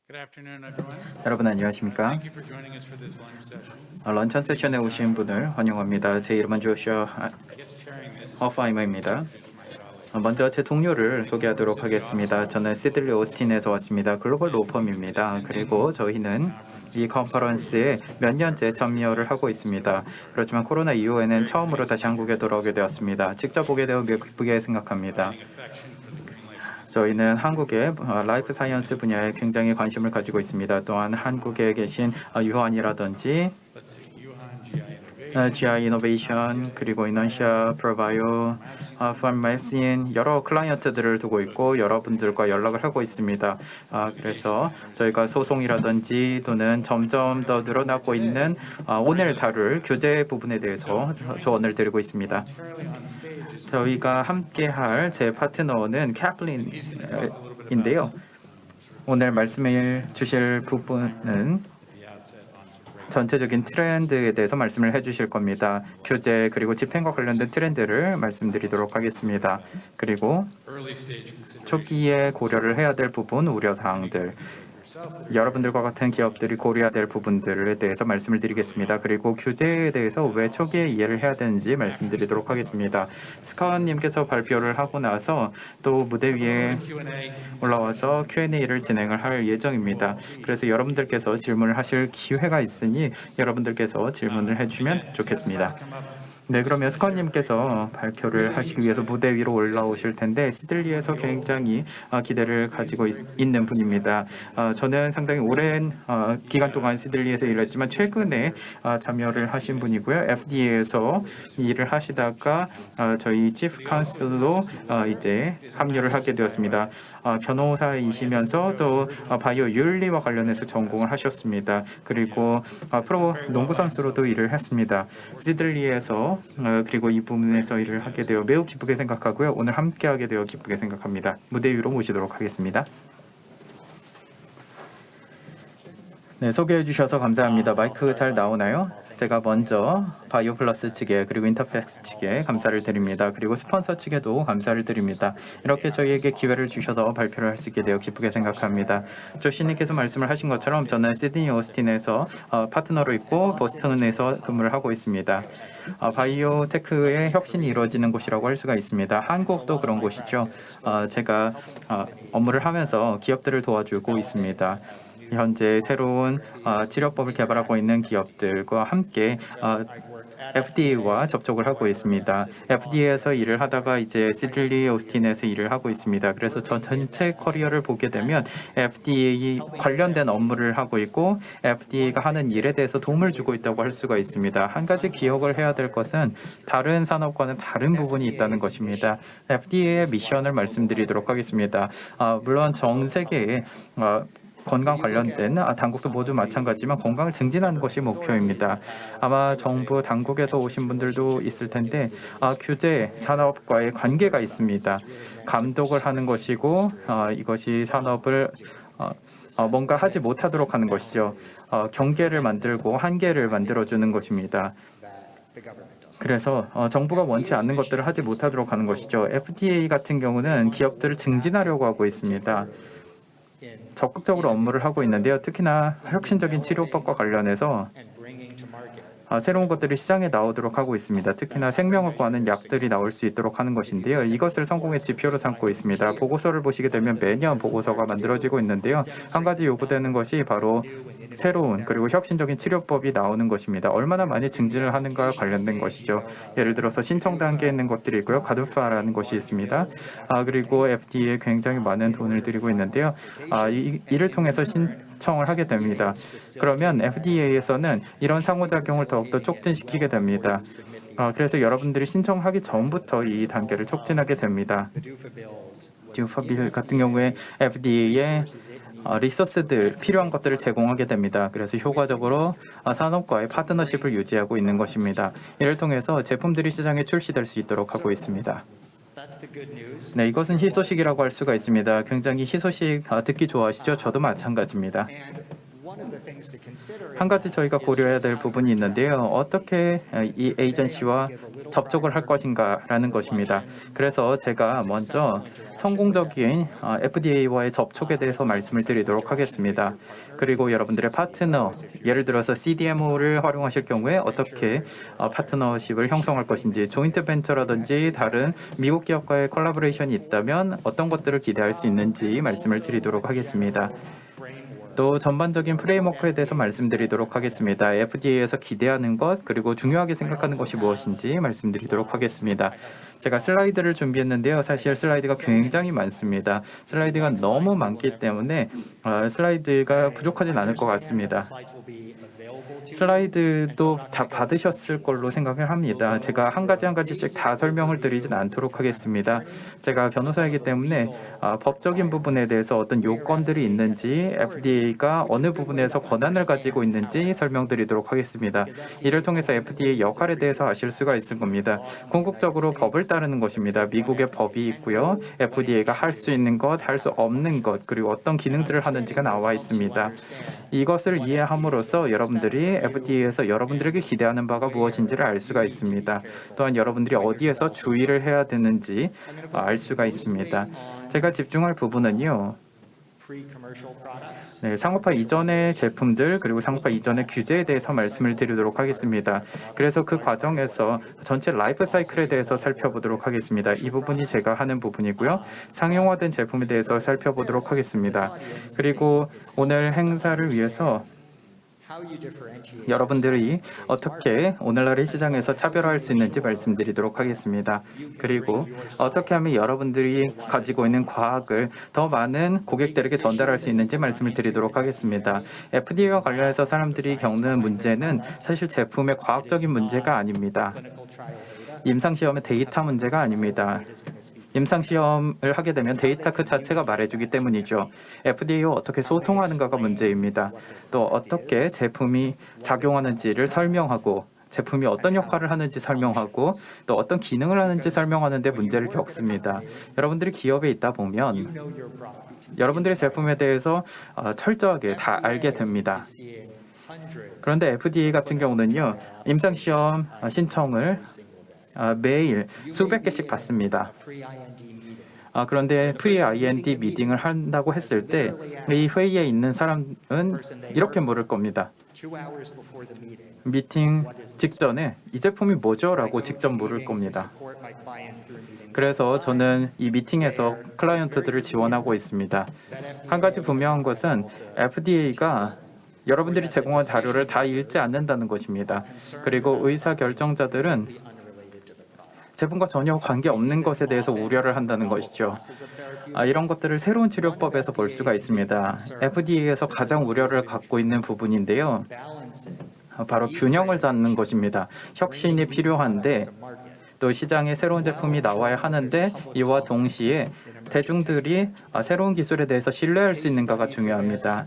Good afternoon, everyone. 여러분 안녕하십니까? Thank you for joining us for this lunch session. 런천 세션에 오신 분을 환영합니다. 제 이름은 조슈아 I guess chairing this 허파이머입니다. is my colleague. 먼저 제 동료를 소개하도록 하겠습니다. 저는 시들리 오스틴에서 왔습니다. 글로벌 로펌입니다. 그리고 저희는 이 컨퍼런스에 몇 년째 참여를 하고 있습니다. 그렇지만 코로나 이후에는 처음으로 다시 한국에 돌아오게 되었습니다. 직접 보게 되어 기쁘게 생각합니다. Affection for the Green Life. 저희는 한국의 라이프 사이언스 분야에 굉장히 관심을 가지고 있습니다. 또한 한국에 계신 유한이라든지 Let's see, Yuhan, GI 이노베이션 그리고 이너시아 프로바이오 팜맵신 여러 클라이언트들을 두고 있고 여러분들과 연락을 하고 있습니다. 그래서 저희가 소송이라든지 또는 점점 더 늘어나고 있는 오늘 다룰 규제 부분에 대해서 조언을 드리고 있습니다. Currently on stage is 저희가 함께할 제 파트너는 캐플린인데요. 오늘 말씀을 주실 부분은 the outset on 전체적인 트렌드에 대해서 말씀을 해주실 겁니다. 규제 그리고 집행과 관련된 트렌드를 말씀드리도록 하겠습니다. 그리고 early stage considerations. 초기에 고려를 해야 될 부분, 우려사항들, 여러분들과 같은 기업들이 고려해야 될 부분들에 대해서 말씀을 드리겠습니다. 그리고 규제에 대해서 왜 초기에 이해를 해야 되는지 말씀드리도록 하겠습니다. 스카우님께서 발표를 하고 나서 또 무대 위에 Q&A. 올라와서 Q&A를 진행을 할 예정입니다. 그래서 여러분들께서 질문을 하실 기회가 있으니 여러분들께서 질문을 해주시면 좋겠습니다. 네, 그러면 스컨님께서 발표를 하시기 위해서 무대 위로 올라오실 텐데 시들리에서 굉장히 기대를 가지고 있는 분입니다. 저는 상당히 오랜 기간 동안 시들리에서 일했지만 최근에 참여를 하신 분이고요. FDA에서 일을 하시다가 저희 치프 카운슬로 이제 합류를 하게 되었습니다. 변호사이시면서 또 바이오 윤리와 관련해서 전공을 하셨습니다. 그리고 프로 농구 선수로도 일을 했습니다. 시들리에서 그리고 이 부분에서 일을 하게 되어 매우 기쁘게 생각하고요. 오늘 함께하게 되어 기쁘게 생각합니다. 무대 위로 모시도록 하겠습니다. 네, 소개해 주셔서 감사합니다. 마이크 잘 나오나요? 제가 먼저 바이오 플러스 측에 그리고 인터팩스 측에 감사를 드립니다. 그리고 스폰서 측에도 감사를 드립니다. 이렇게 저희에게 기회를 주셔서 발표를 할 수 있게 되어 기쁘게 생각합니다. 조시님께서 말씀을 하신 것처럼 저는 시드니 오스틴에서 파트너로 있고 보스턴에서 근무를 하고 있습니다. 바이오 테크의 혁신이 이루어지는 곳이라고 할 수가 있습니다. 한국도 그런 곳이죠. 제가 업무를 하면서 기업들을 도와주고 있습니다. 현재 새로운 치료법을 개발하고 있는 기업들과 함께 FDA와 접촉을 하고 있습니다. FDA에서 일을 하다가 이제 시들리 오스틴에서 일을 하고 있습니다. 그래서 전 전체 커리어를 보게 되면 FDA 관련된 업무를 하고 있고 FDA가 하는 일에 대해서 도움을 주고 있다고 할 수가 있습니다. 한 가지 기억을 해야 될 것은 다른 산업과는 다른 부분이 있다는 것입니다. FDA의 미션을 말씀드리도록 하겠습니다. 물론 전 세계에 건강 관련된 당국도 모두 마찬가지지만 건강을 증진하는 것이 목표입니다. 아마 정부 당국에서 오신 분들도 있을 텐데 규제 산업과의 관계가 있습니다. 감독을 하는 것이고 이것이 산업을 뭔가 하지 못하도록 하는 것이죠. 경계를 만들고 한계를 만들어주는 것입니다. 그래서 정부가 원치 않는 것들을 하지 못하도록 하는 것이죠. FDA 같은 경우는 기업들을 증진하려고 하고 있습니다. 적극적으로 업무를 하고 있는데요. 특히나 혁신적인 치료법과 관련해서 새로운 것들이 시장에 나오도록 하고 있습니다. 특히나 생명을 구하는 약들이 나올 수 있도록 하는 것인데요. 이것을 성공의 지표로 삼고 있습니다. 보고서를 보시게 되면 매년 보고서가 만들어지고 있는데요. 한 가지 요구되는 것이 바로 새로운 그리고 혁신적인 치료법이 나오는 것입니다. 얼마나 많이 증진을 하는가와 관련된 것이죠. 예를 들어서 신청 단계에 있는 것들이 있고요. 가두파라는 것이 있습니다. 그리고 FDA에 굉장히 많은 돈을 들이고 있는데요. 이를 통해서 신청을 하게 됩니다. 그러면 FDA에서는 이런 상호작용을 더욱더 촉진시키게 됩니다. 그래서 여러분들이 신청하기 전부터 이 단계를 촉진하게 됩니다. 듀파 빌 같은 경우에 FDA에 리소스들 필요한 것들을 제공하게 됩니다. 그래서 효과적으로 산업과의 파트너십을 유지하고 있는 것입니다. 이를 통해서 제품들이 시장에 출시될 수 있도록 하고 있습니다. 네, 이것은 희소식이라고 할 수가 있습니다. 굉장히 희소식 듣기 좋아하시죠? 저도 마찬가지입니다. 한 가지 저희가 고려해야 될 부분이 있는데요. 어떻게 이 에이전시와 접촉을 할 것인가라는 것입니다. 그래서 제가 먼저 성공적인 FDA와의 접촉에 대해서 말씀을 드리도록 하겠습니다. 그리고 여러분들의 파트너, 예를 들어서 CDMO를 활용하실 경우에 어떻게 파트너십을 형성할 것인지, 조인트 벤처라든지 다른 미국 기업과의 콜라보레이션이 있다면 어떤 것들을 기대할 수 있는지 말씀을 드리도록 하겠습니다. 또 전반적인 프레임워크에 대해서 말씀드리도록 하겠습니다. FDA에서 기대하는 것, 그리고 중요하게 생각하는 것이 무엇인지 말씀드리도록 하겠습니다. 제가 슬라이드를 준비했는데요. 사실 슬라이드가 굉장히 많습니다. 슬라이드가 너무 많기 때문에 슬라이드가 부족하진 않을 것 같습니다. 슬라이드도 다 받으셨을 걸로 생각을 합니다. 제가 한 가지씩 다 설명을 드리진 않도록 하겠습니다. 제가 변호사이기 때문에 법적인 부분에 대해서 어떤 요건들이 있는지, FDA가 어느 부분에서 권한을 가지고 있는지 설명드리도록 하겠습니다. 이를 통해서 FDA 역할에 대해서 아실 수가 있을 겁니다. 궁극적으로 법을 따르는 것입니다. 미국의 법이 있고요. FDA가 할 수 있는 것, 할 수 없는 것, 그리고 어떤 기능들을 하는지가 나와 있습니다. 이것을 이해함으로써 여러분들이 FDA에서 여러분들에게 기대하는 바가 무엇인지를 알 수가 있습니다. 또한 여러분들이 어디에서 주의를 해야 되는지 알 수가 있습니다. 제가 집중할 부분은요. 상업화 이전의 제품들, 그리고 상업화 이전의 규제에 대해서 말씀을 드리도록 하겠습니다. 그래서 그 과정에서 전체 라이프 사이클에 대해서 살펴보도록 하겠습니다. 이 부분이 제가 하는 부분이고요. 상용화된 제품에 대해서 살펴보도록 하겠습니다. 그리고 오늘 행사를 위해서 여러분들이 어떻게 오늘날의 시장에서 차별화할 수 있는지 말씀드리도록 하겠습니다. 그리고 어떻게 하면 여러분들이 가지고 있는 과학을 더 많은 고객들에게 전달할 수 있는지 말씀을 드리도록 하겠습니다. FDA와 관련해서 사람들이 겪는 문제는 사실 제품의 과학적인 문제가 아닙니다. 임상시험의 데이터 문제가 아닙니다. 임상시험을 하게 되면 데이터 그 자체가 말해주기 때문이죠. FDA와 어떻게 소통하는가가 문제입니다. 또 어떻게 제품이 작용하는지를 설명하고, 제품이 어떤 역할을 하는지 설명하고, 또 어떤 기능을 하는지 설명하는 데 문제를 겪습니다. 여러분들이 기업에 있다 보면 여러분들의 제품에 대해서 철저하게 다 알게 됩니다. 그런데 FDA 같은 경우는요, 임상시험 신청을 매일 수백 개씩 받습니다. 그런데 프리-IND 미팅을 한다고 했을 때 이 회의에 있는 사람은 이렇게 물을 겁니다. 미팅 직전에 이 제품이 뭐죠? 라고 직접 물을 겁니다. 그래서 저는 이 미팅에서 클라이언트들을 지원하고 있습니다. 한 가지 분명한 것은 FDA가 여러분들이 제공한 자료를 다 읽지 않는다는 것입니다. 그리고 의사결정자들은 제품과 전혀 관계없는 것에 대해서 우려를 한다는 것이죠. 이런 것들을 새로운 치료법에서 볼 수가 있습니다. FDA에서 가장 우려를 갖고 있는 부분인데요. 바로 균형을 잡는 것입니다. 혁신이 필요한데 또 시장에 새로운 제품이 나와야 하는데 이와 동시에 대중들이 새로운 기술에 대해서 신뢰할 수 있는가가 중요합니다.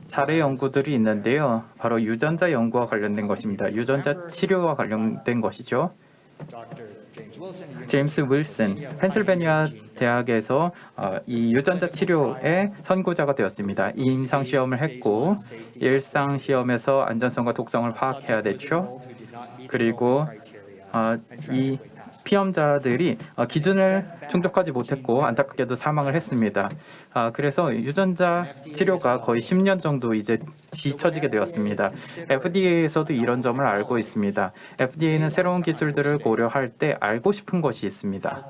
사례 연구들이 있는데요. 바로 유전자 연구와 관련된 것입니다. 유전자 치료와 관련된 것이죠. 제임스 윌슨, 펜실베니아 대학에서 이 유전자 치료의 선구자가 되었습니다. 이 임상시험을 했고 일상시험에서 안전성과 독성을 파악해야 됐죠. 그리고 이 피험자들이 기준을 충족하지 못했고 안타깝게도 사망을 했습니다. 그래서 유전자 치료가 거의 10년 정도 이제 뒤처지게 되었습니다. FDA에서도 이런 점을 알고 있습니다. FDA는 새로운 기술들을 고려할 때 알고 싶은 것이 있습니다.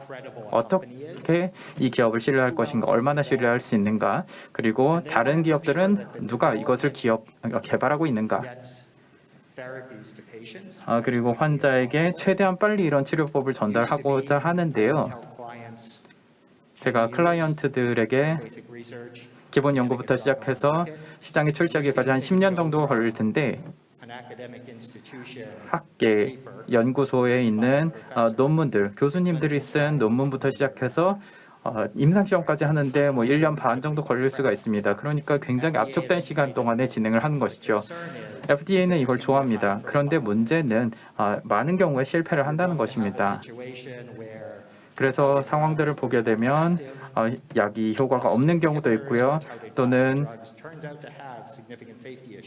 어떻게 이 기업을 신뢰할 것인가, 얼마나 신뢰할 수 있는가, 그리고 다른 기업들은 누가 이것을 개발하고 있는가, 그리고 환자에게 최대한 빨리 이런 치료법을 전달하고자 하는데요. 제가 클라이언트들에게 기본 연구부터 시작해서 시장에 출시하기까지 한 10년 정도 걸릴 텐데 학계, 연구소에 있는 논문들, 교수님들이 쓴 논문부터 시작해서 임상시험까지 하는데 1년 반 정도 걸릴 수가 있습니다. 그러니까 굉장히 압축된 시간 동안에 진행을 하는 것이죠. FDA는 이걸 좋아합니다. 그런데 문제는 많은 경우에 실패를 한다는 것입니다. 그래서 상황들을 보게 되면 약이 효과가 없는 경우도 있고요. 또는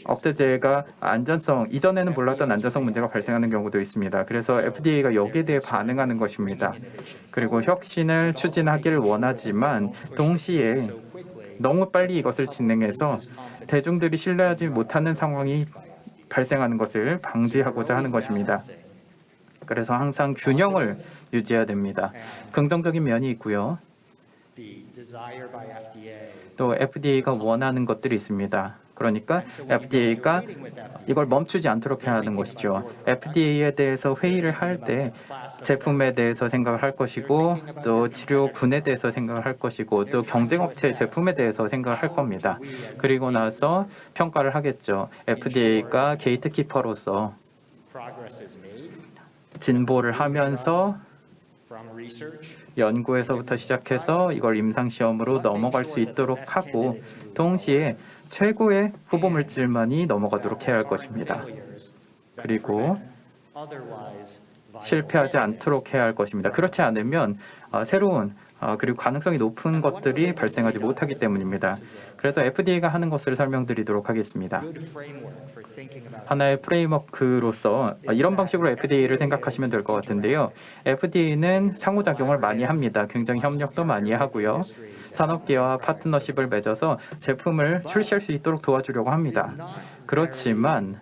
억제제가 이전에는 몰랐던 안전성 문제가 발생하는 경우도 있습니다. 그래서 FDA가 여기에 대해 반응하는 것입니다. 그리고 혁신을 추진하기를 원하지만 동시에 너무 빨리 이것을 진행해서 대중들이 신뢰하지 못하는 상황이 발생하는 것을 방지하고자 하는 것입니다. 그래서 항상 균형을 유지해야 됩니다. 긍정적인 면이 있고요. 또 FDA가 원하는 것들이 있습니다. 그러니까 FDA가 이걸 멈추지 않도록 해야 하는 것이죠. FDA에 대해서 회의를 할 때 제품에 대해서 생각을 할 것이고 또 치료군에 대해서 생각을 할 것이고 또 경쟁업체 제품에 대해서 생각을 할 겁니다. 그리고 나서 평가를 하겠죠. FDA가 게이트키퍼로서 진보를 하면서 연구에서부터 시작해서 이걸 임상시험으로 넘어갈 수 있도록 하고 동시에 최고의 후보 물질만이 넘어가도록 해야 할 것입니다. 그리고 실패하지 않도록 해야 할 것입니다. 그렇지 않으면 새로운 그리고 가능성이 높은 것들이 발생하지 못하기 때문입니다. 그래서 FDA가 하는 것을 설명드리도록 하겠습니다. 하나의 프레임워크로서 이런 방식으로 FDA를 생각하시면 될 것 같은데요. FDA는 상호작용을 많이 합니다. 굉장히 협력도 많이 하고요. 산업계와 파트너십을 맺어서 제품을 출시할 수 있도록 도와주려고 합니다. 그렇지만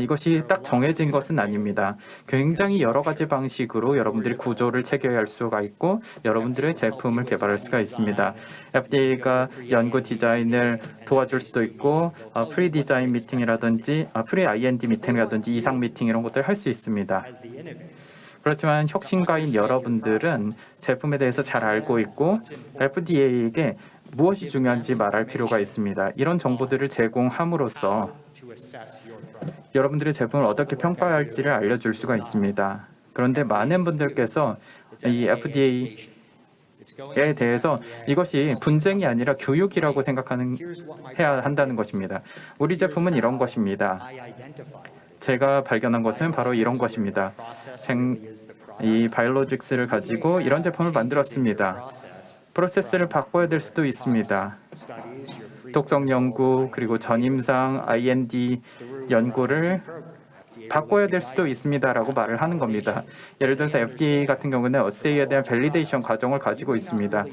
이것이 딱 정해진 것은 아닙니다. 굉장히 여러 가지 방식으로 여러분들이 구조를 체계해야 할 수가 있고 여러분들의 제품을 개발할 수가 있습니다. FDA가 연구 디자인을 도와줄 수도 있고 프리 디자인 미팅이라든지 프리 IND 미팅이라든지 이상 미팅 이런 것들을 할 수 있습니다. 그렇지만 혁신가인 여러분들은 제품에 대해서 잘 알고 있고 FDA에게 무엇이 중요한지 말할 필요가 있습니다. 이런 정보들을 제공함으로써 여러분들의 제품을 어떻게 평가해야 할지를 알려줄 수가 있습니다. 그런데 많은 분들께서 이 FDA에 대해서 이것이 분쟁이 아니라 교육이라고 해야 한다는 것입니다. 우리 제품은 이런 것입니다. 제가 발견한 것은 바로 이런 것입니다. 이 바이오로직스를 가지고 이런 제품을 만들었습니다. 프로세스를 바꿔야 될 수도 있습니다. 독성 연구 그리고 전임상 IND 연구를 바꿔야 될 수도 있습니다라고 말을 하는 겁니다. 예를 들어서 FDA 같은 경우는 어세이에 대한 밸리데이션 과정을 가지고 있습니다.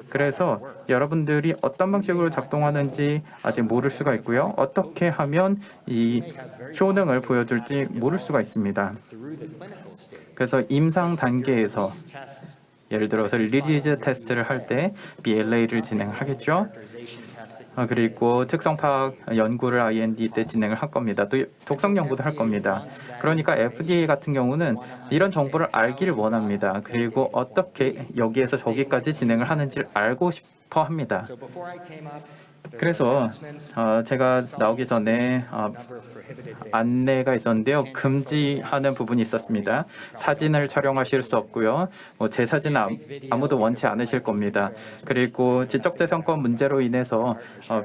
그래서 여러분들이 어떤 방식으로 작동하는지 아직 모를 수가 있고요. 어떻게 하면 이 효능을 보여줄지 모를 수가 있습니다. 그래서 임상 단계에서 예를 들어서 리리즈 테스트를 할 때 BLA를 진행하겠죠. 그리고 특성 파악 연구를 IND 때 진행을 할 겁니다. 또 독성 연구도 할 겁니다. 그러니까 FDA 같은 경우는 이런 정보를 알기를 원합니다. 그리고 어떻게 여기에서 저기까지 진행을 하는지를 알고 싶어 합니다. 그래서 제가 나오기 전에 안내가 있었는데요. 금지하는 부분이 있었습니다. 사진을 촬영하실 수 없고요. 제 사진은 아무도 원치 않으실 겁니다. 그리고 지적재산권 문제로 인해서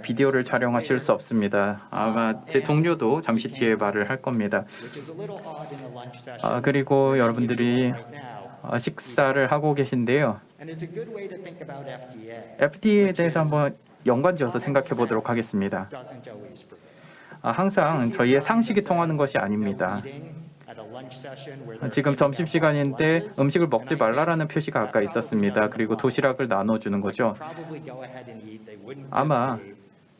비디오를 촬영하실 수 없습니다. 아마 제 동료도 잠시 뒤에 말을 할 겁니다. 그리고 여러분들이 식사를 하고 계신데요. FDA에 대해서 한번 연관지어서 생각해 보도록 하겠습니다. 항상 저희의 상식이 통하는 것이 아닙니다. 지금 점심시간인데 음식을 먹지 말라라는 표시가 아까 있었습니다. 그리고 도시락을 나눠주는 거죠. 아마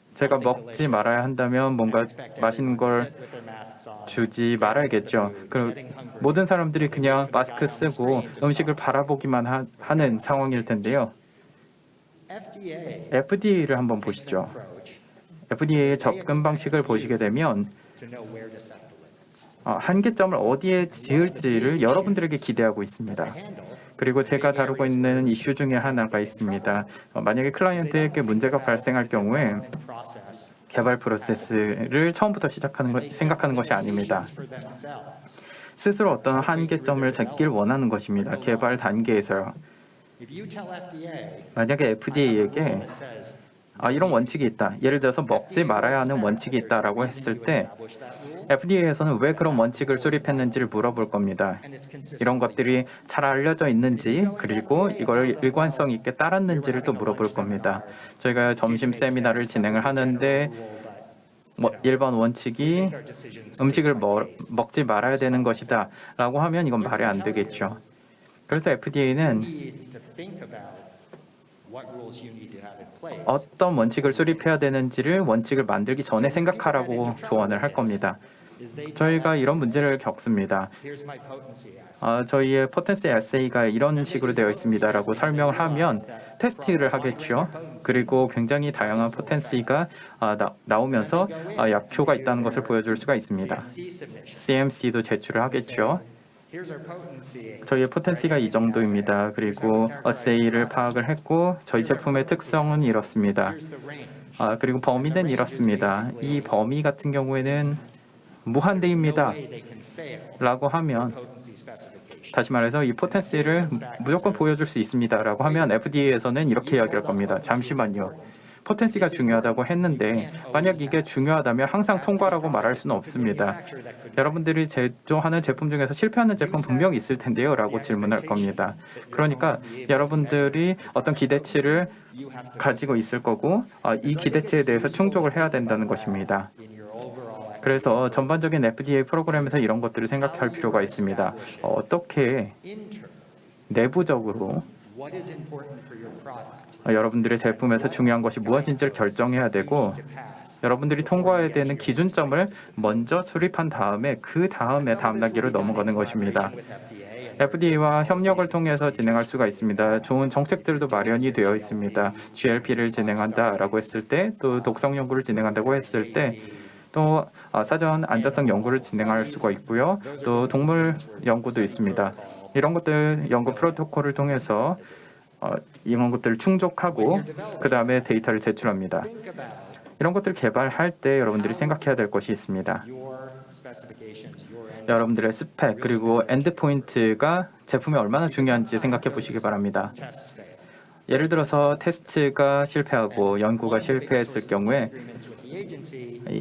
제가 먹지 말아야 한다면 뭔가 맛있는 걸 주지 말아야겠죠. 그리고 모든 사람들이 그냥 마스크 쓰고 음식을 바라보기만 하는 상황일 텐데요. FDA를 한번 보시죠. FDA의 접근 방식을 보시게 되면 한계점을 어디에 지을지를 여러분들에게 기대하고 있습니다. 그리고 제가 다루고 있는 이슈 중에 하나가 있습니다. 만약에 클라이언트에게 문제가 발생할 경우에 개발 프로세스를 처음부터 생각하는 것이 아닙니다. 스스로 어떤 한계점을 잡길 원하는 것입니다. 개발 단계에서요. 만약에 FDA에게 이런 원칙이 있다. 예를 들어서 먹지 말아야 하는 원칙이 있다라고 했을 때 FDA에서는 왜 그런 원칙을 수립했는지를 물어볼 겁니다. 이런 것들이 잘 알려져 있는지 그리고 이걸 일관성 있게 따랐는지를 또 물어볼 겁니다. 저희가 점심 세미나를 진행을 하는데 일반 원칙이 음식을 먹지 말아야 되는 것이다 라고 하면 이건 말이 안 되겠죠. 그래서 FDA는 어떤 원칙을 수립해야 되는지를 원칙을 만들기 전에 생각하라고 조언을 할 겁니다. 저희가 이런 문제를 겪습니다. 저희의 포텐시 에세이가 이런 식으로 되어 있습니다 라고 설명을 하면 테스트를 하겠죠. 그리고 굉장히 다양한 포텐시가 나오면서 약효가 있다는 것을 보여줄 수가 있습니다. CMC도 제출을 하겠죠. 저희의 포텐시가 이 정도입니다. 그리고 어세이를 파악을 했고 저희 제품의 특성은 이렇습니다. 그리고 범위는 이렇습니다. 이 범위 같은 경우에는 무한대입니다 라고 하면, 다시 말해서 이 포텐시를 무조건 보여줄 수 있습니다 라고 하면 FDA에서는 이렇게 이야기할 겁니다. 잠시만요. 포텐시가 중요하다고 했는데 만약 이게 중요하다면 항상 통과라고 말할 수는 없습니다. 여러분들이 제조하는 제품 중에서 실패하는 제품 분명히 있을 텐데요 라고 질문할 겁니다. 그러니까 여러분들이 어떤 기대치를 가지고 있을 거고 이 기대치에 대해서 충족을 해야 된다는 것입니다. 그래서 전반적인 FDA 프로그램에서 이런 것들을 생각할 필요가 있습니다. 어떻게 내부적으로 여러분들의 제품에서 중요한 것이 무엇인지를 결정해야 되고 여러분들이 통과해야 되는 기준점을 먼저 수립한 다음에 그 다음에 다음 단계로 넘어가는 것입니다. FDA와 협력을 통해서 진행할 수가 있습니다. 좋은 정책들도 마련이 되어 있습니다. GLP를 진행한다라고 했을 때, 또 독성 연구를 진행한다고 했을 때, 또 사전 안전성 연구를 진행할 수가 있고요. 또 동물 연구도 있습니다. 이런 것들 연구 프로토콜을 통해서 이런 것들을 충족하고 그 다음에 데이터를 제출합니다. 이런 것들을 개발할 때 여러분들이 생각해야 될 것이 있습니다. 여러분들의 스펙 그리고 엔드포인트가 제품에 얼마나 중요한지 생각해 보시기 바랍니다. 예를 들어서 테스트가 실패하고 연구가 실패했을 경우에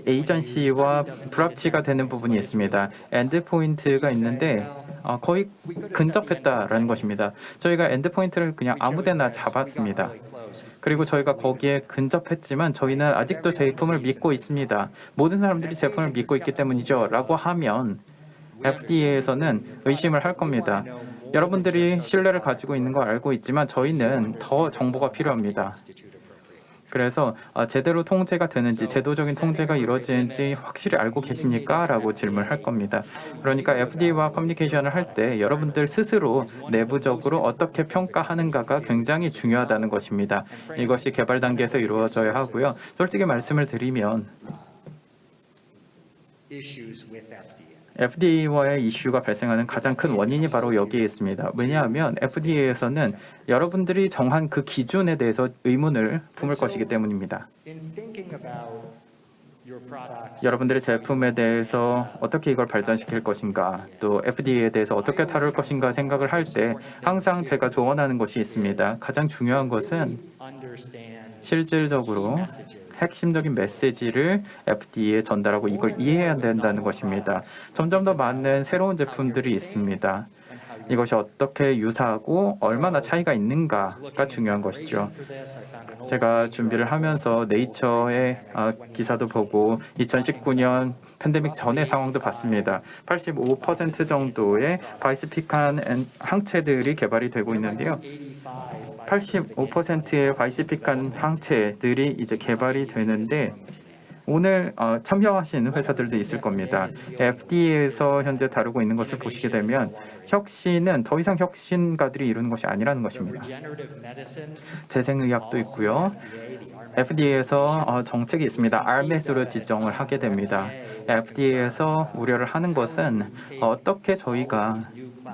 에이전시와 불합치가 되는 부분이 있습니다. 엔드포인트가 있는데 거의 근접했다라는 것입니다. 저희가 엔드포인트를 그냥 아무데나 잡았습니다. 그리고 저희가 거기에 근접했지만 저희는 아직도 제품을 믿고 있습니다. 모든 사람들이 제품을 믿고 있기 때문이죠 라고 하면 FDA에서는 의심을 할 겁니다. 여러분들이 신뢰를 가지고 있는 거 알고 있지만 저희는 더 정보가 필요합니다. 그래서 제대로 통제가 되는지, 제도적인 통제가 이루어지는지 확실히 알고 계십니까? 라고 질문할 겁니다. 그러니까 FDA와 커뮤니케이션을 할 때 여러분들 스스로 내부적으로 어떻게 평가하는가가 굉장히 중요하다는 것입니다. 이것이 개발 단계에서 이루어져야 하고요. 솔직히 말씀을 드리면 FDA와의 이슈가 발생하는 가장 큰 원인이 바로 여기에 있습니다. 왜냐하면 FDA에서는 여러분들이 정한 그 기준에 대해서 의문을 품을 것이기 때문입니다. 여러분들의 제품에 대해서 어떻게 이걸 발전시킬 것인가, 또 FDA에 대해서 어떻게 다룰 것인가 생각을 할 때 항상 제가 조언하는 것이 있습니다. 가장 중요한 것은 실질적으로 핵심적인 메시지를 FDA에 전달하고 이걸 이해해야 된다는 것입니다. 점점 더 많은 새로운 제품들이 있습니다. 이것이 어떻게 유사하고 얼마나 차이가 있는가가 중요한 것이죠. 제가 준비를 하면서 네이처의 기사도 보고 2019년 팬데믹 전의 상황도 봤습니다. 85% 정도의 바이스픽한 항체들이 개발이 되고 있는데요. 85%의 바이스픽한 항체들이 이제 개발이 되는데 오늘 참여하신 회사들도 있을 겁니다. FDA에서 현재 다루고 있는 것을 보시게 되면 혁신은 더 이상 혁신가들이 이루는 것이 아니라는 것입니다. 재생의학도 있고요. FDA에서 정책이 있습니다. RMS로 지정을 하게 됩니다. FDA에서 우려를 하는 것은 어떻게 저희가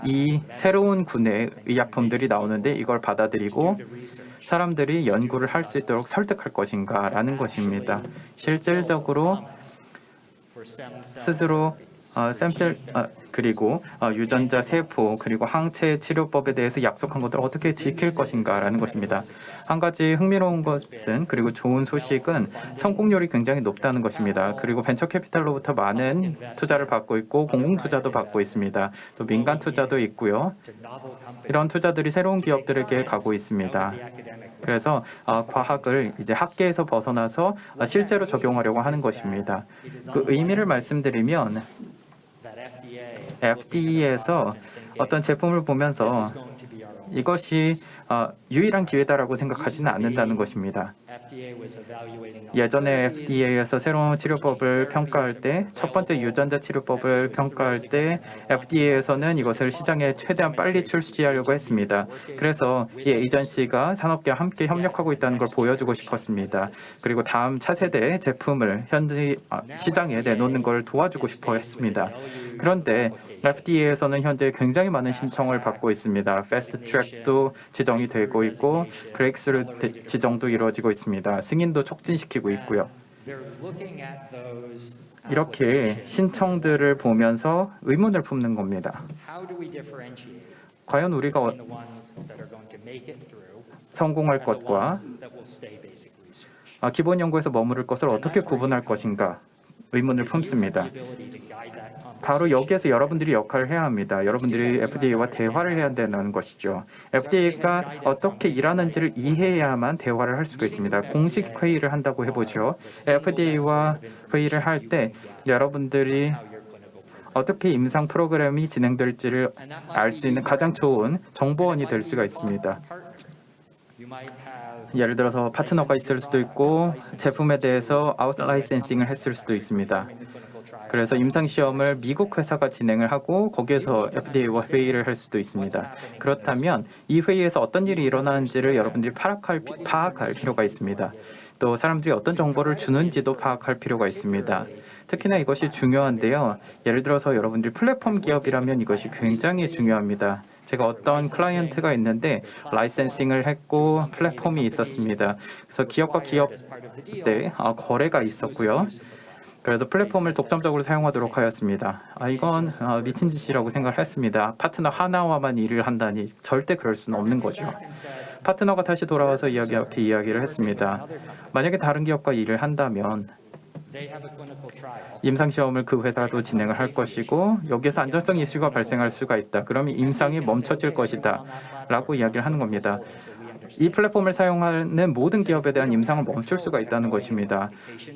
이 새로운 군의 의약품들이 나오는데 이걸 받아들이고 사람들이 연구를 할 수 있도록 설득할 것인가라는 것입니다. 실질적으로 스스로 샘셀 그리고 유전자 세포 그리고 항체 치료법에 대해서 약속한 것들을 어떻게 지킬 것인가라는 것입니다. 한 가지 흥미로운 것은 그리고 좋은 소식은 성공률이 굉장히 높다는 것입니다. 그리고 벤처 캐피탈로부터 많은 투자를 받고 있고 공공 투자도 받고 있습니다. 또 민간 투자도 있고요. 이런 투자들이 새로운 기업들에게 가고 있습니다. 그래서 과학을 이제 학계에서 벗어나서 실제로 적용하려고 하는 것입니다. 그 의미를 말씀드리면 FDA에서 어떤 제품을 보면서 이것이 유일한 기회다라고 생각하지는 않는다는 것입니다. 예전에 FDA에서 새로운 치료법을 평가할 때, 첫 번째 유전자 치료법을 평가할 때 FDA에서는 이것을 시장에 최대한 빨리 출시하려고 했습니다. 그래서 이 에이전시가 산업계와 함께 협력하고 있다는 걸 보여주고 싶었습니다. 그리고 다음 차세대 제품을 현지 시장에 내놓는 걸 도와주고 싶어 했습니다. 그런데 FDA에서는 현재 굉장히 많은 신청을 받고 있습니다. 패스트 트랙도 지정이 되고 있고 브레이크스루 지정도 이루어지고 있습니다. 승인도 촉진시키고 있고요. 이렇게 신청들을 보면서 의문을 품는 겁니다. 과연 우리가 성공할 것과 기본 연구에서 머무를 것을 어떻게 구분할 것인가 의문을 품습니다. 바로 여기에서 여러분들이 역할을 해야 합니다. 여러분들이 FDA와 대화를 해야 된다는 것이죠. FDA가 어떻게 일하는지를 이해해야만 대화를 할 수가 있습니다. 공식 회의를 한다고 해보죠. FDA와 회의를 할 때 여러분들이 어떻게 임상 프로그램이 진행될지를 알 수 있는 가장 좋은 정보원이 될 수가 있습니다. 예를 들어서 파트너가 있을 수도 있고 제품에 대해서 아웃라이센싱을 했을 수도 있습니다. 그래서 임상시험을 미국 회사가 진행을 하고 거기에서 FDA와 회의를 할 수도 있습니다. 그렇다면 이 회의에서 어떤 일이 일어나는지를 여러분들이 파악할 필요가 있습니다. 또 사람들이 어떤 정보를 주는지도 파악할 필요가 있습니다. 특히나 이것이 중요한데요. 예를 들어서 여러분들이 플랫폼 기업이라면 이것이 굉장히 중요합니다. 제가 어떤 클라이언트가 있는데 라이센싱을 했고 플랫폼이 있었습니다. 그래서 기업과 기업 때 거래가 있었고요. 그래서 플랫폼을 독점적으로 사용하도록 하였습니다. 이건 미친 짓이라고 생각을 했습니다. 파트너 하나와만 일을 한다니 절대 그럴 수는 없는 거죠. 파트너가 다시 돌아와서 이렇게 이야기를 했습니다. 만약에 다른 기업과 일을 한다면 임상시험을 그 회사도 진행을 할 것이고 여기에서 안전성 이슈가 발생할 수가 있다. 그러면 임상이 멈춰질 것이다 라고 이야기를 하는 겁니다. 이 플랫폼을 사용하는 모든 기업에 대한 임상을 멈출 수가 있다는 것입니다.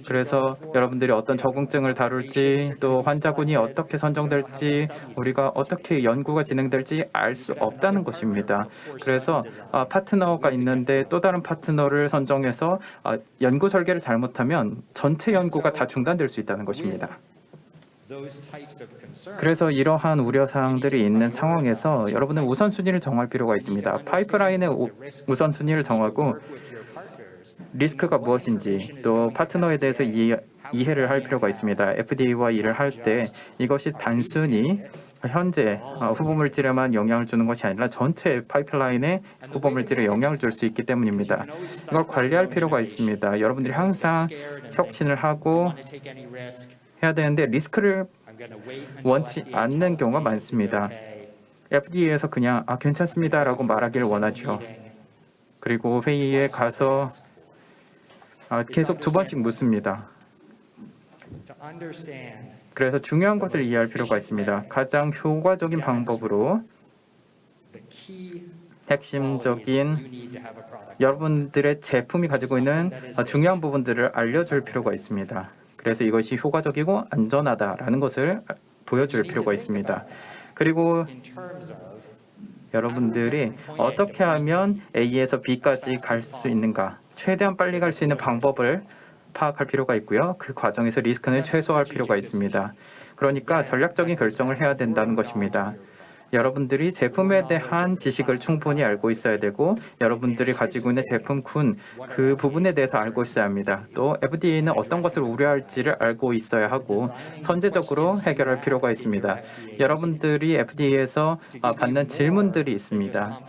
그래서 여러분들이 어떤 적응증을 다룰지 또 환자군이 어떻게 선정될지 우리가 어떻게 연구가 진행될지 알 수 없다는 것입니다. 그래서 파트너가 있는데 또 다른 파트너를 선정해서 연구 설계를 잘못하면 전체 연구가 다 중단될 수 있다는 것입니다. 그래서 이러한 우려사항들이 있는 상황에서 여러분은 우선순위를 정할 필요가 있습니다. 파이프라인의 우선순위를 정하고 리스크가 무엇인지 또 파트너에 대해서 이해를 할 필요가 있습니다. FDA와 일을 할 때 이것이 단순히 현재 후보물질에만 영향을 주는 것이 아니라 전체 파이프라인에 후보물질에 영향을 줄 수 있기 때문입니다. 이걸 관리할 필요가 있습니다. 여러분들이 항상 혁신을 하고 해야 되는데 리스크를 원치 않는 경우가 많습니다. FDA에서 그냥 괜찮습니다라고 말하기를 원하죠. 그리고 회의에 가서 계속 2번씩 묻습니다. 그래서 중요한 것을 이해할 필요가 있습니다. 가장 효과적인 방법으로 핵심적인 여러분들의 제품이 가지고 있는 중요한 부분들을 알려줄 필요가 있습니다. 그래서 이것이 효과적이고 안전하다라는 것을 보여줄 필요가 있습니다. 그리고 여러분들이 어떻게 하면 A에서 B까지 갈 수 있는가, 최대한 빨리 갈 수 있는 방법을 파악할 필요가 있고요. 그 과정에서 리스크는 최소화할 필요가 있습니다. 그러니까 전략적인 결정을 해야 된다는 것입니다. 여러분들이 제품에 대한 지식을 충분히 알고 있어야 되고 여러분들이 가지고 있는 제품군 그 부분에 대해서 알고 있어야 합니다. 또 FDA는 어떤 것을 우려할지를 알고 있어야 하고 선제적으로 해결할 필요가 있습니다. 여러분들이 FDA에서 받는 질문들이 있습니다.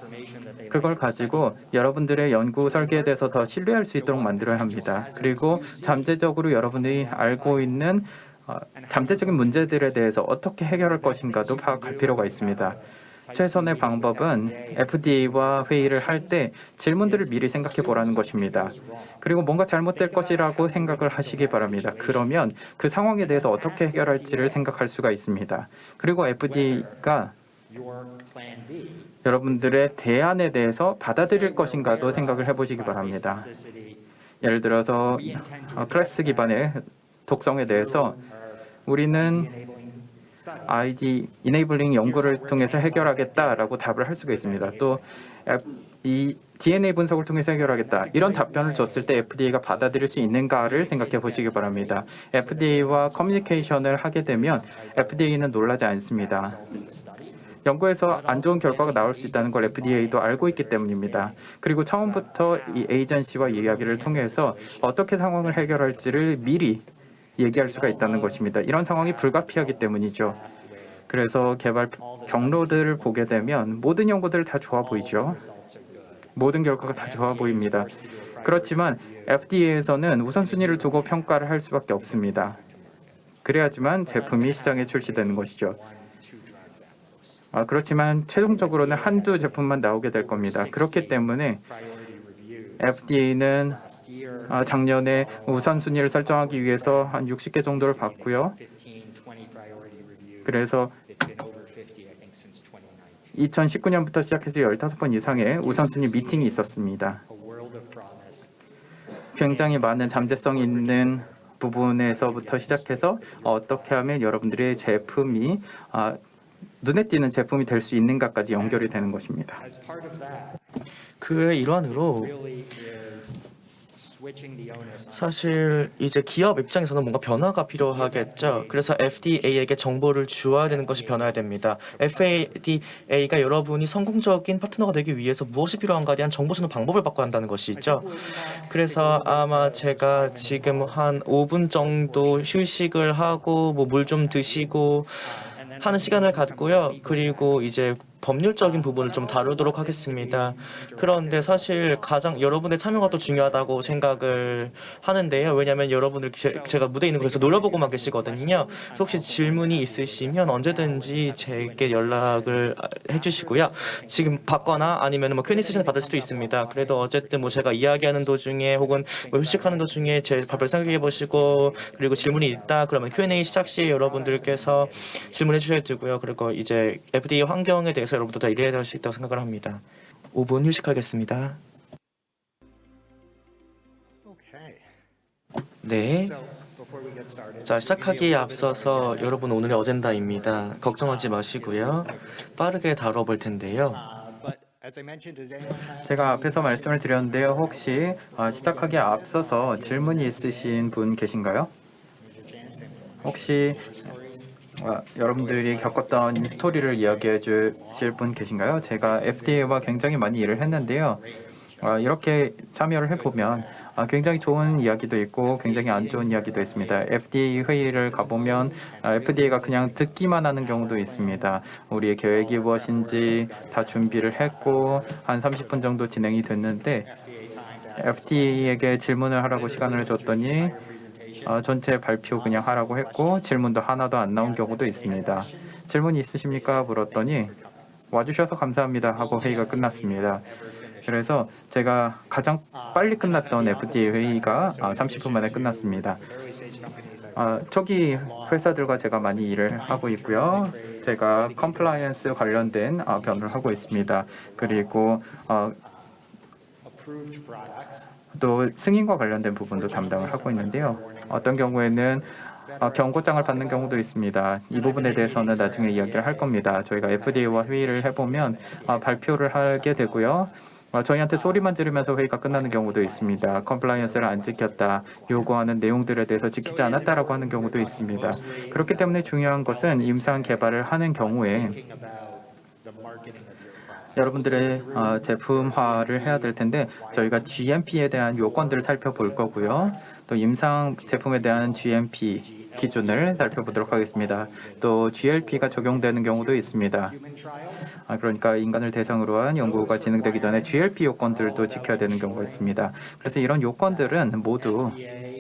그걸 가지고 여러분들의 연구 설계에 대해서 더 신뢰할 수 있도록 만들어야 합니다. 그리고 잠재적으로 여러분들이 알고 있는 잠재적인 문제들에 대해서 어떻게 해결할 것인가도 파악할 필요가 있습니다. 최선의 방법은 FDA와 회의를 할 때 질문들을 미리 생각해 보라는 것입니다. 그리고 뭔가 잘못될 것이라고 생각을 하시기 바랍니다. 그러면 그 상황에 대해서 어떻게 해결할지를 생각할 수가 있습니다. 그리고 FDA가 여러분들의 대안에 대해서 받아들일 것인가도 생각을 해보시기 바랍니다. 예를 들어서 클래스 기반의 독성에 대해서 우리는 ID 이네이블링 연구를 통해서 해결하겠다라고 답을 할 수가 있습니다. 또 이 DNA 분석을 통해서 해결하겠다. 이런 답변을 줬을 때 FDA가 받아들일 수 있는가를 생각해 보시기 바랍니다. FDA와 커뮤니케이션을 하게 되면 FDA는 놀라지 않습니다. 연구에서 안 좋은 결과가 나올 수 있다는 걸 FDA도 알고 있기 때문입니다. 그리고 처음부터 이 에이전시와 이야기를 통해서 어떻게 상황을 해결할지를 미리 얘기할 수가 있다는 것입니다. 이런 상황이 불가피하기 때문이죠. 그래서 개발 경로들을 보게 되면 모든 연구들 다 좋아 보이죠. 모든 결과가 다 좋아 보입니다. 그렇지만 FDA에서는 우선순위를 두고 평가를 할 수밖에 없습니다. 그래야지만 제품이 시장에 출시되는 것이죠. 그렇지만 최종적으로는 한두 제품만 나오게 될 겁니다. 그렇기 때문에 FDA는 작년에 우선순위를 설정하기 위해서 한 60개 정도를 봤고요. 그래서 2019년부터 시작해서 15번 이상의 우선순위 미팅이 있었습니다. 굉장히 많은 잠재성 있는 부분에서부터 시작해서 어떻게 하면 여러분들의 제품이 눈에 띄는 제품이 될 수 있는가까지 연결이 되는 것입니다. 그의 일환으로 사실 이제 기업 입장에서는 뭔가 변화가 필요하겠죠. 그래서 FDA에게 정보를 주어야 되는 것이 변화해야 됩니다. FDA가 여러분이 성공적인 파트너가 되기 위해서 무엇이 필요한가에 대한 정보 주는 방법을 바꿔야 한다는 것이죠. 그래서 아마 제가 지금 한 5분 정도 휴식을 하고 물 좀 드시고 하는 시간을 갖고요. 그리고 이제 법률적인 부분을 좀 다루도록 하겠습니다. 그런데 사실 가장 여러분의 참여가 또 중요하다고 생각을 하는데요. 왜냐하면 여러분들 제가 무대에 있는 곳에서 노려보고만 계시거든요. 그래서 혹시 질문이 있으시면 언제든지 제게 연락을 해주시고요. 지금 받거나 아니면 Q&A 세션을 받을 수도 있습니다. 그래도 어쨌든 제가 이야기하는 도중에 혹은 휴식하는 도중에 제 답을 생각해 보시고 그리고 질문이 있다 그러면 Q&A 시작 시에 여러분들께서 질문해 주셔야 되고요. 그리고 이제 FDA 환경에 대해서 여러분도 다 이해할 수 있다고 생각을 합니다. 5분 휴식하겠습니다. 네. 자, 시작하기에 앞서서 여러분 오늘의 어젠다입니다. 걱정하지 마시고요. 빠르게 다뤄볼 텐데요. 제가 앞에서 말씀을 드렸는데요. 혹시 시작하기에 앞서서 질문이 있으신 분 계신가요? 혹시 여러분들이 겪었던 이 스토리를 이야기해 주실 분 계신가요? 제가 FDA와 굉장히 많이 일을 했는데요. 이렇게 참여를 해보면 굉장히 좋은 이야기도 있고 굉장히 안 좋은 이야기도 있습니다. FDA 회의를 가보면 FDA가 그냥 듣기만 하는 경우도 있습니다. 우리의 계획이 무엇인지 다 준비를 했고 한 30분 정도 진행이 됐는데 FDA에게 질문을 하라고 시간을 줬더니 전체 발표 그냥 하라고 했고 질문도 하나도 안 나온 경우도 있습니다. 질문이 있으십니까? 물었더니 와주셔서 감사합니다 하고 회의가 끝났습니다. 그래서 제가 가장 빨리 끝났던 FDA 회의가 30분 만에 끝났습니다. 초기 회사들과 제가 많이 일을 하고 있고요. 제가 컴플라이언스 관련된 변호를 하고 있습니다. 그리고 또 승인과 관련된 부분도 담당을 하고 있는데요. 어떤 경우에는 경고장을 받는 경우도 있습니다. 이 부분에 대해서는 나중에 이야기를 할 겁니다. 저희가 FDA와 회의를 해보면 발표를 하게 되고요. 저희한테 소리만 지르면서 회의가 끝나는 경우도 있습니다. 컴플라이언스를 안 지켰다, 요구하는 내용들에 대해서 지키지 않았다라고 하는 경우도 있습니다. 그렇기 때문에 중요한 것은 임상 개발을 하는 경우에 여러분들의 제품화를 해야 될 텐데 저희가 GMP에 대한 요건들을 살펴볼 거고요. 또 임상 제품에 대한 GMP 기준을 살펴보도록 하겠습니다. 또 GLP가 적용되는 경우도 있습니다. 그러니까 인간을 대상으로 한 연구가 진행되기 전에 GLP 요건들도 지켜야 되는 경우가 있습니다. 그래서 이런 요건들은 모두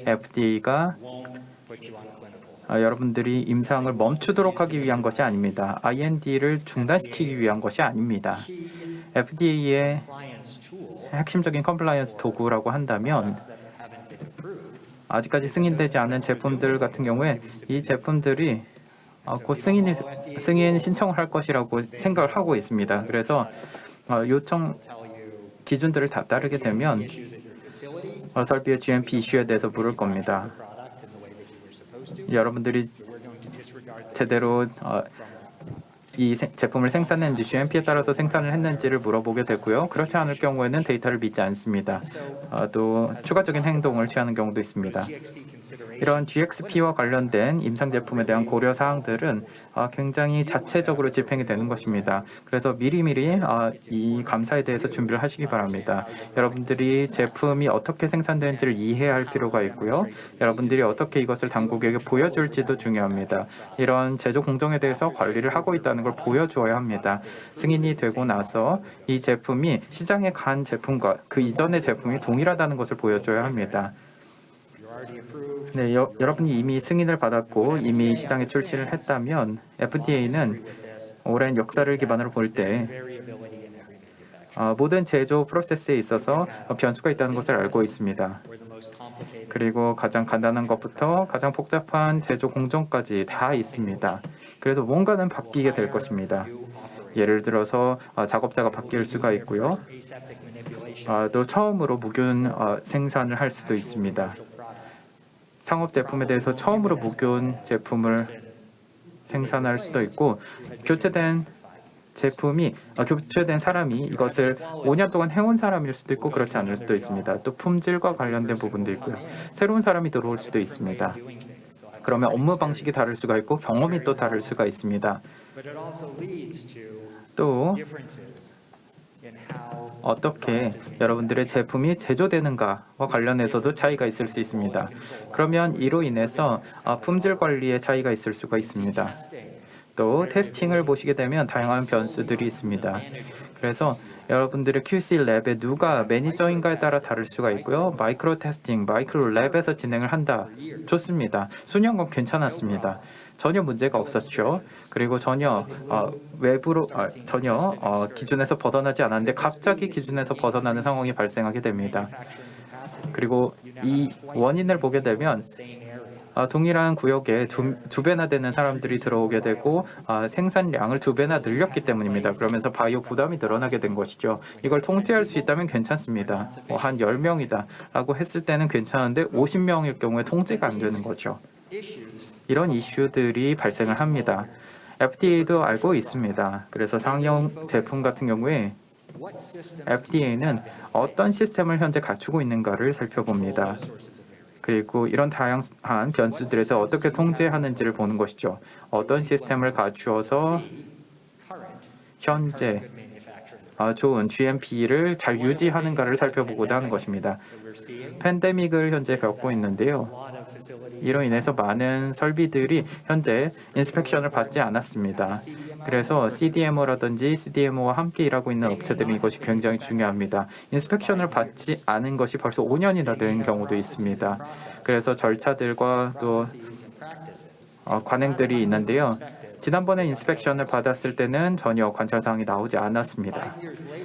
FDA가 여러분들이 임상을 멈추도록 하기 위한 것이 아닙니다. IND를 중단시키기 위한 것이 아닙니다. FDA의 핵심적인 컴플라이언스 도구라고 한다면 아직까지 승인되지 않은 제품들 같은 경우에 이 제품들이 곧 승인 신청을 할 것이라고 생각을 하고 있습니다. 그래서 요청 기준들을 다 따르게 되면 설비의 GMP 이슈에 대해서 물을 겁니다. 여러분들이 제대로 이 제품을 생산했는지 GMP에 따라서 생산을 했는지를 물어보게 되고요. 그렇지 않을 경우에는 데이터를 믿지 않습니다. 또 추가적인 행동을 취하는 경우도 있습니다. 이런 GXP와 관련된 임상 제품에 대한 고려 사항들은 굉장히 자체적으로 집행이 되는 것입니다. 그래서 미리미리 이 감사에 대해서 준비를 하시기 바랍니다. 여러분들이 제품이 어떻게 생산되는지를 이해해야 할 필요가 있고요. 여러분들이 어떻게 이것을 당국에게 보여줄지도 중요합니다. 이런 제조 공정에 대해서 관리를 하고 있다는 걸 보여주어야 합니다. 승인이 되고 나서 이 제품이 시장에 간 제품과 그 이전의 제품이 동일하다는 것을 보여줘야 합니다. 네, 여러분이 이미 승인을 받았고 이미 시장에 출시를 했다면 FDA는 오랜 역사를 기반으로 볼 때 모든 제조 프로세스에 있어서 변수가 있다는 것을 알고 있습니다. 그리고 가장 간단한 것부터 가장 복잡한 제조 공정까지 다 있습니다. 그래서 뭔가는 바뀌게 될 것입니다. 예를 들어서 작업자가 바뀔 수가 있고요. 또 처음으로 무균 생산을 할 수도 있습니다. 상업 제품에 대해서 처음으로 무균 제품을 생산할 수도 있고 교체된 제품이 교체된 사람이 이것을 5년 동안 해온 사람일 수도 있고 그렇지 않을 수도 있습니다. 또 품질과 관련된 부분도 있고요. 새로운 사람이 들어올 수도 있습니다. 그러면 업무 방식이 다를 수가 있고 경험이 또 다를 수가 있습니다. 또 어떻게 여러분들의 제품이 제조되는가와 관련해서도 차이가 있을 수 있습니다. 그러면 이로 인해서 품질 관리에 차이가 있을 수가 있습니다. 또 테스팅을 보시게 되면 다양한 변수들이 있습니다. 그래서 여러분들의 QC 랩에 누가 매니저인가에 따라 다를 수가 있고요. 마이크로 테스팅, 마이크로 랩에서 진행을 한다. 좋습니다. 수년간 괜찮았습니다. 전혀 문제가 없었죠. 그리고 전혀 외부로 기준에서 벗어나지 않았는데 갑자기 기준에서 벗어나는 상황이 발생하게 됩니다. 그리고 이 원인을 보게 되면 동일한 구역에 두 배나 되는 사람들이 들어오게 되고 생산량을 2배나 늘렸기 때문입니다. 그러면서 바이오 부담이 늘어나게 된 것이죠. 이걸 통제할 수 있다면 괜찮습니다. 한 10명이다 라고 했을 때는 괜찮은데 50명일 경우에 통제가 안 되는 거죠. 이런 이슈들이 발생을 합니다. FDA도 알고 있습니다. 그래서 상용 제품 같은 경우에 FDA는 어떤 시스템을 현재 갖추고 있는가를 살펴봅니다. 그리고 이런 다양한 변수들에서 어떻게 통제하는지를 보는 것이죠. 어떤 시스템을 갖추어서 현재 좋은 GMP를 잘 유지하는가를 살펴보고자 하는 것입니다. 팬데믹을 현재 겪고 있는데요. 이로 인해서 많은 설비들이 현재 인스펙션을 받지 않았습니다. 그래서 CDMO라든지 CDMO와 함께 일하고 있는 업체들은 이것이 굉장히 중요합니다. 인스펙션을 받지 않은 것이 벌써 5년이나 된 경우도 있습니다. 그래서 절차들과 또 관행들이 있는데요. 지난번에 인스펙션을 받았을 때는 전혀 관찰사항이 나오지 않았습니다.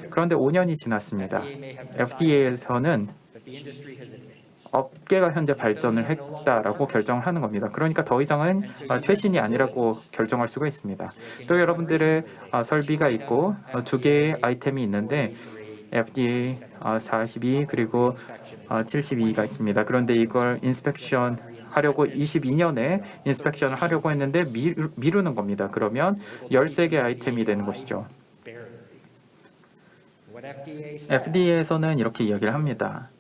그런데 5년이 지났습니다. FDA에서는 업계가 현재 발전을 했다라고 결정을 하는 겁니다. 그러니까 더 이상은 퇴신이 아니라고 결정할 수가 있습니다. 또 여러분들의 설비가 있고 2개의 아이템이 있는데 FDA 42 그리고 72가 있습니다. 그런데 이걸 인스펙션 하려고 22년에 인스펙션을 하려고 했는데 미루는 겁니다. 그러면 13개 아이템이 되는 것이죠. FDA에서는 이렇게 이야기를 합니다.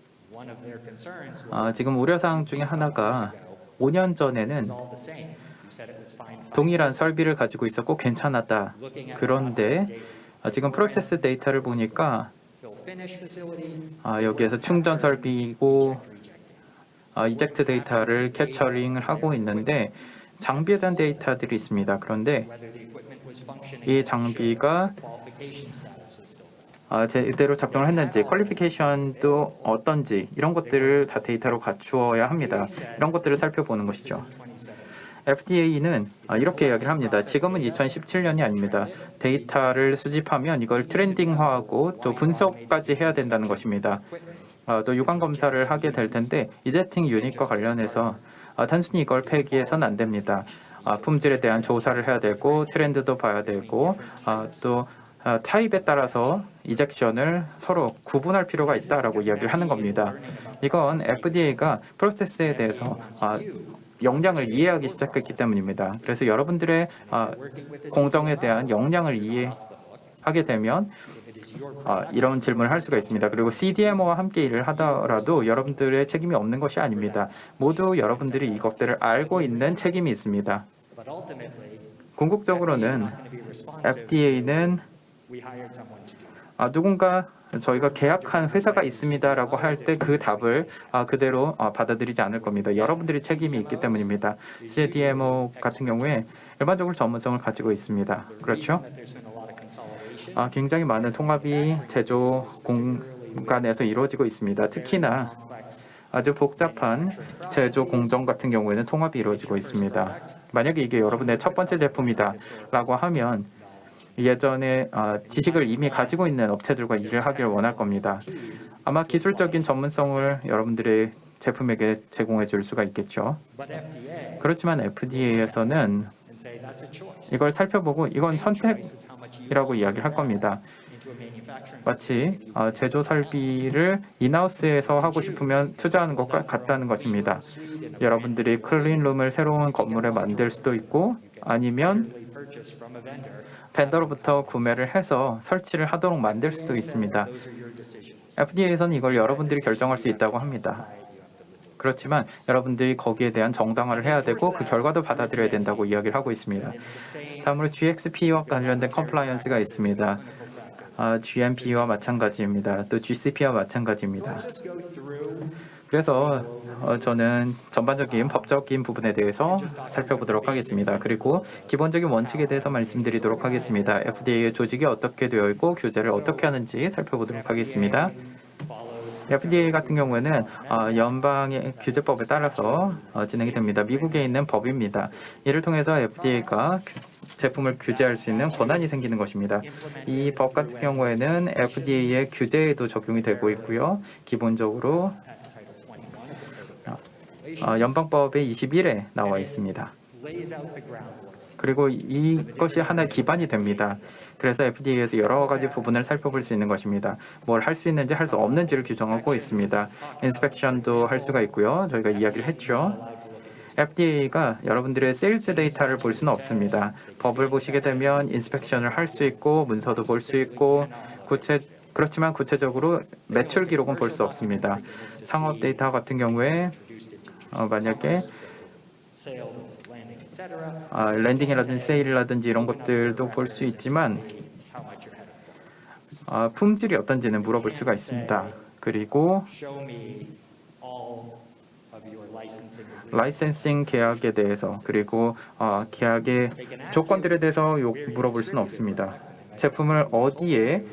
지금 우려사항 중에 하나가 5년 전에는 동일한 설비를 가지고 있었고 괜찮았다. 그런데 지금 프로세스 데이터를 보니까 여기에서 충전 설비이고 이젝트 데이터를 캡처링을 하고 있는데 장비에 대한 데이터들이 있습니다. 그런데 이 장비가 제대로 작동을 했는지, 퀄리피케이션도 어떤지 이런 것들을 다 데이터로 갖추어야 합니다. 이런 것들을 살펴보는 것이죠. FDA는 이렇게 이야기를 합니다. 지금은 2017년이 아닙니다. 데이터를 수집하면 이걸 트렌딩화하고 또 분석까지 해야 된다는 것입니다. 또 유관 검사를 하게 될 텐데 이제팅 유닛과 관련해서 단순히 이걸 폐기해서는 안 됩니다. 품질에 대한 조사를 해야 되고 트렌드도 봐야 되고 또 타입에 따라서 이젝션을 서로 구분할 필요가 있다라고 이야기를 하는 겁니다. 이건 FDA가 프로세스에 대해서 역량을 이해하기 시작했기 때문입니다. 그래서 여러분들의 공정에 대한 역량을 이해하게 되면 이런 질문을 할 수가 있습니다. 그리고 CDMO와 함께 일을 하더라도 여러분들의 책임이 없는 것이 아닙니다. 모두 여러분들이 이것들을 알고 있는 책임이 있습니다. 궁극적으로는 FDA는 누군가 저희가 계약한 회사가 있습니다라고 할 때 그 답을 그대로 받아들이지 않을 겁니다. 여러분들이 책임이 있기 때문입니다. CDMO 같은 경우에 일반적으로 전문성을 가지고 있습니다. 그렇죠? 굉장히 많은 통합이 제조 공간에서 이루어지고 있습니다. 특히나 아주 복잡한 제조 공정 같은 경우에는 통합이 이루어지고 있습니다. 만약에 이게 여러분의 첫 번째 제품이다라고 하면 예전에 지식을 이미 가지고 있는 업체들과 일을 하길 원할 겁니다. 아마 기술적인 전문성을 여러분들의 제품에게 제공해 줄 수가 있겠죠. 그렇지만 FDA에서는 이걸 살펴보고 이건 선택이라고 이야기를 할 겁니다. 마치 제조 설비를 인하우스에서 하고 싶으면 투자하는 것과 같다는 것입니다. 여러분들이 클린룸을 새로운 건물에 만들 수도 있고 아니면 벤더로부터 구매를 해서 설치를 하도록 만들 수도 있습니다. FDA에서는 이걸 여러분들이 결정할 수 있다고 합니다. 그렇지만 여러분들이 거기에 대한 정당화를 해야 되고 그 결과도 받아들여야 된다고 이야기를 하고 있습니다. 다음으로 GXP와 관련된 컴플라이언스가 있습니다. GMP와 마찬가지입니다. 또 GCP와 마찬가지입니다. 그래서 저는 전반적인 법적인 부분에 대해서 살펴보도록 하겠습니다. 그리고 기본적인 원칙에 대해서 말씀드리도록 하겠습니다. FDA의 조직이 어떻게 되어 있고 규제를 어떻게 하는지 살펴보도록 하겠습니다. FDA 같은 경우에는 연방의 규제법에 따라서 진행이 됩니다. 미국에 있는 법입니다. 이를 통해서 FDA가 제품을 규제할 수 있는 권한이 생기는 것입니다. 이 법 같은 경우에는 FDA의 규제에도 적용이 되고 있고요. 기본적으로 연방법의 21에 나와 있습니다. 그리고 이것이 하나의 기반이 됩니다. 그래서 FDA에서 여러 가지 부분을 살펴볼 수 있는 것입니다. 뭘 할 수 있는지 할 수 없는지를 규정하고 있습니다. 인스펙션도 할 수가 있고요. 저희가 이야기를 했죠. FDA가 여러분들의 세일즈 데이터를 볼 수는 없습니다. 법을 보시게 되면 인스펙션을 할 수 있고 문서도 볼 수 있고 그렇지만 구체적으로 매출 기록은 볼 수 없습니다. 상업 데이터 같은 경우에 만약에 랜딩이라든지 세일이라든지 이런 것들도 볼 수 있지만 품질이 어떤지는 물어볼 수가 있습니다. 그리고 라이센싱 계약에 대해서 그리고 계약의 조건들에 대해서 물어볼 수는 없습니다. 제품을 어디에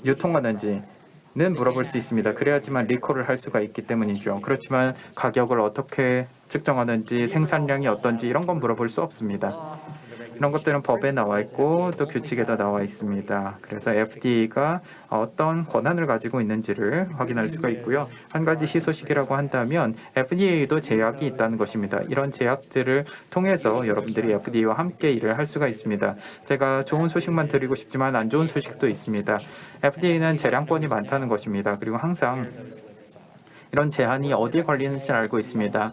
유통하는지는 물어볼 수 있습니다. 그래야지만 리콜을 할 수가 있기 때문이죠. 그렇지만 가격을 어떻게 측정하는지 생산량이 어떤지 이런 건 물어볼 수 없습니다. 이런 것들은 법에 나와 있고 또 규칙에도 나와 있습니다. 그래서 FDA가 어떤 권한을 가지고 있는지를 확인할 수가 있고요. 한 가지 희소식이라고 한다면 FDA도 제약이 있다는 것입니다. 이런 제약들을 통해서 여러분들이 FDA와 함께 일을 할 수가 있습니다. 제가 좋은 소식만 드리고 싶지만 안 좋은 소식도 있습니다. FDA는 재량권이 많다는 것입니다. 그리고 항상 이런 제한이 어디에 걸리는지 알고 있습니다.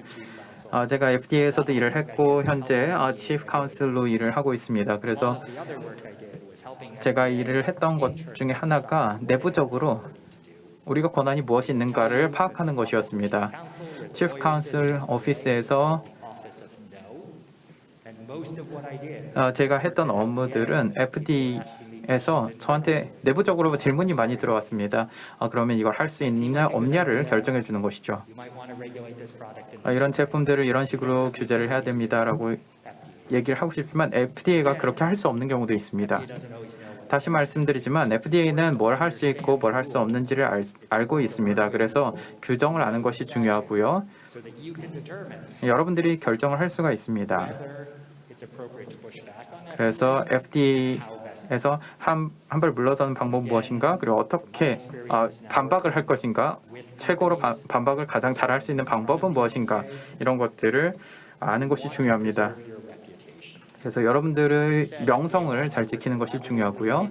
제가 FDA에서도 일을 했고 현재 Chief Counsel로 일을 하고 있습니다. 그래서 제가 일을 했던 것 중에 하나가 내부적으로 우리가 권한이 무엇이 있는가를 파악하는 것이었습니다. Chief Counsel 오피스에서 제가 했던 업무들은 FDA에서 저한테 내부적으로 질문이 많이 들어왔습니다. 그러면 이걸 할 수 있느냐 없냐를 결정해 주는 것이죠. 이런 제품들을 이런 식으로 규제를 해야 됩니다라고 얘기를 하고 싶지만 FDA가 그렇게 할 수 없는 경우도 있습니다. 다시 말씀드리지만 FDA는 뭘 할 수 있고 뭘 할 수 없는지를 알고 있습니다. 그래서 규정을 아는 것이 중요하고요. so that you can determine 여러분들이 결정을 할 수가 있습니다. whether it's appropriate to push back on that 그래서 how best. FDA에서 한 발 물러서는 방법은 무엇인가, 그리고 어떻게 반박을 할 것인가, 최고로 반박을 가장 잘할 수 있는 방법은 무엇인가, 이런 것들을 아는 것이 중요합니다. Your reputation. 그래서 여러분들의 명성을 잘 지키는 것이 중요하고요.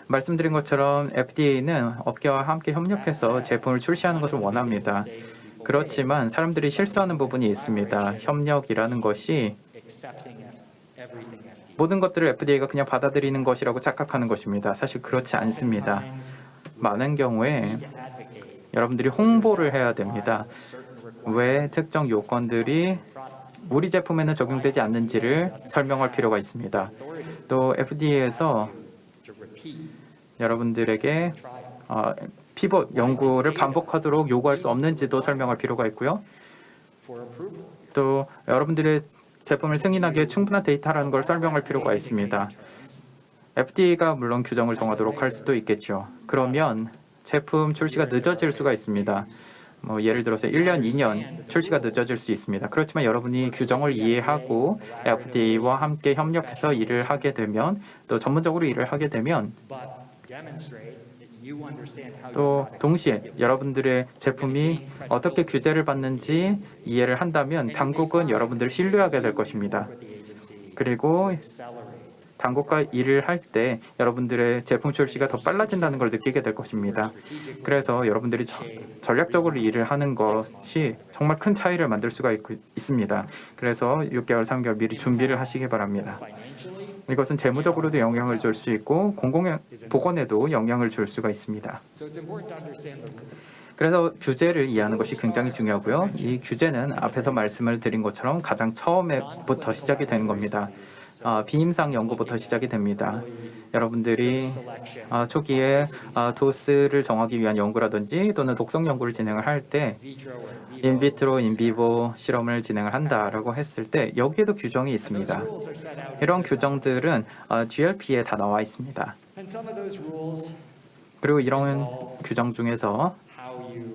말씀드린 것처럼 FDA는 업계와 함께 협력해서 제품을 출시하는 것을 원합니다. 그렇지만 사람들이 실수하는 부분이 있습니다. 협력이라는 것이 Accepting everything FDA. 모든 것들을 FDA가 그냥 받아들이는 것이라고 착각하는 것입니다. 사실 그렇지 않습니다. 많은 경우에 여러분들이 홍보를 해야 됩니다. 왜 특정 요건들이 우리 제품에는 적용되지 않는지를 설명할 필요가 있습니다. 또 FDA에서 To repeat 여러분들에게 피봇 연구를 반복하도록 요구할 수 없는지도 설명할 필요가 있고요. for approval. 또 여러분들의 제품을 승인하기에 충분한 데이터라는 걸 설명할 필요가 있습니다. FDA가 물론 규정을 정하도록 할 수도 있겠죠. 그러면 제품 출시가 늦어질 수가 있습니다. 예를 들어서 1년, 2년 출시가 늦어질 수 있습니다. 그렇지만 여러분이 규정을 이해하고 FDA와 함께 협력해서 일을 하게 되면, 또 전문적으로 일을 하게 되면, But demonstrate that you understand how 또 your product 동시에 여러분들의 제품이 어떻게 규제를 받는지 이해를 한다면 당국은 여러분들을 신뢰하게 될 것입니다. with the agency 그리고 accelerate. 당국과 일을 할 때 여러분들의 제품 출시가 더 빨라진다는 걸 느끼게 될 것입니다. 그래서 여러분들이 전략적으로 일을 하는 것이 정말 큰 차이를 만들 수가 있습니다. 그래서 6개월, 3개월 미리 준비를 하시기 바랍니다. Financially, 이것은 재무적으로도 영향을 줄 수 있고 보건에도 영향을 줄 수가 있습니다. so it's important to understand the rules. 그래서 규제를 이해하는 것이 굉장히 중요하고요. 이 규제는 앞에서 말씀을 드린 것처럼 가장 처음에부터 시작이 되는 겁니다. 비임상 연구부터 시작이 됩니다. 여러분들이 초기에 도스를 정하기 위한 연구라든지 또는 독성 연구를 진행을 할 때 Vitro or 인비트로, 인비보 실험을 진행을 한다라고 했을 때 여기에도 규정이 있습니다. rules are set out. 이런 규정들은 GLP에 다 나와 있습니다. And some of those rules, 그리고 이런 규정 중에서 how you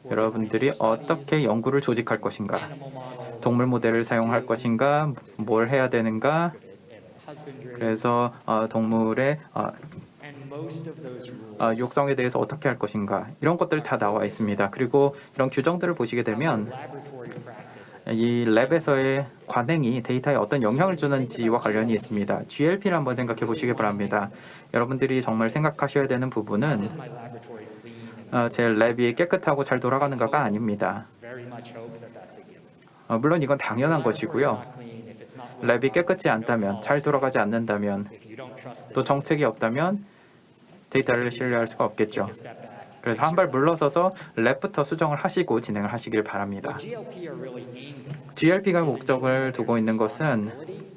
여러분들이 어떻게 연구를 조직할 것인가, animal models, 동물 모델을 사용할 것인가, 뭘 해야 되는가, husbandry, 그래서 동물의 and most of those rules 육성에 대해서 어떻게 할 것인가, 이런 것들 다 나와 있습니다. 그리고 이런 규정들을 보시게 되면 laboratory practice. 이 랩에서의 관행이 데이터에 어떤 영향을 주는지와 관련이 있습니다. GLP를 한번 생각해 보시기 바랍니다. 여러분들이 정말 생각하셔야 되는 부분은 Is my laboratory clean? And 제 랩이 깨끗하고 잘 돌아가는가가 아닙니다. very much hope that that's a given. 물론 이건 당연한 Laboratory's 것이고요. not clean if it's not 랩이 깨끗지 않다면, 잘 돌아가지 않는다면, if you don't trust the 또 정책이 없다면 데이터를 신뢰할 수가 없겠죠. step back. 그래서 한 발 물러서서 랩부터 수정을 하시고 진행을 하시길 바랍니다. GLP are really aimed at GLP가 목적을 두고 있는 것은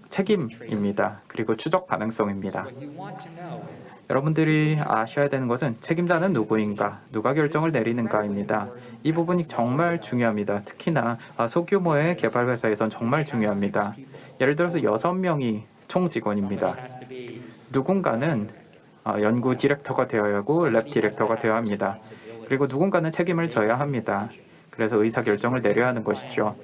책임입니다. 그리고 추적 가능성입니다. what you want to know is 여러분들이 아셔야 되는 것은 책임자는 누구인가, 누가 결정을 내리는가입니다. 이 부분이 정말 중요합니다. 특히나 소규모의 개발 회사에선 정말 중요합니다. 예를 들어서 6명이 총 직원입니다. has to be 누군가는 연구 디렉터가 되어야 하고 랩 디렉터가 되어야 합니다. 그리고 누군가는 책임을 져야 합니다. 그래서 의사결정을 내려야 하는 것이죠.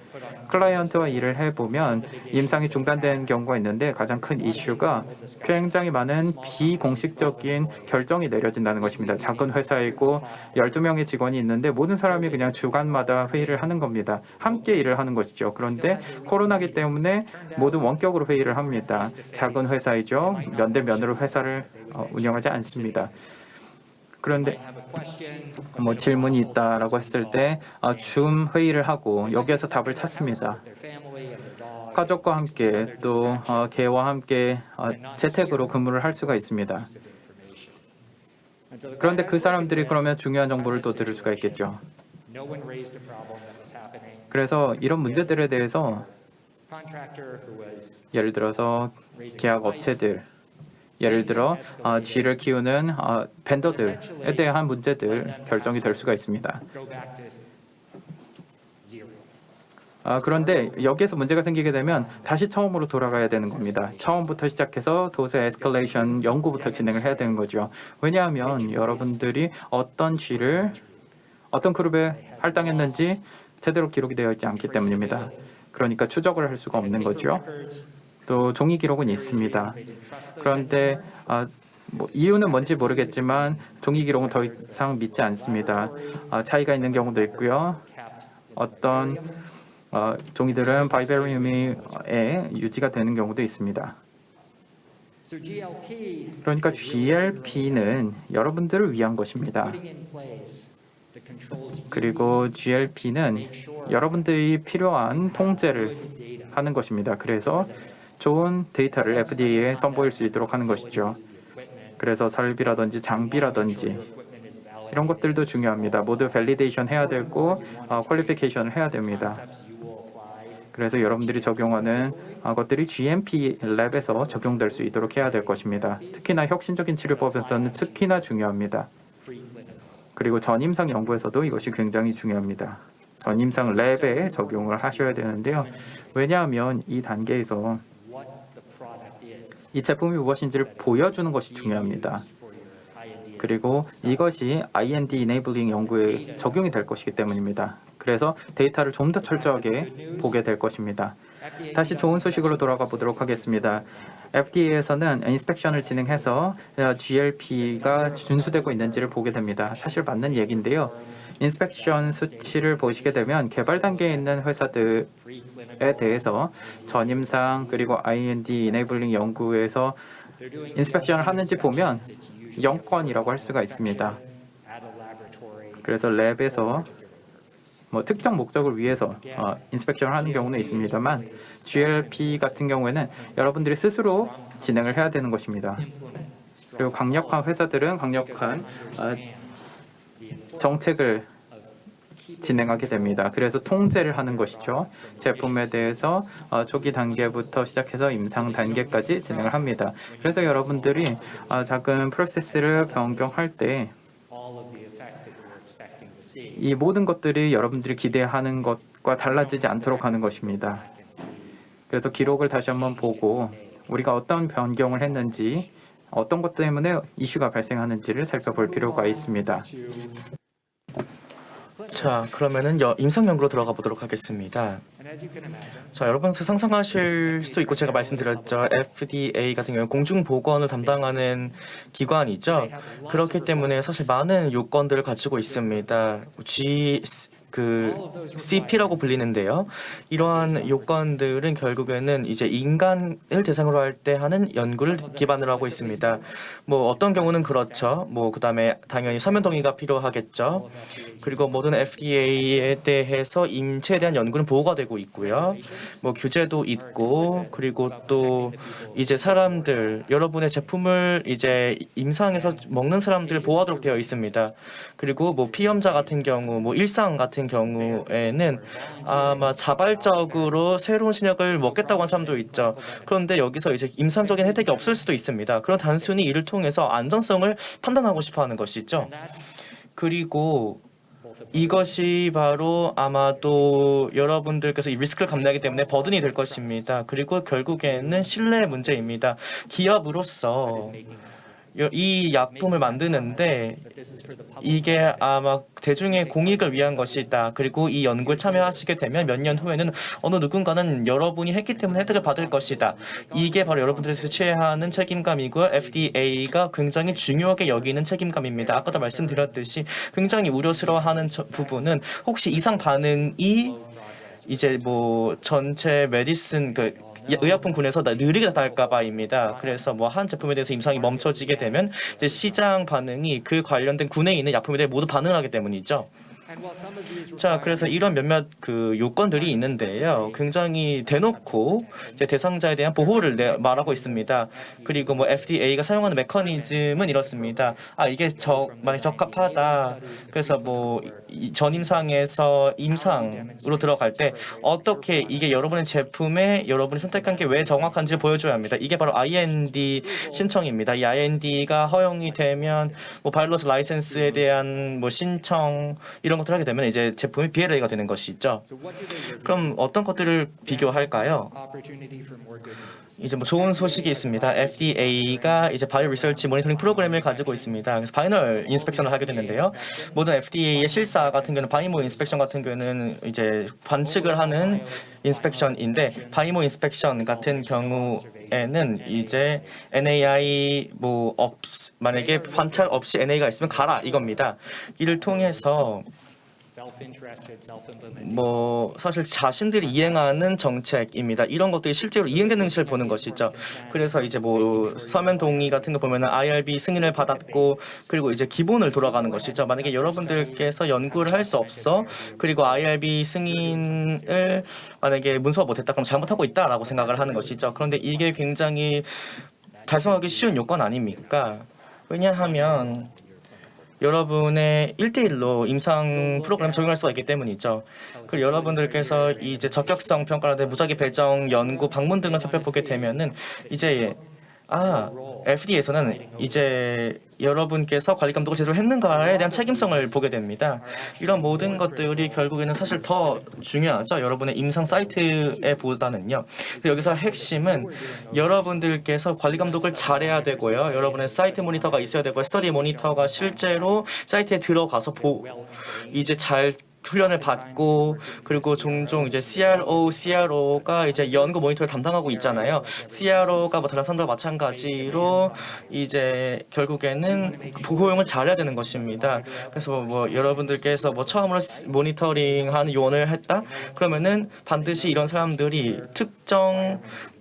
클라이언트와 일을 해보면 임상이 중단된 경우가 있는데 가장 큰 이슈가 굉장히 많은 비공식적인 결정이 내려진다는 것입니다. 작은 회사이고 12명의 직원이 있는데 모든 사람이 그냥 주간마다 회의를 하는 겁니다. 함께 일을 하는 것이죠. 그런데 코로나기 때문에 모두 원격으로 회의를 합니다. 작은 회사이죠. 면대면으로 회사를 운영하지 않습니다. 그런데 have a question. 질문이 있다라고 했을 때 줌 회의를 하고 여기에서 답을 찾습니다. Their family and their dog. 가족과 함께 또 개와 함께 재택으로 근무를 할 수가 있습니다. Piece of information. And so the 그런데 그 guy 사람들이 has 그러면 중요한 정보를 또 들을 수가 있겠죠. no one raised a problem that was happening. 그래서 이런 문제들에 대해서 Contractor who was 예를 들어서 계약 업체들, 예를 들어 쥐를 키우는 벤더들에 대한 문제들 결정이 될 수가 있습니다. go back to zero. 그런데 여기에서 문제가 생기게 되면 다시 처음으로 돌아가야 되는 겁니다. 처음부터 시작해서 도스 에스컬레이션 연구부터 진행을 해야 되는 거죠. 왜냐하면 여러분들이 어떤 쥐를 어떤 그룹에 할당했는지 제대로 기록이 되어 있지 않기 때문입니다. 그러니까 추적을 할 수가 없는 거죠. 또 종이 기록은 있습니다. 그런데 이유는 뭔지 모르겠지만 종이 기록은 더 이상 믿지 않습니다. 차이가 있는 경우도 있고요. 어떤 종이들은 바이베리움에 유지가 되는 경우도 있습니다. 그러니까 GLP는 여러분들을 위한 것입니다. 그리고 GLP는 여러분들이 필요한 통제를 하는 것입니다. 그래서 좋은 데이터를 FDA에 선보일 수 있도록 하는 것이죠. 그래서 설비라든지 장비라든지 이런 것들도 중요합니다. 모두 밸리데이션 해야 되고 퀄리피케이션을 해야 됩니다. 그래서 여러분들이 적용하는 것들이 GMP 랩에서 적용될 수 있도록 해야 될 것입니다. 특히나 혁신적인 치료법에서는 특히나 중요합니다. 그리고 전임상 연구에서도 이것이 굉장히 중요합니다. 전임상 랩에 적용을 하셔야 되는데요. 왜냐하면 이 단계에서 이 제품이 무엇인지를 보여주는 것이 중요합니다. 그리고 이것이 IND Enabling 연구에 적용이 될 것이기 때문입니다. 그래서 데이터를 좀 더 철저하게 보게 될 것입니다. 다시 좋은 소식으로 돌아가 보도록 하겠습니다. FDA에서는 인스펙션을 진행해서 GLP가 준수되고 있는지를 보게 됩니다. 사실 맞는 얘기인데요. 인스펙션 수치를 보시게 되면 개발 단계에 있는 회사들에 대해서 전임상 그리고 IND Enabling 연구에서 인스펙션을 하는지 보면 0건이라고 할 수가 있습니다. 그래서 랩에서 특정 목적을 위해서 인스펙션을 하는 경우는 있습니다만 GLP 같은 경우에는 여러분들이 스스로 진행을 해야 되는 것입니다. 그리고 강력한 회사들은 강력한 정책을 진행하게 됩니다. 그래서 통제를 하는 것이죠. 제품에 대해서 초기 단계부터 시작해서 임상 단계까지 진행을 합니다. 그래서 여러분들이 작은 프로세스를 변경할 때 이 모든 것들이 여러분들이 기대하는 것과 달라지지 않도록 하는 것입니다. 그래서 기록을 다시 한번 보고 우리가 어떤 변경을 했는지 어떤 것 때문에 이슈가 발생하는지를 살펴볼 필요가 있습니다. 자, 그러면은 임상 연구로 들어가 보도록 하겠습니다. 자, 여러분 상상하실 수 있고 제가 말씀드렸죠. FDA 같은 경우는 공중보건을 담당하는 기관이죠. 그렇기 때문에 사실 많은 요건들을 가지고 있습니다. CP라고 불리는데요. 이러한 요건들은 결국에는 이제 인간을 대상으로 할 때 하는 연구를 기반으로 하고 있습니다. 어떤 경우는 그렇죠. 그다음에 당연히 서면 동의가 필요하겠죠. 그리고 모든 FDA에 대해서 인체에 대한 연구는 보호가 되고 있고요. 규제도 있고 그리고 또 이제 사람들 여러분의 제품을 이제 임상에서 먹는 사람들을 보호하도록 되어 있습니다. 그리고 피험자 같은 경우 일상 같은 경우에는 아마 자발적으로 새로운 신약을 먹겠다고 한 사람도 있죠. 그런데 여기서 이제 임상적인 혜택이 없을 수도 있습니다. 그런 단순히 이를 통해서 안전성을 판단하고 싶어 하는 것이죠. 그리고 이것이 바로 아마도 여러분들께서 이 리스크를 감내하기 때문에 버든이 될 것입니다. 그리고 결국에는 신뢰의 문제입니다. 기업으로서 이 약품을 만드는데 이게 아마 대중의 공익을 위한 것이다. 그리고 이 연구에 참여하시게 되면 몇 년 후에는 어느 누군가는 여러분이 했기 때문에 혜택을 받을 것이다. 이게 바로 여러분들에서 취해야 하는 책임감이고요. FDA가 굉장히 중요하게 여기는 책임감입니다. 아까도 말씀드렸듯이 굉장히 우려스러워하는 부분은 혹시 이상 반응이 이제 전체 메디슨 의약품군에서 느리게 나타날까봐입니다. 그래서 한 제품에 대해서 임상이 멈춰지게 되면 이제 시장 반응이 그 관련된 군에 있는 약품에 대해 모두 반응을 하기 때문이죠. 자, 그래서 이런 몇몇 요건들이 있는데요. 굉장히 대놓고 이제 대상자에 대한 보호를 말하고 있습니다. 그리고 FDA가 사용하는 메커니즘은 이렇습니다. 이게 만약 적합하다. 그래서 전임상에서 임상으로 들어갈 때 어떻게 이게 여러분의 제품에 여러분이 선택한 게 왜 정확한지 보여줘야 합니다. 이게 바로 IND 신청입니다. 이 IND가 허용이 되면 바이러스 라이센스에 대한 신청 이런 이런 것들을 하게 되면 이제 제품이 BLA가 되는 것이 있죠. So what do they review? 그럼 어떤 것들을 비교할까요? Opportunity for more good news. 이제 뭐 좋은 소식이 있습니다. FDA가 이제 바이오 리서치 모니터링 프로그램을 가지고 있습니다. 그래서 파이널 인스펙션을 하게 됐는데요. 모든 FDA의 실사 같은 경우는 바이모 인스펙션 같은 경우는 이제 관측을 하는 인스펙션인데 바이모 인스펙션 같은 경우에는 이제 NAI 만약에 관찰 없이 NA가 있으면 가라 이겁니다. 이를 통해서 Self-interested, self-implemented. 사실 자신들이 이행하는 정책입니다. 이런 것들이 실제로 이행되는지를 보는 것이죠. 그래서 이제 서면 동의 같은 거 보면은 IRB 승인을 받았고 그리고 이제 기본을 돌아가는 것이죠. 만약에 여러분들께서 연구를 할 수 없어 그리고 IRB 승인을 만약에 문서화 못했다 그럼 잘못하고 있다라고 생각을 하는 것이죠. 그런데 이게 굉장히 달성하기 쉬운 요건 아닙니까? 왜냐하면 여러분의 1대1로 임상 프로그램 적용할 수가 있기 때문이죠. 그리고 여러분들께서 이제 적격성 평가라든지 무작위 배정, 연구, 방문 등을 살펴보게 되면은 이제 FDA에서는 이제 여러분께서 관리 감독을 제대로 했는가에 대한 책임성을 보게 됩니다. 이런 모든 것들이 결국에는 사실 더 중요하죠. 여러분의 임상 사이트에 보다는요. 그래서 여기서 핵심은 여러분들께서 관리 감독을 잘해야 되고요. 여러분의 사이트 모니터가 있어야 되고 스터디 모니터가 실제로 사이트에 들어가서 이제 잘 훈련을 받고 그리고 종종 이제 CRO가 이제 연구 모니터를 담당하고 있잖아요. CRO가 다른 사람들과 마찬가지로 이제 결국에는 고용을 잘해야 되는 것입니다. 그래서 여러분들께서 처음으로 모니터링하는 요원을 했다? 그러면은 반드시 이런 사람들이 특정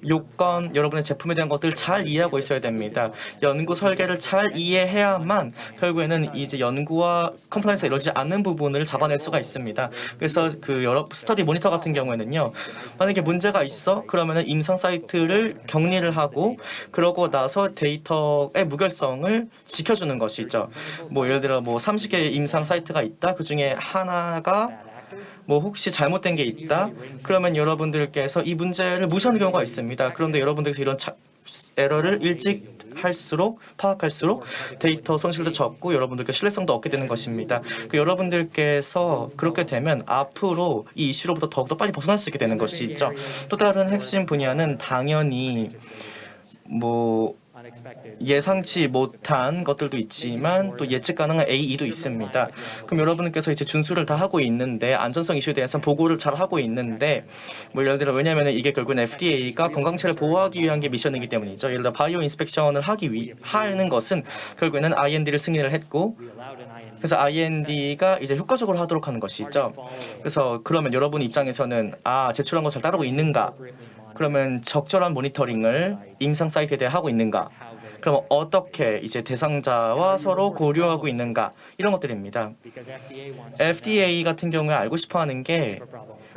요건, 여러분의 제품에 대한 것들을 잘 이해하고 있어야 됩니다. 연구 설계를 잘 이해해야만 결국에는 이제 연구와 컴플라이언스가 이루어지지 않는 부분을 잡아낼 수가 있습니다. 그래서 여러 스터디 모니터 같은 경우에는요, 만약에 문제가 있어 그러면은 임상 사이트를 격리를 하고 그러고 나서 데이터의 무결성을 지켜주는 것이죠. 예를 들어 30개 임상 사이트가 있다. 그 중에 하나가 혹시 잘못된 게 있다? 그러면 여러분들께서 이 문제를 무시하는 경우가 있습니다. 그런데 여러분들께서 이런 에러를 일찍 파악할수록 데이터 손실도 적고 여러분들께 신뢰성도 얻게 되는 것입니다. 여러분들께서 그렇게 되면 앞으로 이 이슈로부터 더욱더 빨리 벗어날 수 있게 되는 것이 있죠. 또 다른 핵심 분야는 당연히 예상치 못한 것들도 있지만 또 예측 가능한 AE도 있습니다. 그럼 여러분께서 이제 준수를 다 하고 있는데 안전성 이슈에 대해서 보고를 잘 하고 있는데 예를 들어 왜냐하면 이게 결국은 FDA가 건강체를 보호하기 위한 게 미션이기 때문이죠. 예를 들어 바이오 인스펙션을 하는 것은 결국에는 IND를 승인을 했고 그래서 IND가 이제 효과적으로 하도록 하는 것이죠. 그래서 그러면 여러분 입장에서는 제출한 걸 잘 따르고 있는가? 그러면 적절한 모니터링을 임상 사이트에 대해 하고 있는가? 그럼 어떻게 이제 대상자와 서로 고려하고 있는가? 이런 것들입니다. FDA 같은 경우에 알고 싶어하는 게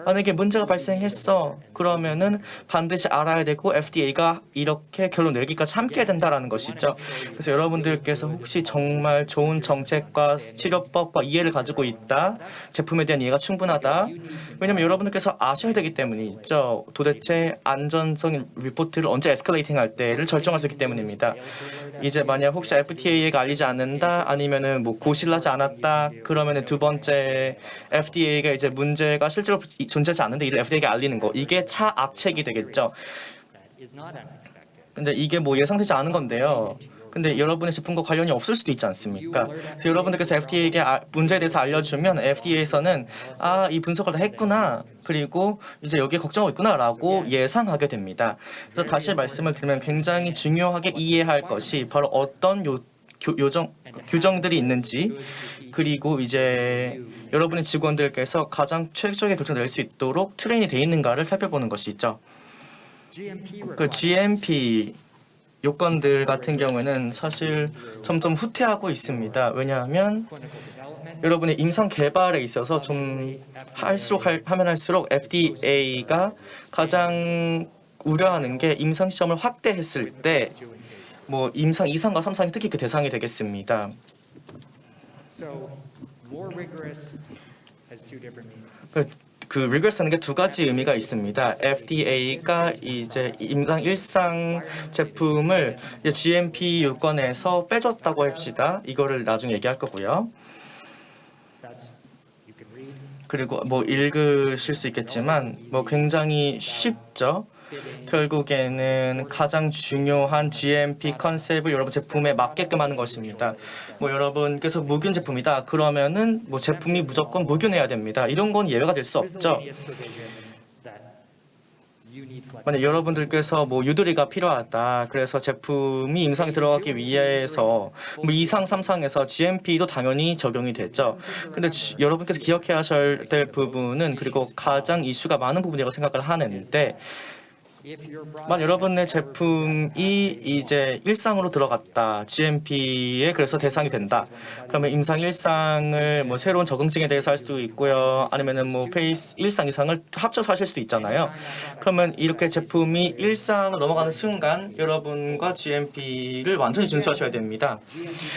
만약에 문제가 발생했어 그러면은 반드시 알아야 되고 FDA가 이렇게 결론 내기까지 함께해야 된다라는 것이죠. 그래서 여러분들께서 혹시 정말 좋은 정책과 치료법과 이해를 가지고 있다, 제품에 대한 이해가 충분하다. 왜냐하면 여러분들께서 아셔야 되기 때문이죠. 도대체 안전성 리포트를 언제 에스컬레이팅 할 때를 결정할 수 있기 때문입니다. 이제 만약 혹시 FDA가 알리지 않는다 아니면은 고시를 하지 않았다 그러면은 두 번째 FDA가 이제 문제가 실제로 존재하지 않는데 이를 FDA가 알리는 거, 이게 차악책이 되겠죠. 근데 이게 예상되지 않은 건데요. 근데 여러분의 제품과 관련이 없을 수도 있지 않습니까? 그래서 여러분들께서 FDA에게 문제에 대해서 알려주면 FDA에서는 이 분석을 다 했구나, 그리고 이제 여기에 걱정하고 있구나라고 예상하게 됩니다. 그래서 다시 말씀을 드리면 굉장히 중요하게 이해할 것이 바로 어떤 규정들이 있는지, 그리고 이제 여러분의 직원들께서 가장 최적의 결정을 낼 수 있도록 트레인이 되어 있는가를 살펴보는 것이 있죠. GMP 요건들 같은 경우에는 사실 점점 후퇴하고 있습니다. 왜냐하면 여러분의 임상 개발에 있어서 좀 하면 할수록 FDA가 가장 우려하는 게 임상 시험을 확대했을 때 임상 2상과 3상이 특히 그 대상이 되겠습니다. 그 rigorous라는 게 두 가지 의미가 있습니다. FDA가 이제 임상 1상 제품을 GMP 요건에서 빼줬다고 합시다. 이거를 나중에 얘기할 거고요. 그리고 뭐 읽으실 수 있겠지만 뭐 굉장히 쉽죠. 결국에는 가장 중요한 GMP 컨셉을 여러분 제품에 맞게끔 하는 것입니다. 뭐 여러분께서 무균 제품이다 그러면은 뭐 제품이 무조건 무균해야 됩니다. 이런 건 예외가 될 수 없죠. 만약 여러분들께서 뭐 유두리가 필요하다 그래서 제품이 임상에 들어가기 위해서 뭐 2상 3상에서 GMP도 당연히 적용이 되죠. 근데 여러분께서 기억해야 하셔야 될 부분은 그리고 가장 이슈가 많은 부분이라고 생각을 하는데 만약 여러분의 제품이 이제 1상으로 들어갔다 GMP에 그래서 대상이 된다 그러면 임상 1상을 뭐 새로운 적응증에 대해서 할 수도 있고요 아니면은 뭐 페이스 1상 2상을 합쳐서 하실 수도 있잖아요. 그러면 이렇게 제품이 1상을 넘어가는 순간 여러분과 GMP를 완전히 준수하셔야 됩니다.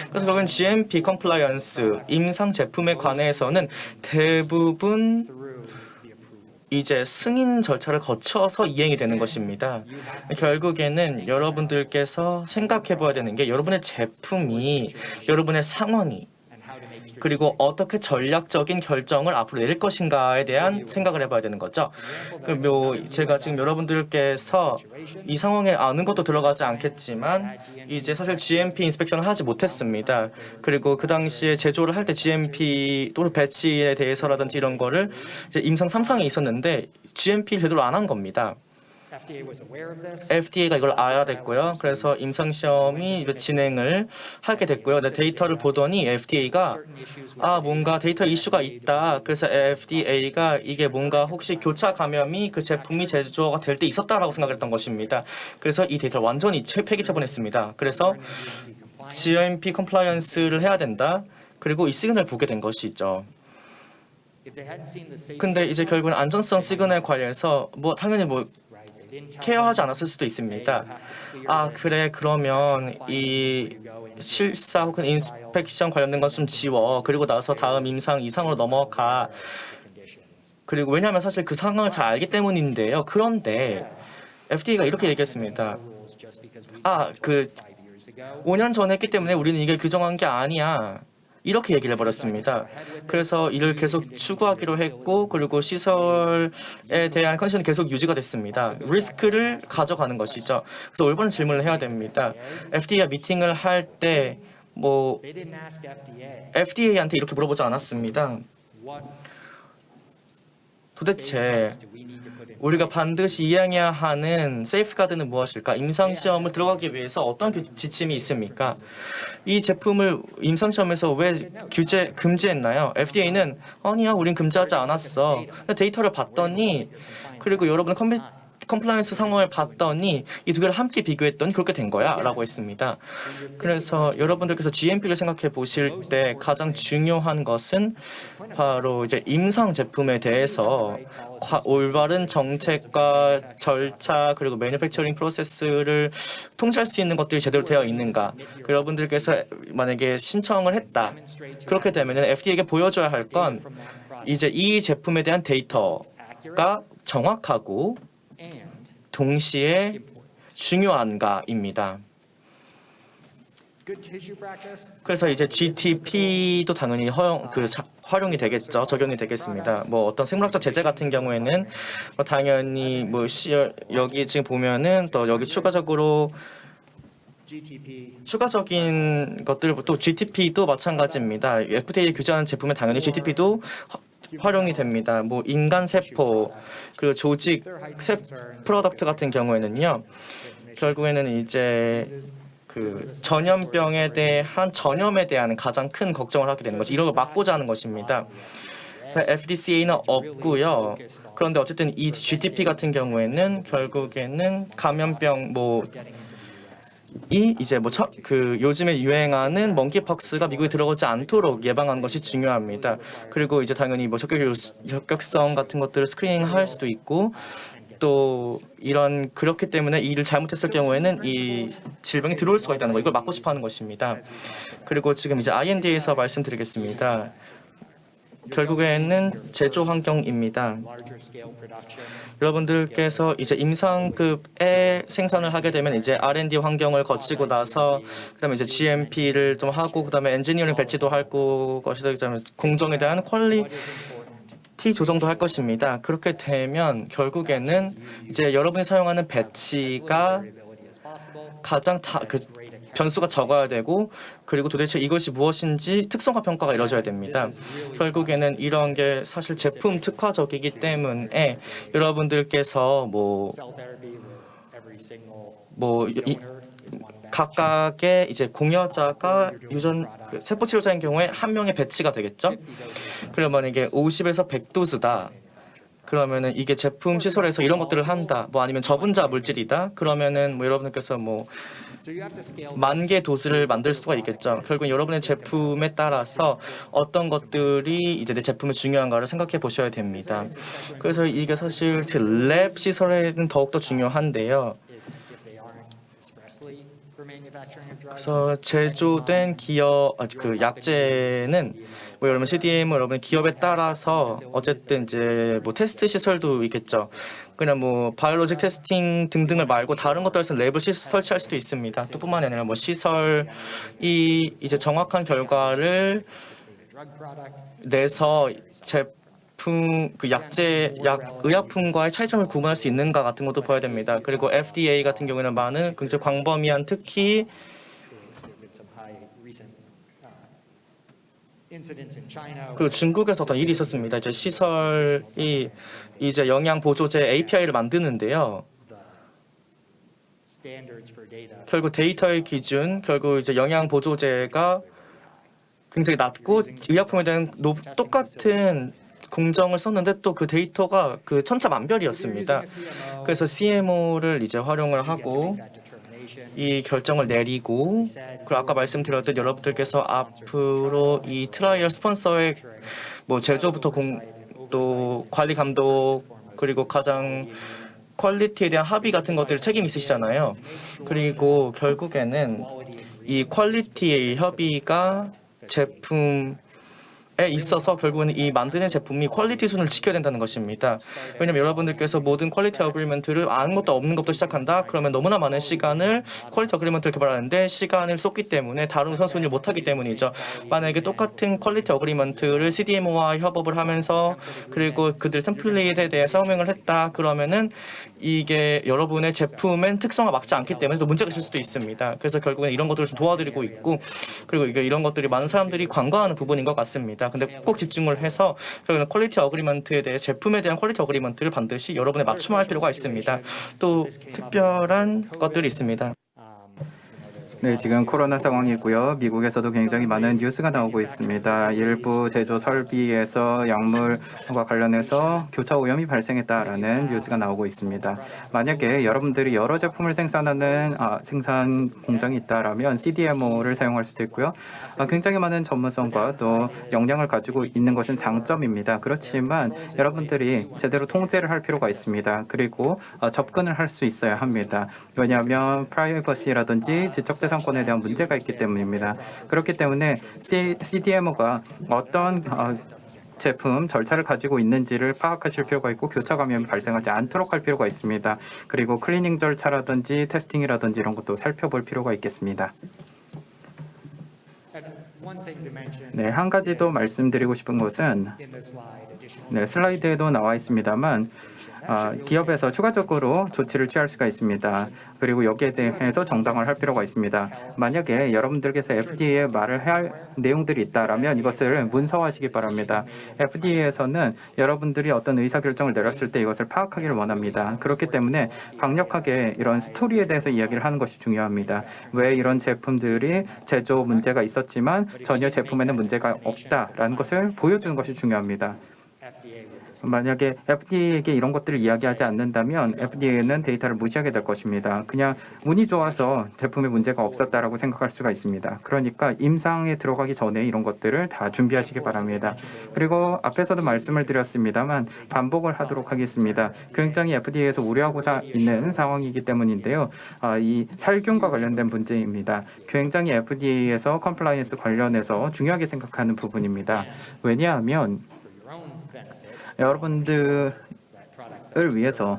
그래서 결국엔 GMP 컴플라이언스 임상 제품에 관해서는 대부분 이제 승인 절차를 거쳐서 이행이 되는 것입니다. 결국에는 여러분들께서 생각해 봐야 되는 게 여러분의 제품이 여러분의 상황이 그리고 어떻게 전략적인 결정을 앞으로 내릴 것인가에 대한 생각을 해봐야 되는 거죠. 제가 지금 여러분들께서 이 상황에 아는 것도 들어가지 않겠지만 이제 사실 GMP 인스펙션을 하지 못했습니다. 그리고 그 당시에 제조를 할 때 GMP 또는 배치에 대해서라든지 이런 거를 이제 임상 3상에 있었는데 GMP 제대로 안 한 겁니다. FDA가 이걸 알아야 됐고요. 그래서 임상시험이 진행을 하게 됐고요. 데이터를 보더니 FDA가 뭔가 데이터 이슈가 있다. 그래서 FDA가 이게 뭔가 혹시 교차 감염이 그 제품이 제조가 될 때 있었다라고 생각했던 것입니다. 그래서 이 데이터를 완전히 폐기 처분했습니다. 그래서 GMP 컴플라이언스를 해야 된다. 그리고 이 시그널을 보게 된 것이죠. 근데 이제 결국은 안전성 시그널 관련해서 뭐 당연히 뭐 케어하지 않았을 수도 있습니다. 그래 그러면 이 실사 혹은 인스펙션 관련된 건 좀 지워. 그리고 나서 다음 임상 2상으로 넘어가. 그리고 왜냐하면 사실 그 상황을 잘 알기 때문인데요. 그런데 FDA가 이렇게 얘기했습니다. 그 5년 전에 했기 때문에 우리는 이게 규정한 게 아니야. 이렇게 얘기를 해버렸습니다. 그래서 이를 계속 추구하기로 했고 그리고 시설에 대한 컨디션이 계속 유지가 됐습니다. 리스크를 가져가는 것이죠. 그래서 올바른 질문을 해야 됩니다. FDA와 미팅을 할 때 뭐 FDA한테 이렇게 물어보지 않았습니다. 도대체 우리가 반드시 이행해야 하는 세이프가드는 무엇일까? 임상시험을 들어가기 위해서 어떤 지침이 있습니까? 이 제품을 임상시험에서 왜 금지했나요? FDA는 아니야, 우린 금지하지 않았어. 데이터를 봤더니 그리고 여러분 컴플라이언스 상황을 봤더니 이 두 개를 함께 비교했더니 그렇게 된 거야 라고 했습니다. 그래서 여러분들께서 GMP를 생각해 보실 때 가장 중요한 것은 바로 이제 임상 제품에 대해서 올바른 정책과 절차 그리고 매니팩처링 프로세스를 통제할 수 있는 것들이 제대로 되어 있는가. 여러분들께서 만약에 신청을 했다. 그렇게 되면 FDA에게 보여줘야 할 건 이제 이 제품에 대한 데이터가 정확하고 동시에 중요한가입니다. 그래서 이제 GTP도 당연히 활용이 되겠죠. 적용이 되겠습니다. 뭐 어떤 생물학적 제재 같은 경우에는 당연히 뭐 여기 지금 보면은 또 여기 추가적인 것들 또 GTP도 마찬가지입니다. FDA 규제하는 제품에 당연히 GTP도 활용이 됩니다. 뭐 인간 세포 그리고 조직 프로덕트 같은 경우에는요. 결국에는 이제 그 전염병에 대한 전염에 대한 가장 큰 걱정을 하게 되는 것이 이런 걸 막고자 하는 것입니다. FDCA는 없고요. 그런데 어쨌든 이 GTP 같은 경우에는 결국에는 감염병 이제 요즘에 유행하는 멍키박스가 미국에 들어오지 않도록 예방하는 것이 중요합니다. 그리고 이제 당연히 뭐 적격성 같은 것들을 스크리닝할 수도 있고 또 그렇기 때문에 이 일을 잘못했을 경우에는 이 질병이 들어올 수가 있다는 거 이걸 막고 싶어 하는 것입니다. 그리고 지금 이제 IND에서 말씀드리겠습니다. 결국에는 제조 환경입니다. 여러분들께서 이제 임상급의 생산을 하게 되면 이제 R&D 환경을 거치고 나서 그다음에 이제 GMP를 좀 하고 그다음에 엔지니어링 배치도 하고 그다음에 공정에 대한 quality 조정도 할 것입니다. 그렇게 되면 결국에는 이제 여러분이 사용하는 배치가 가장 변수가 적어야 되고 그리고 도대체 이것이 무엇인지 특성화 평가가 이루어져야 됩니다. 결국에는 이런 게 사실 제품 특화적이기 때문에 여러분들께서 각각의 이제 공여자가 세포 치료자인 경우에 한 명의 배치가 되겠죠. 그러면 이게 50에서 100도즈다. 그러면은 이게 제품 시설에서 이런 것들을 한다. 아니면 저분자 물질이다. 그러면은 여러분들께서 10,000개 도수를 만들 수가 있겠죠. 결국 여러분의 제품에 따라서 어떤 것들이 이제 내 제품에 중요한가를 생각해 보셔야 됩니다. 그래서 이게 사실 랩 시설에는 더욱더 중요한데요. 그래서 제조된 약제는 여러분 CDMO 여러분 기업에 따라서 어쨌든 이제 테스트 시설도 있겠죠. 그냥 바이올로직 테스팅 등등을 말고 다른 것들에서 랩을 설치할 수도 있습니다. 또 뿐만이 아니라 시설이 이제 정확한 결과를 내서 제품 의약품과의 차이점을 구분할 수 있는가 같은 것도 봐야 됩니다. 그리고 FDA 같은 경우에는 많은 굉장히 광범위한 특히 그리고 중국에서 어떤 일이 있었습니다. 이제 시설이 이제 영양 보조제 API를 만드는데요. 결국 데이터의 기준, 결국 이제 영양 보조제가 굉장히 낮고 의약품에 대한 똑같은 공정을 썼는데 또 그 데이터가 천차만별이었습니다. 그래서 CMO를 이제 활용을 하고 이 결정을 내리고 그리고 아까 말씀드렸듯 여러분들께서 앞으로 이 트라이얼 스폰서의 제조부터 또 관리 감독 그리고 가장 퀄리티에 대한 합의 같은 것들 책임 있으시잖아요. 그리고 결국에는 이 퀄리티의 협의가 제품에 있어서 결국은 이 만드는 제품이 퀄리티 수준을 지켜야 된다는 것입니다. 왜냐하면 여러분들께서 모든 퀄리티 어그리먼트를 아는 것도 없는 것부터 시작한다. 그러면 너무나 많은 시간을 퀄리티 어그리먼트를 개발하는데 시간을 쏟기 때문에 다른 우선순위를 못하기 때문이죠. 만약에 똑같은 퀄리티 어그리먼트를 CDMO와 협업을 하면서 그리고 그들 템플릿에 대해 설명을 했다. 그러면은 이게 여러분의 제품엔 특성화 맞지 않기 때문에 또 문제가 있을 수도 있습니다. 그래서 결국엔 이런 것들을 좀 도와드리고 있고 그리고 이런 것들이 많은 사람들이 관과하는 부분인 것 같습니다. 근데 꼭 집중을 해서 저희는 퀄리티 어그리먼트에 대해 제품에 대한 퀄리티 어그리먼트를 반드시 여러분에 맞춤할 필요가 있습니다. 또 특별한 것들이 있습니다. 네, 지금 코로나 상황이고요. 미국에서도 굉장히 많은 뉴스가 나오고 있습니다. 일부 제조 설비에서 약물과 관련해서 교차 오염이 발생했다라는 뉴스가 나오고 있습니다. 만약에 여러분들이 여러 제품을 생산하는 생산 공장이 있다라면 CDMO를 사용할 수도 있고요. 굉장히 많은 전문성과 또 역량을 가지고 있는 것은 장점입니다. 그렇지만 여러분들이 제대로 통제를 할 필요가 있습니다. 그리고 접근을 할 수 있어야 합니다. 왜냐하면 프라이버시라든지 지적 재산권에 대한 문제가 있기 때문입니다. 그렇기 때문에 CDMO가 어떤 제품 절차를 가지고 있는지를 파악하실 필요가 있고 교차 감염이 발생하지 않도록 할 필요가 있습니다. 그리고 클리닝 절차라든지 테스팅이라든지 이런 것도 살펴볼 필요가 있겠습니다. 네, 한 가지 더 말씀드리고 싶은 것은 슬라이드에도 나와 있습니다만 기업에서 추가적으로 조치를 취할 수가 있습니다. 그리고 여기에 대해서 정당화를 할 필요가 있습니다. 만약에 여러분들께서 FDA에 말을 해야 할 내용들이 있다라면 이것을 문서화하시기 바랍니다. FDA에서는 여러분들이 어떤 의사결정을 내렸을 때 이것을 파악하기를 원합니다. 그렇기 때문에 강력하게 이런 스토리에 대해서 이야기를 하는 것이 중요합니다. 왜 이런 제품들이 제조 문제가 있었지만 전혀 제품에는 문제가 없다라는 것을 보여주는 것이 중요합니다. 만약에 FDA에게 이런 것들을 이야기하지 않는다면 FDA는 데이터를 무시하게 될 것입니다. 그냥 운이 좋아서 제품에 문제가 없었다라고 생각할 수가 있습니다. 그러니까 임상에 들어가기 전에 이런 것들을 다 준비하시기 바랍니다. 그리고 앞에서도 말씀을 드렸습니다만 반복을 하도록 하겠습니다. 굉장히 FDA에서 우려하고 있는 상황이기 때문인데요. 이 살균과 관련된 문제입니다. 굉장히 FDA에서 컴플라이언스 관련해서 중요하게 생각하는 부분입니다. 왜냐하면 여러분들을 위해서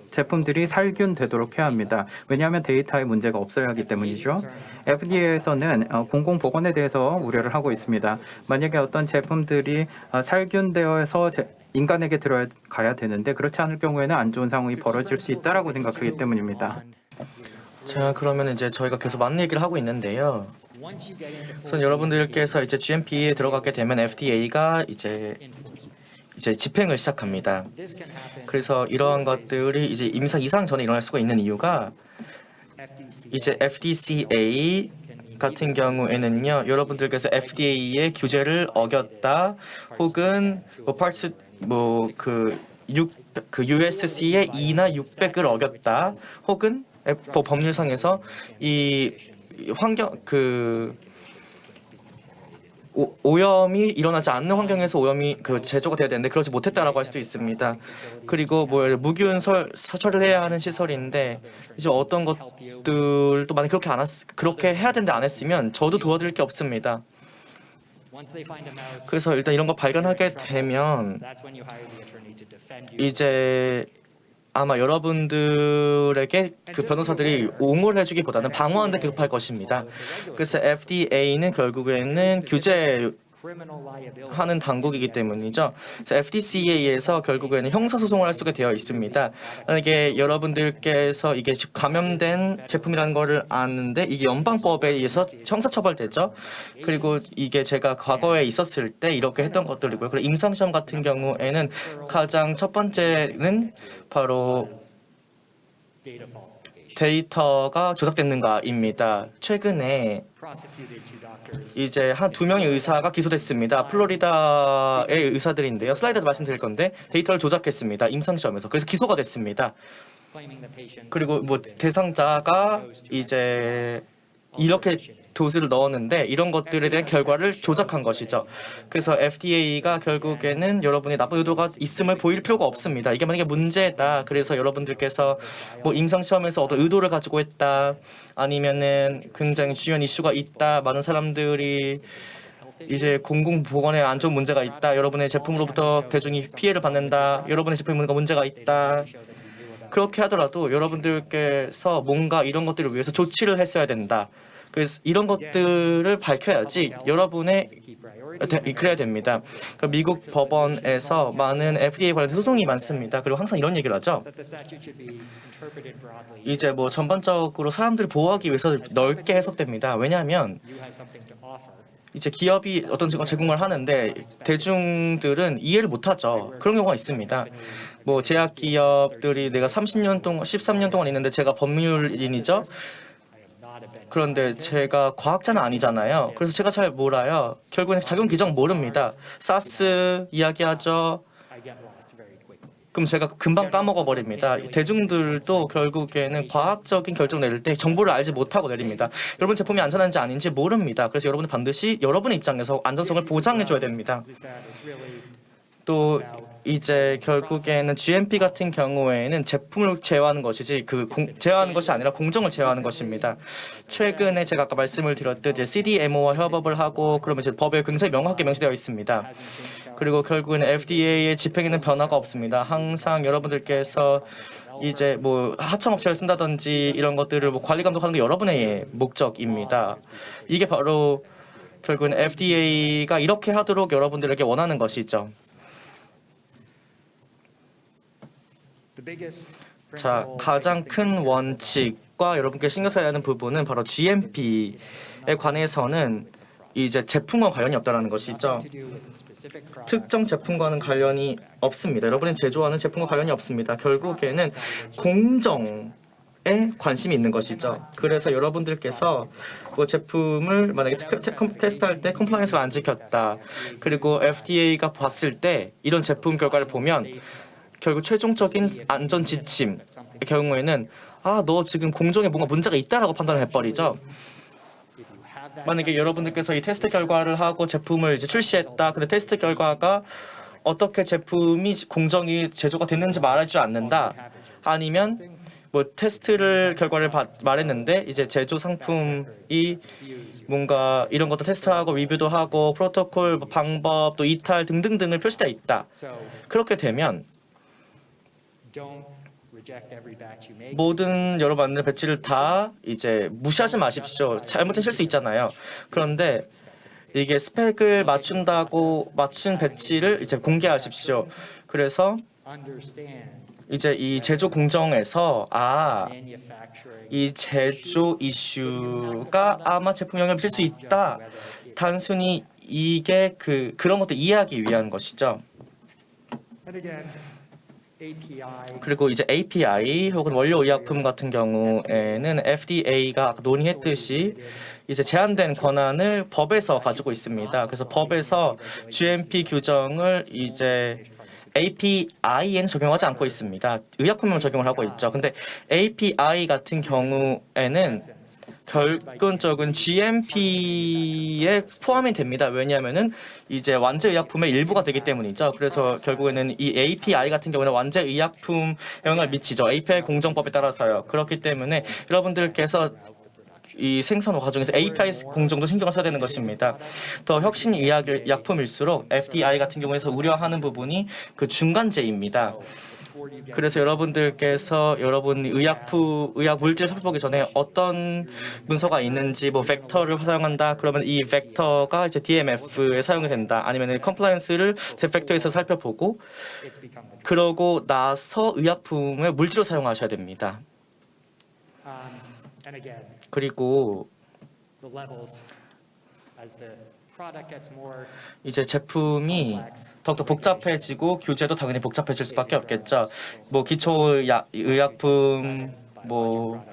제품들이 살균되도록 해야 합니다. 왜냐하면 데이터에 문제가 없어야 하기 때문이죠. FDA에서는 공공보건에 대해서 우려를 하고 있습니다. 만약에 어떤 제품들이 살균되어서 인간에게 들어가야 되는데 그렇지 않을 경우에는 안 좋은 상황이 벌어질 수 있다라고 생각하기 때문입니다. 자, 그러면 이제 저희가 계속 많은 얘기를 하고 있는데요. 우선 여러분들께서 이제 GMP에 들어가게 되면 FDA가 이제 집행을 시작합니다. 그래서 이러한 것들이 이제 임상 이상 전에 일어날 수가 있는 이유가 이제 FDCA 같은 경우에는요, 여러분들께서 FDA의 규제를 어겼다, 혹은 그 USC의 2나 600을 어겼다, 혹은 법률상에서 이 환경 오염이 일어나지 않는 환경에서 오염이 제조가 돼야 되는데 그러지 못했다라고 할 수도 있습니다. 그리고 무균 처리를 해야 하는 시설인데 이제 어떤 것들도 만약 그렇게 해야 되는데 안 했으면 저도 도와드릴 게 없습니다. 그래서 일단 이런 거 발견하게 되면 이제 아마 여러분들에게 그 변호사들이 옹호를 해주기보다는 방어하는 데 급할 것입니다. 그래서 FDA는 결국에는 규제하는 당국이기 때문이죠. 그래서 FDCA에서 결국에는 형사소송을 할 수가 되어 있습니다. 만약에 여러분들께서 이게 감염된 제품이라는 거를 아는데 이게 연방법에 의해서 형사처벌되죠. 그리고 이게 제가 과거에 있었을 때 이렇게 했던 것들이고요. 그리고 임상시험 같은 경우에는 가장 첫 번째는 바로 데이터가 조작됐는가입니다. 최근에 이제 한 2명의 의사가 기소됐습니다. 플로리다의 의사들인데요. 슬라이드에서 말씀드릴 건데 데이터를 조작했습니다. 임상시험에서. 그래서 기소가 됐습니다. 그리고 대상자가 이제 이렇게 도수를 넣었는데 이런 것들에 대한 결과를 조작한 것이죠. 그래서 FDA가 결국에는 여러분의 나쁜 의도가 있음을 보일 필요가 없습니다. 이게 만약에 문제다. 그래서 여러분들께서 임상 시험에서 어떤 의도를 가지고 했다. 아니면은 굉장히 중요한 이슈가 있다. 많은 사람들이 이제 공공보건에 안 좋은 문제가 있다. 여러분의 제품으로부터 대중이 피해를 받는다. 여러분의 제품에 문제가 있다. 그렇게 하더라도 여러분들께서 뭔가 이런 것들을 위해서 조치를 했어야 된다. 그래서 이런 것들을 밝혀야지 그래야 됩니다. 미국 법원에서 많은 FDA 관련 소송이 많습니다. 그리고 항상 이런 얘기를 하죠. 이제 전반적으로 사람들을 보호하기 위해서 넓게 해석됩니다. 왜냐하면 이제 기업이 어떤 제공을 하는데 대중들은 이해를 못하죠. 그런 경우가 있습니다. 제약 기업들이 내가 13년 동안 있는데 제가 법률인이죠. 그런데 제가 과학자는 아니잖아요. 그래서 제가 잘 몰라요. 결국엔 작용 규정 모릅니다. 사스 이야기하죠. 그럼 제가 금방 까먹어 버립니다. 대중들도 결국에는 과학적인 결정 내릴 때 정보를 알지 못하고 내립니다. 여러분 제품이 안전한지 아닌지 모릅니다. 그래서 여러분은 반드시 여러분의 입장에서 안전성을 보장해 줘야 됩니다. 또 이제 결국에는 GMP 같은 경우에는 제품을 제어하는 것이지 제어하는 것이 아니라 공정을 제어하는 것입니다. 최근에 제가 아까 말씀을 드렸듯 CDMO와 협업을 하고 그러면 이제 법에 굉장히 명확하게 명시되어 있습니다. 그리고 결국에는 FDA의 집행에는 변화가 없습니다. 항상 여러분들께서 이제 하청업체를 쓴다든지 이런 것들을 관리 감독하는 게 여러분의 목적입니다. 이게 바로 결국은 FDA가 이렇게 하도록 여러분들에게 원하는 것이죠. 자, 가장 큰 원칙과 여러분께 신경 써야 하는 부분은 바로 GMP에 관해서는 이제 제품과 관련이 없다라는 것이죠. 특정 제품과는 관련이 없습니다. 여러분이 제조하는 제품과 관련이 없습니다. 결국에는 공정에 관심이 있는 것이죠. 그래서 여러분들께서 제품을 만약에 테스트할 때 컴플라이언스를 안 지켰다. 그리고 FDA가 봤을 때 이런 제품 결과를 보면 결국 최종적인 안전 지침의 경우에는 너 지금 공정에 뭔가 문제가 있다라고 판단을 해버리죠. 만약에 여러분들께서 이 테스트 결과를 하고 제품을 이제 출시했다. 근데 테스트 결과가 어떻게 제품이 공정이 제조가 됐는지 말해주지 않는다. 아니면 테스트를 결과를 말했는데 이제 제조 상품이 뭔가 이런 것도 테스트하고 리뷰도 하고 프로토콜 방법 또 이탈 등등등을 표시되어 있다. 그렇게 되면 reject every batch you make. 모든 여러 만든 배치를 다 이제 무시하지 마십시오. 잘못된 실수 있잖아요. 그런데 이게 스펙을 맞춘다고 맞춘 배치를 이제 공개하십시오. 그래서 Understand 이제 이 제조 공정에서 manufacturing 이 제조 이슈가 아마 제품 영향을 미칠 수 있다. 단순히 이게 그런 것도 이해하기 위한 것이죠. and again API 그리고 이제 API 혹은 원료 의약품 같은 경우에는 FDA가 아까 논의했듯이 이제 제한된 권한을 법에서 가지고 있습니다. 그래서 법에서 GMP 규정을 이제 API에는 적용하지 않고 있습니다. 의약품만 적용을 하고 있죠. 근데 API 같은 경우에는 결론적인 GMP에 포함이 됩니다. 왜냐하면은 이제 완제 의약품의 일부가 되기 때문이죠. 그래서 결국에는 이 API 같은 경우는 완제 의약품 영향을 미치죠. API 공정법에 따라서요. 그렇기 때문에 여러분들께서 이 생산 과정에서 API 공정도 신경을 써야 되는 것입니다. 더 혁신 의약품일수록 FDI 같은 경우에서 우려하는 부분이 그 중간재입니다. 그래서 여러분들께서 여러분 의약 물질을 살펴보기 전에 어떤 문서가 있는지 뭐 벡터를 사용한다 그러면 이 벡터가 이제 DMF에 사용이 된다 아니면 컴플라이언스를 데펙터에서 살펴보고 it's become the 그러고 나서 의약품의 물질을 사용하셔야 됩니다. and again 그리고 the levels as the product gets more 이제 제품이 complex 더욱더 복잡해지고 규제도 당연히 복잡해질 수밖에 없겠죠. 뭐 기초 의약품 뭐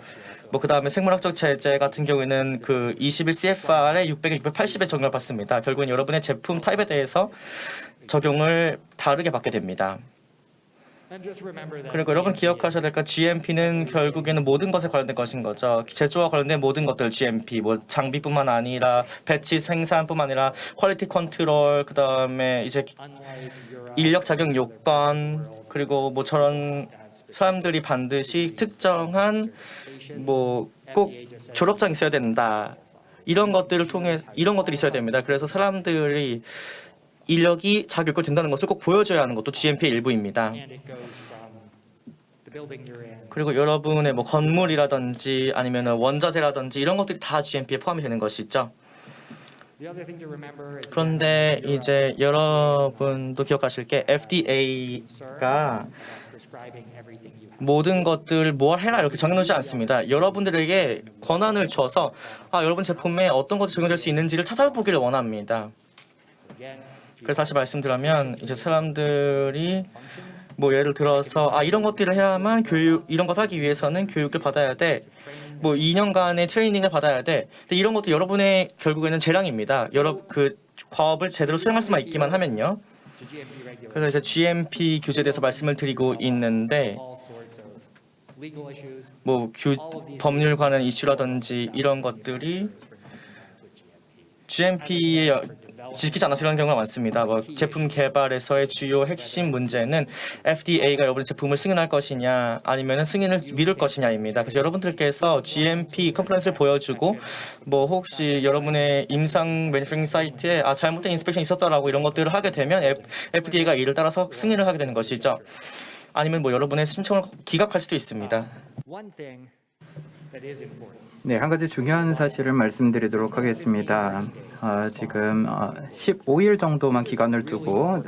그다음에 생물학적 제재 같은 경우에는 그 21 CFR의 600에 680에 적용을 받습니다. 결국엔 여러분의 제품 타입에 대해서 적용을 다르게 받게 됩니다. and just remember that 그리고 여러분 기억하셔야 될 건 GMP는 결국에는 모든 것에 관련된 것인 거죠. 제조와 관련된 모든 것들 GMP 뭐 장비뿐만 아니라 배치 생산뿐만 아니라 퀄리티 컨트롤 그다음에 이제 unlike Europe 인력 자격 요건 그리고 뭐 저런 사람들이 반드시 특정한 뭐 꼭 졸업장 있어야 된다. 이런 것들을 통해 이런 것들이 있어야 됩니다. 그래서 사람들이 인력이 자격이 된다는 것을 꼭 보여줘야 하는 것도 GMP의 일부입니다. and it goes from the building you're in 그리고 여러분의 뭐 건물이라든지 아니면 원자재라든지 이런 것들이 다 GMP에 포함이 되는 것이죠. the other thing to remember is 그런데 이제 여러분도 기억하실 게 FDA가 prescribing everything you have 모든 것들 뭘 해라 이렇게 정해놓지 않습니다. 여러분들에게 권한을 줘서 여러분 제품에 어떤 것이 적용될 수 있는지를 찾아보기를 원합니다. so again 그래서 다시 말씀드리면 이제 사람들이 functions 뭐 예를 들어서 이런 것들을 해야만 이런 것 하기 위해서는 교육을 받아야 돼. 뭐 2년간의 트레이닝을 받아야 돼. 근데 이런 것도 여러분의 결국에는 재량입니다. 그 과업을 제대로 수행할 수만 있기만 하면요. to GMP regulations 그래서 이제 GMP 규제에 대해서 말씀을 드리고 있는데 all sorts of legal issues 뭐 법률 관련 이슈라든지 이런 것들이 GMP에 지키지 않아서 이런 경우가 많습니다. 뭐 제품 개발에서의 주요 핵심 문제는 FDA가 여러분의 제품을 승인할 것이냐 아니면 승인을 미룰 것이냐입니다. 그래서 여러분들께서 GMP 컴플라이언스를 보여주고 뭐 혹시 여러분의 임상 매니팩처링 사이트에 잘못된 인스펙션이 있었다라고 이런 것들을 하게 되면 FDA가 이를 따라서 승인을 하게 되는 것이죠. 아니면 뭐 여러분의 신청을 기각할 수도 있습니다. one thing that is important 네, 한 가지 중요한 사실을 말씀드리도록 하겠습니다. 지금 15일 정도만 기간을 두고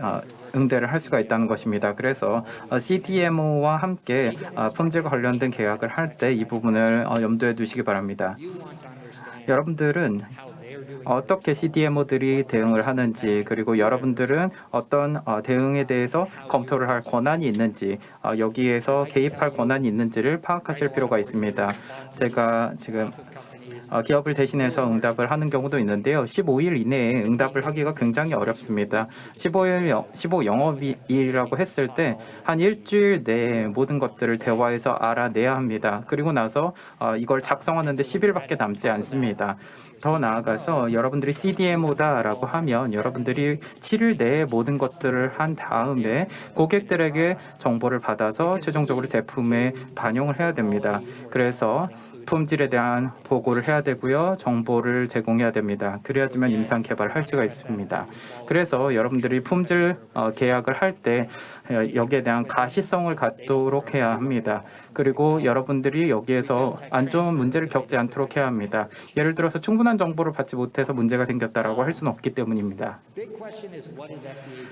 응대를 할 수가 있다는 것입니다. 그래서 CDMO와 함께 품질과 관련된 계약을 할 때 이 부분을 염두에 두시기 바랍니다. you want to understand 여러분들은 how they're doing 어떻게 CDMO들이 대응을 하는지 그리고 여러분들은 어떤 대응에 대해서 검토를 할 권한이 있는지 여기에서 개입할 권한이 있는지를 파악하실 필요가 있습니다. 제가 지금 companies 기업을 대신해서 응답을 하는 경우도 있는데요. 15일 이내에 응답을 하기가 굉장히 어렵습니다. 15 영업일이라고 했을 때 한 일주일 내에 모든 것들을 대화해서 알아내야 합니다. 그리고 나서 이걸 작성하는데 10일밖에 남지 않습니다. 더 나아가서 여러분들이 CDMO다라고 하면 여러분들이 7일 내에 모든 것들을 한 다음에 고객들에게 정보를 받아서 최종적으로 제품에 반영을 해야 됩니다. 그래서 품질에 대한 보고를 해야 되고요. 정보를 제공해야 됩니다. 그래야지만 임상 개발을 할 수가 있습니다. 그래서 여러분들이 품질 계약을 할 때 여기에 대한 가시성을 갖도록 해야 합니다. 그리고 여러분들이 여기에서 안 좋은 문제를 겪지 않도록 해야 합니다. 예를 들어서 충분한 정보를 받지 못해서 문제가 생겼다라고 할 수는 없기 때문입니다.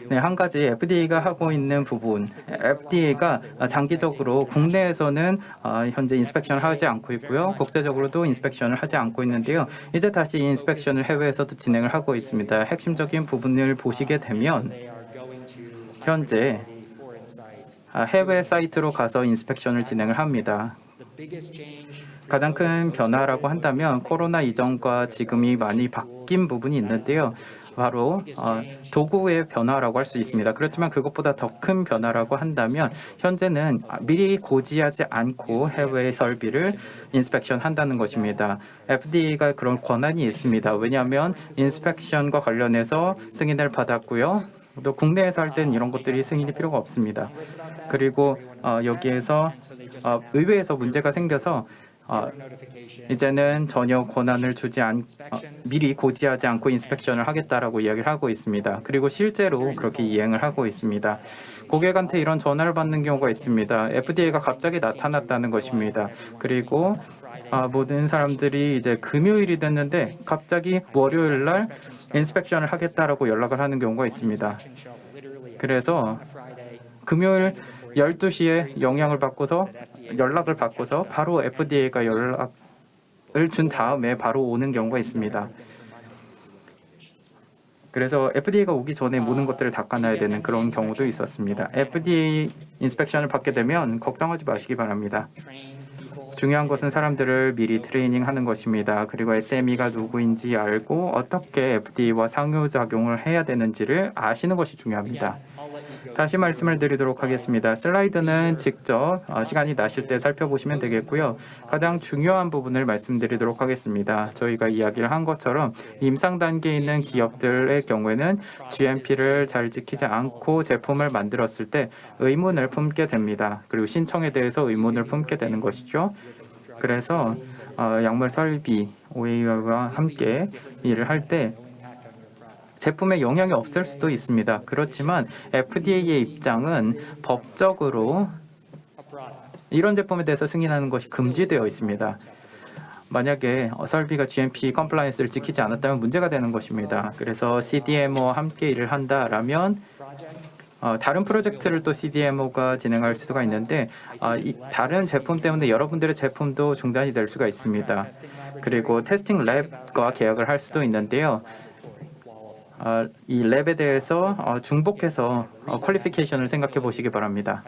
네, 한 가지 FDA가 하고 있는 부분, FDA가 장기적으로 국내에서는 현재 인스펙션을 하지 않고 있고요. 국제적으로도 인스펙션을 하지 않고 있는데요. 이제 다시 인스펙션을 해외에서도 진행을 하고 있습니다. 핵심적인 부분을 보시게 되면 현재 해외 사이트로 가서 인스펙션을 진행을 합니다. 가장 큰 변화라고 한다면 코로나 이전과 지금이 많이 바뀐 부분이 있는데요. 바로 도구의 변화라고 할 수 있습니다. 그렇지만 그것보다 더 큰 변화라고 한다면 현재는 미리 고지하지 않고 해외 설비를 인스펙션 한다는 것입니다. FDA가 그런 권한이 있습니다. 왜냐하면 인스펙션과 관련해서 승인을 받았고요. 또 국내에서 할 때는 이런 것들이 승인이 필요가 없습니다. 그리고 여기에서 의회에서 문제가 생겨서 이제는 전혀 권한을 주지 미리 고지하지 않고 인스펙션을 하겠다라고 이야기를 하고 있습니다. 그리고 실제로 그렇게 이행을 하고 있습니다. 고객한테 이런 전화를 받는 경우가 있습니다. FDA가 갑자기 나타났다는 것입니다. 그리고 모든 사람들이 이제 금요일이 됐는데 갑자기 월요일 날 인스펙션을 하겠다라고 연락을 하는 경우가 있습니다. 그래서 금요일 12시에 연락을 받고서 바로 FDA가 연락을 준 다음에 바로 오는 경우가 있습니다. 그래서 FDA가 오기 전에 모든 것들을 닦아놔야 되는 그런 경우도 있었습니다. FDA 인스펙션을 받게 되면 걱정하지 마시기 바랍니다. 중요한 것은 사람들을 미리 트레이닝하는 것입니다. 그리고 SME가 누구인지 알고 어떻게 FDA와 상호작용을 해야 되는지를 아시는 것이 중요합니다. 다시 말씀을 드리도록 하겠습니다. 슬라이드는 직접 시간이 나실 때 살펴보시면 되겠고요. 가장 중요한 부분을 말씀드리도록 하겠습니다. 저희가 이야기를 한 것처럼 임상 단계에 있는 기업들의 경우에는 GMP를 잘 지키지 않고 제품을 만들었을 때 의문을 품게 됩니다. 그리고 신청에 대해서 의문을 품게 되는 것이죠. 그래서 약물 설비 OA와 함께 일을 할 때 제품에 영향이 없을 수도 있습니다. 그렇지만 FDA의 입장은 법적으로 이런 제품에 대해서 승인하는 것이 금지되어 있습니다. 만약에 설비가 GMP 컴플라이언스를 지키지 않았다면 문제가 되는 것입니다. 그래서 CDMO와 함께 일을 한다라면 다른 프로젝트를 또 CDMO가 진행할 수가 있는데 다른 제품 때문에 여러분들의 제품도 중단이 될 수가 있습니다. 그리고 테스팅 랩과 계약을 할 수도 있는데요. 이 랩에 대해서 중복해서 퀄리피케이션을 생각해 보시기 바랍니다.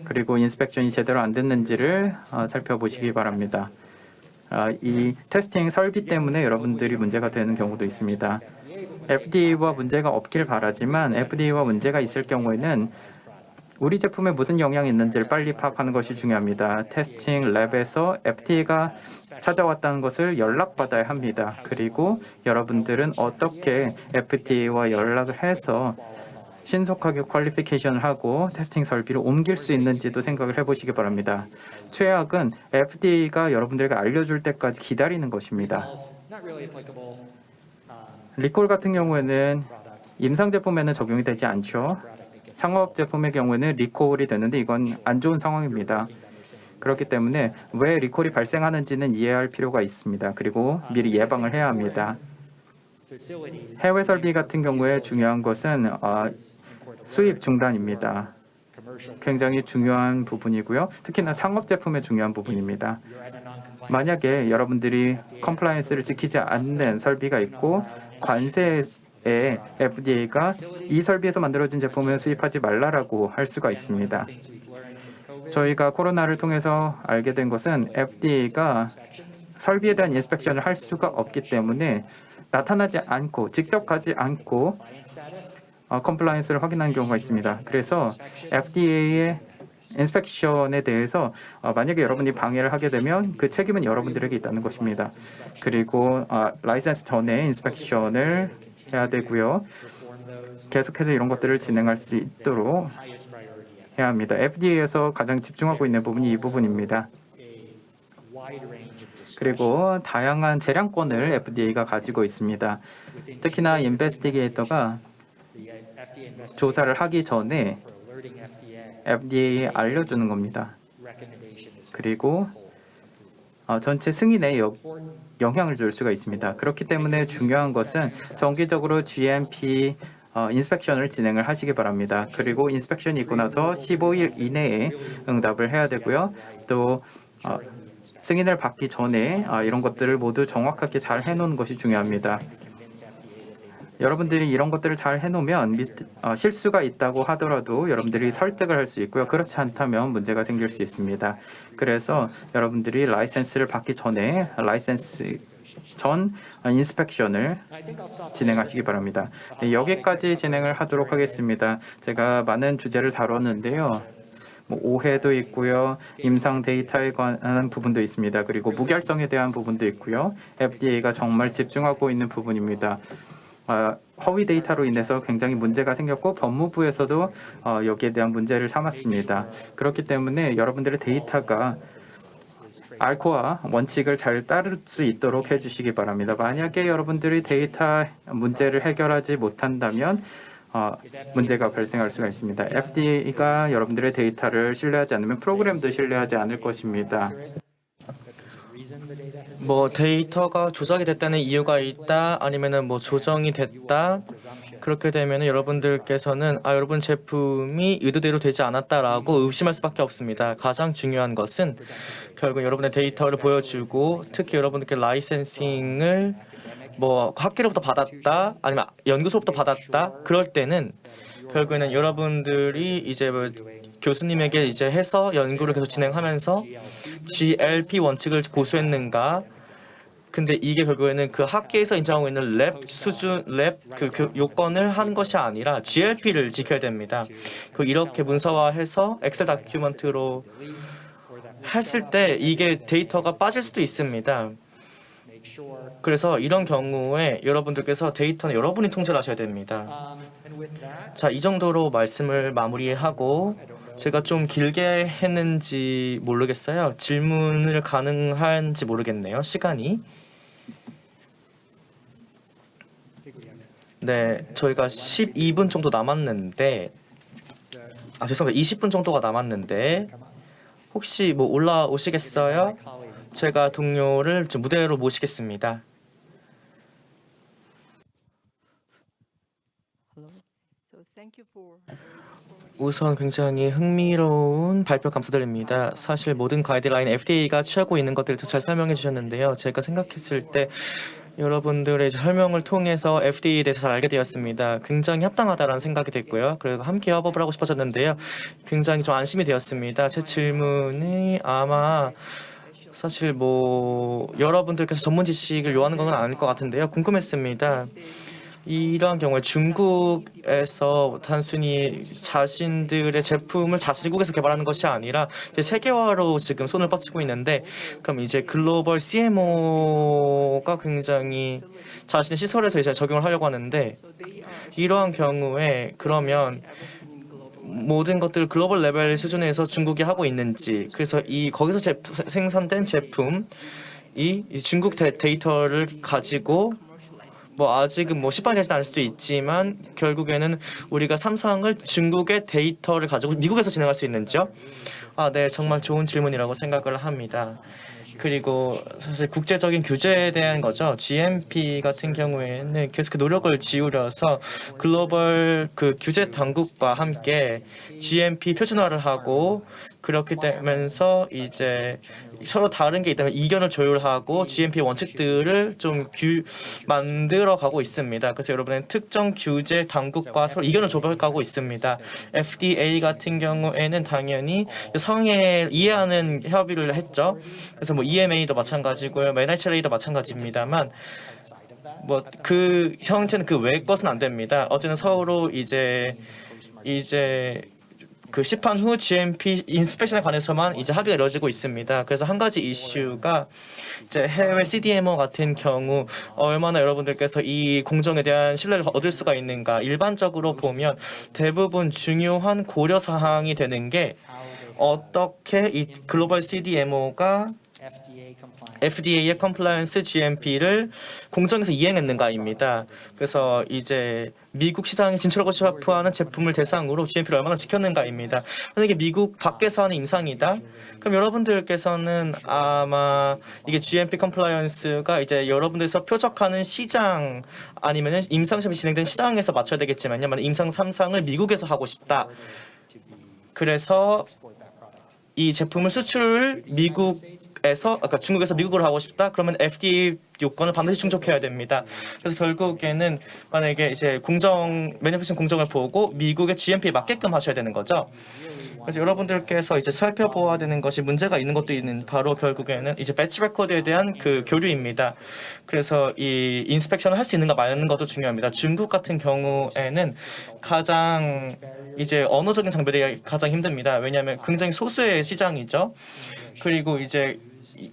그리고 인스펙션이 제대로 안 됐는지를 살펴보시기 바랍니다. 이 테스팅 설비 때문에 여러분들이 문제가 되는 경우도 있습니다. FDA와 문제가 없길 바라지만 FDA와 문제가 있을 경우에는 우리 제품에 무슨 영향이 있는지를 빨리 파악하는 것이 중요합니다. 테스팅 랩에서 FDA가 찾아왔다는 것을 연락받아야 합니다. 그리고 여러분들은 어떻게 FDA와 연락을 해서 신속하게 퀄리피케이션을 하고 테스팅 설비를 옮길 수 있는지도 생각을 해보시기 바랍니다. 최악은 FDA가 여러분들에게 알려줄 때까지 기다리는 것입니다. 리콜 같은 경우에는 임상 제품에는 적용이 되지 않죠. 상업 제품의 경우에는 리콜이 되는데 이건 안 좋은 상황입니다. 그렇기 때문에 왜 리콜이 발생하는지는 이해할 필요가 있습니다. 그리고 미리 예방을 해야 합니다. 해외 설비 같은 경우에 중요한 것은 수입 중단입니다. 굉장히 중요한 부분이고요. 특히나 상업 제품의 중요한 부분입니다. 만약에 여러분들이 컴플라이언스를 지키지 않는 설비가 있고 관세에 FDA가 이 설비에서 만들어진 제품을 수입하지 말라라고 할 수가 있습니다. 저희가 코로나를 통해서 알게 된 것은 FDA가 설비에 대한 인스펙션을 할 수가 없기 때문에 나타나지 않고 직접 가지 않고 컴플라이언스를 확인하는 경우가 있습니다. 그래서 FDA의 인스펙션에 대해서 만약에 여러분이 방해를 하게 되면 그 책임은 여러분들에게 있다는 것입니다. 그리고 라이센스 전에 인스펙션을 해야 되고요. 계속해서 이런 것들을 진행할 수 있도록 해야 합니다. FDA에서 가장 집중하고 있는 부분이 이 부분입니다. 그리고 다양한 재량권을 FDA가 가지고 있습니다. 특히나 인베스티게이터가 조사를 하기 전에 FDA에 알려주는 겁니다. 그리고 전체 승인에 영향을 줄 수가 있습니다. 그렇기 때문에 중요한 것은 정기적으로 GMP 인스펙션을 진행을 하시기 바랍니다. 그리고 인스펙션이 있고 나서 15일 이내에 응답을 해야 되고요. 또 승인을 받기 전에 이런 것들을 모두 정확하게 잘 해놓는 것이 중요합니다. 여러분들이 이런 것들을 잘 해놓으면 실수가 있다고 하더라도 여러분들이 설득을 할 수 있고요. 그렇지 않다면 문제가 생길 수 있습니다. 그래서 여러분들이 라이센스를 받기 전에 라이센스 전 인스펙션을 진행하시기 바랍니다. 네, 여기까지 진행을 하도록 하겠습니다. 제가 많은 주제를 다뤘는데요. 오해도 있고요. 임상 데이터에 관한 부분도 있습니다. 그리고 무결성에 대한 부분도 있고요. FDA가 정말 집중하고 있는 부분입니다. 허위 데이터로 인해서 굉장히 문제가 생겼고 법무부에서도 여기에 대한 문제를 삼았습니다. 그렇기 때문에 여러분들의 데이터가 알코아 원칙을 잘 따를 수 있도록 해주시기 바랍니다. 만약에 여러분들이 데이터 문제를 해결하지 못한다면 문제가 발생할 수가 있습니다. FDA가 여러분들의 데이터를 신뢰하지 않으면 프로그램도 신뢰하지 않을 것입니다. 데이터가 조작이 됐다는 이유가 있다, 아니면은 조정이 됐다. 그렇게 되면 여러분들께서는 여러분 제품이 의도대로 되지 않았다라고 의심할 수밖에 없습니다. 가장 중요한 것은 결국 여러분의 데이터를 보여주고, 특히 여러분들께 라이센싱을 학계로부터 받았다, 아니면 연구소로부터 받았다. 그럴 때는 결국에는 여러분들이 이제 교수님에게 이제 해서 연구를 계속 진행하면서 GLP 원칙을 고수했는가? 근데 이게 결국에는 그 학계에서 인정하고 있는 랩 수준, 그 요건을 한 것이 아니라 GLP를 지켜야 됩니다. 이렇게 문서화해서 엑셀 다큐멘트로 했을 때 이게 데이터가 빠질 수도 있습니다. 그래서 이런 경우에 여러분들께서 데이터는 여러분이 통제를 하셔야 됩니다. 자, 이 정도로 말씀을 마무리하고, 제가 좀 길게 했는지 모르겠어요. 질문을 가능한지 모르겠네요. 시간이. 네, 저희가 12분 정도 남았는데, 죄송합니다. 20분 정도가 남았는데 혹시 올라오시겠어요? 제가 동료를 좀 무대로 모시겠습니다. 우선 굉장히 흥미로운 발표 감사드립니다. 사실 모든 가이드라인 FDA가 취하고 있는 것들을 잘 설명해 주셨는데요. 제가 생각했을 때 여러분들의 설명을 통해서 FDA에 대해서 잘 알게 되었습니다. 굉장히 합당하다라는 생각이 됐고요. 그리고 함께 협업을 하고 싶어졌는데요. 굉장히 좀 안심이 되었습니다. 제 질문이 아마 사실 여러분들께서 전문 지식을 요하는 건 아닐 것 같은데요. 궁금했습니다. 이러한 경우에 중국에서 단순히 자신들의 제품을 자치국에서 개발하는 것이 아니라 이제 세계화로 지금 손을 뻗치고 있는데, 그럼 이제 글로벌 CMO가 굉장히 자신의 시설에서 이제 적용을 하려고 하는데, 이러한 경우에 그러면 모든 것들 글로벌 레벨 수준에서 중국이 하고 있는지, 그래서 거기서 생산된 제품이 중국 데이터를 가지고 아직은 시판이 되지 않을 수도 있지만 결국에는 우리가 삼성을 중국의 데이터를 가지고 미국에서 진행할 수 있는지요? 네, 정말 좋은 질문이라고 생각을 합니다. 그리고 사실 국제적인 규제에 대한 거죠. GMP 같은 경우에는 계속 노력을 기울여서 글로벌 규제 당국과 함께 GMP 표준화를 하고, 그렇게 되면서 이제 서로 다른 게 있다면 이견을 조율하고 GMP 원칙들을 좀 만들어 가고 있습니다. 그래서 여러분은 특정 규제 당국과 서로 이견을 조율하고 있습니다. FDA 같은 경우에는 당연히 성에 이해하는 협의를 했죠. 그래서 EMA도 마찬가지고요, NHRA도 마찬가지입니다만 그 형태는 그 외의 것은 안 됩니다. 어제는 서로 이제 그 시판 후 GMP 인스펙션에 관해서만 이제 합의가 이루어지고 있습니다. 그래서 한 가지 이슈가 이제 해외 CDMO 같은 경우 얼마나 여러분들께서 이 공정에 대한 신뢰를 얻을 수가 있는가. 일반적으로 보면 대부분 중요한 고려 사항이 되는 게 어떻게 이 글로벌 CDMO가 FDA의 컴플라이언스 GMP를 공정에서 이행했는가입니다. 그래서 이제 미국 시장에 진출하고 싶어 하는 제품을 대상으로 GMP를 얼마나 지켰는가입니다. 만약에 미국 밖에서 하는 임상이다. 그럼 여러분들께서는 아마 이게 GMP 컴플라이언스가 이제 여러분들에서 표적하는 시장 아니면 임상 시험이 진행된 시장에서 맞춰야 되겠지만요. 만약 임상 3상을 미국에서 하고 싶다. 그래서 이 제품을 수출을 미국에서 아까 중국에서 미국으로 하고 싶다. 그러면 FDA 요건을 반드시 충족해야 됩니다. 그래서 결국에는 만약에 이제 매니페스팅 공정을 보고 미국의 GMP에 맞게끔 하셔야 되는 거죠. 그래서 여러분들께서 이제 살펴보아야 되는 것이 문제가 있는 것도 있는 바로 결국에는 이제 배치 레코드에 대한 그 교류입니다. 그래서 이 인스펙션을 할 수 있는가 마는 것도 중요합니다. 중국 같은 경우에는 가장 이제 언어적인 장벽이 가장 힘듭니다. 왜냐하면 굉장히 소수의 시장이죠. 그리고 이제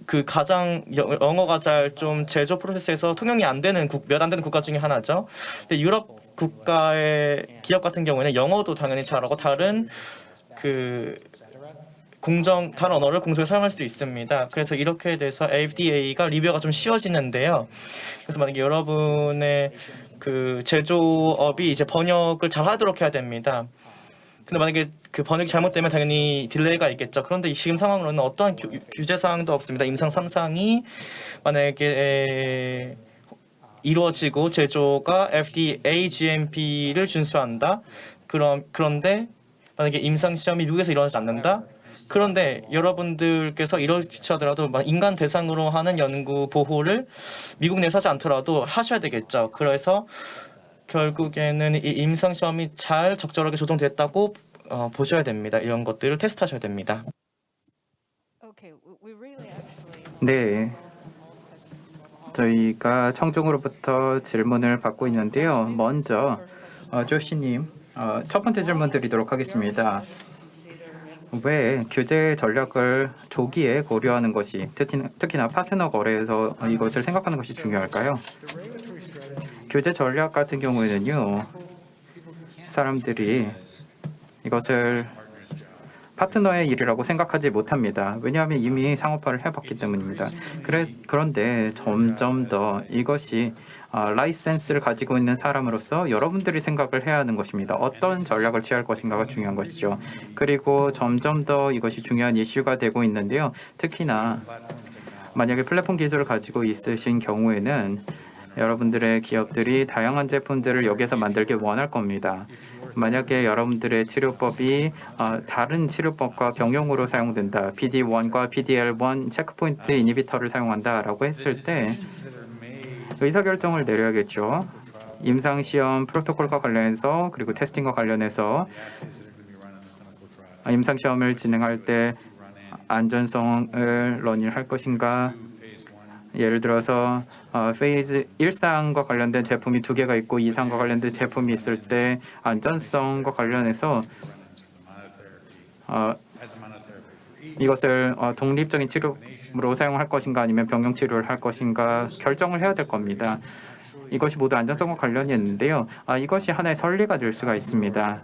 그 가장 영어가 잘 좀 제조 프로세스에서 통용이 안 되는 몇 안 되는 국가 중에 하나죠. 근데 유럽 국가의 기업 같은 경우에는 영어도 당연히 잘하고 다른 다른 언어를 공정에 사용할 수 있습니다. 그래서 이렇게 돼서 FDA가 리뷰가 좀 쉬워지는데요. 그래서 만약에 여러분의 그 제조업이 이제 번역을 잘 하도록 해야 됩니다. 근데 만약에 그 번역이 잘못되면 당연히 딜레이가 있겠죠. 그런데 지금 상황으로는 어떠한 규제 사항도 없습니다. 임상 3상이 만약에 이루어지고 제조가 FDA GMP를 준수한다. 그런데 만약에 임상 시험이 미국에서 일어나지 않는다. 그런데 여러분들께서 이렇지 하더라도 인간 대상으로 하는 연구 보호를 미국 내에서 하지 않더라도 하셔야 되겠죠. 그래서 결국에는 이 임상 시험이 잘 적절하게 조정됐다고 보셔야 됩니다. 이런 것들을 테스트하셔야 됩니다. 네, 저희가 청중으로부터 질문을 받고 있는데요. 먼저 조시님 첫 번째 질문 드리도록 하겠습니다. 왜 규제 전략을 조기에 고려하는 것이 특히나 파트너 거래에서 이것을 생각하는 것이 중요할까요? 규제 전략 같은 경우에는요, 사람들이 이것을 파트너의 일이라고 생각하지 못합니다. 왜냐하면 이미 상업화를 해봤기 때문입니다. 그런데 점점 더 이것이 라이센스를 가지고 있는 사람으로서 여러분들이 생각을 해야 하는 것입니다. 어떤 전략을 취할 것인가가 중요한 것이죠. 그리고 점점 더 이것이 중요한 이슈가 되고 있는데요. 특히나 만약에 플랫폼 기술을 가지고 있으신 경우에는 여러분들의 기업들이 다양한 제품들을 여기에서 만들기 원할 겁니다. 만약에 여러분들의 치료법이 다른 치료법과 병용으로 사용된다, PD-1과 PD-L1 체크포인트 이니비터를 사용한다라고 했을 때 의사결정을 내려야겠죠. 임상시험 프로토콜과 관련해서 그리고 테스팅과 관련해서 임상시험을 진행할 때 안전성을 러닝할 것인가, 예를 들어서 페이즈 1상과 관련된 제품이 2개가 있고 2상과 관련된 제품이 있을 때 안전성과 관련해서 이것을 독립적인 치료로 사용할 것인가 아니면 병용 치료를 할 것인가 결정을 해야 될 겁니다. 이것이 모두 안전성과 관련이 있는데요. 이것이 하나의 선리가 될 수가 있습니다.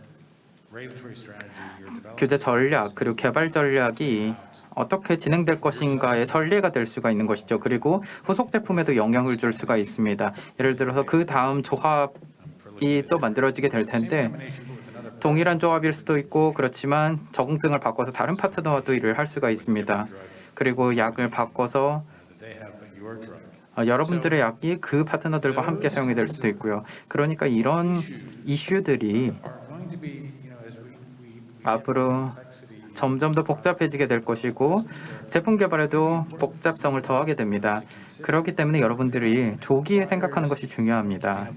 규제 전략 그리고 개발 전략이 어떻게 진행될 것인가의 선례가 될 수가 있는 것이죠. 그리고 후속 제품에도 영향을 줄 수가 있습니다. 예를 들어서 그 다음 조합이 또 만들어지게 될 텐데 동일한 조합일 수도 있고 그렇지만 적응증을 바꿔서 다른 파트너와도 일을 할 수가 있습니다. 그리고 약을 바꿔서 여러분들의 약이 그 파트너들과 함께 사용이 될 수도 있고요. 그러니까 이런 이슈들이 앞으로 점점 더 복잡해지게 될 것이고 제품 개발에도 복잡성을 더하게 됩니다. 그렇기 때문에 여러분들이 조기에 생각하는 것이 중요합니다.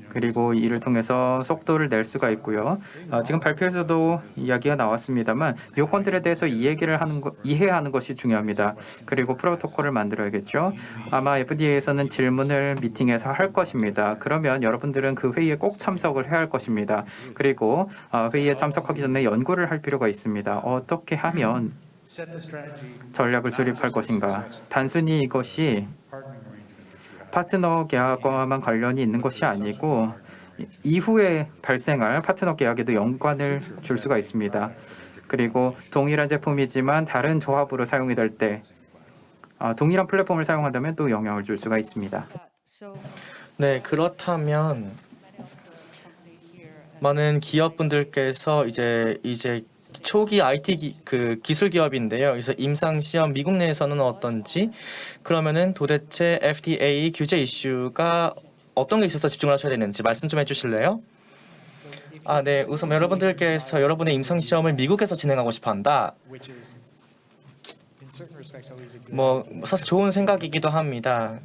그리고 이를 통해서 속도를 낼 수가 있고요. 지금 발표에서도 이야기가 나왔습니다만 요건들에 대해서 이해하는 것이 중요합니다. 그리고 프로토콜을 만들어야겠죠. 아마 FDA에서는 질문을 미팅에서 할 것입니다. 그러면 여러분들은 그 회의에 꼭 참석을 해야 할 것입니다. 그리고 회의에 참석하기 전에 연구를 할 필요가 있습니다. 어떻게 하면 전략을 수립할 것인가. 단순히 이것이 파트너 계약과만 관련이 있는 것이 아니고 이후에 발생할 파트너 계약에도 연관을 줄 수가 있습니다. 그리고 동일한 제품이지만 다른 조합으로 사용이 될 때 동일한 플랫폼을 사용한다면 또 영향을 줄 수가 있습니다. 네, 그렇다면 많은 기업분들께서 이제 초기 IT 기술 기업인데요. 그래서 임상 시험 미국 내에서는 어떤지, 그러면은 도대체 FDA 규제 이슈가 어떤 게 있어서 집중을 하셔야 되는지 말씀 좀 해주실래요? 네, 우선 여러분들께서 여러분의 임상 시험을 미국에서 진행하고 싶어한다. 뭐 사실 좋은 생각이기도 합니다.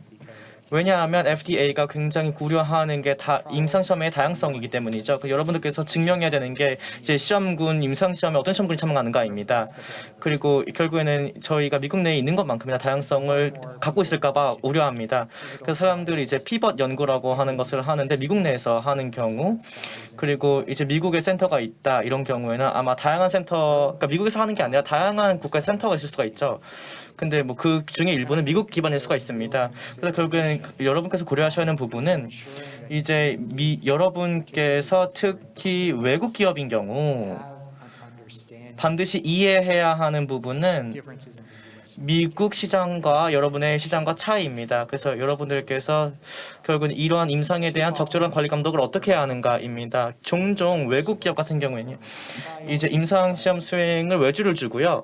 왜냐하면 FDA가 굉장히 구려하는 게 다 임상시험의 다양성이기 때문이죠. 여러분들께서 증명해야 되는 게 이제 시험군 임상시험에 어떤 시험군이 참가하는가입니다. 그리고 결국에는 저희가 미국 내에 있는 것만큼이나 다양성을 갖고 있을까봐 우려합니다. 그래서 사람들이 이제 피벗 연구라고 하는 것을 하는데 미국 내에서 하는 경우, 그리고 이제 미국에 센터가 있다 이런 경우에는 아마 다양한 센터, 그러니까 미국에서 하는 게 아니라 다양한 국가의 센터가 있을 수가 있죠. 근데 뭐 그 중에 일부는 미국 기반일 수가 있습니다. 그래서 결국에는 여러분께서 고려하셔야 하는 부분은 이제 여러분께서 특히 외국 기업인 경우 반드시 이해해야 하는 부분은 미국 시장과 여러분의 시장과 차이입니다. 그래서 여러분들께서 결국은 이러한 임상에 대한 적절한 관리 감독을 어떻게 해야 하는가입니다. 종종 외국 기업 같은 경우에는 이제 임상 시험 수행을 외주를 주고요.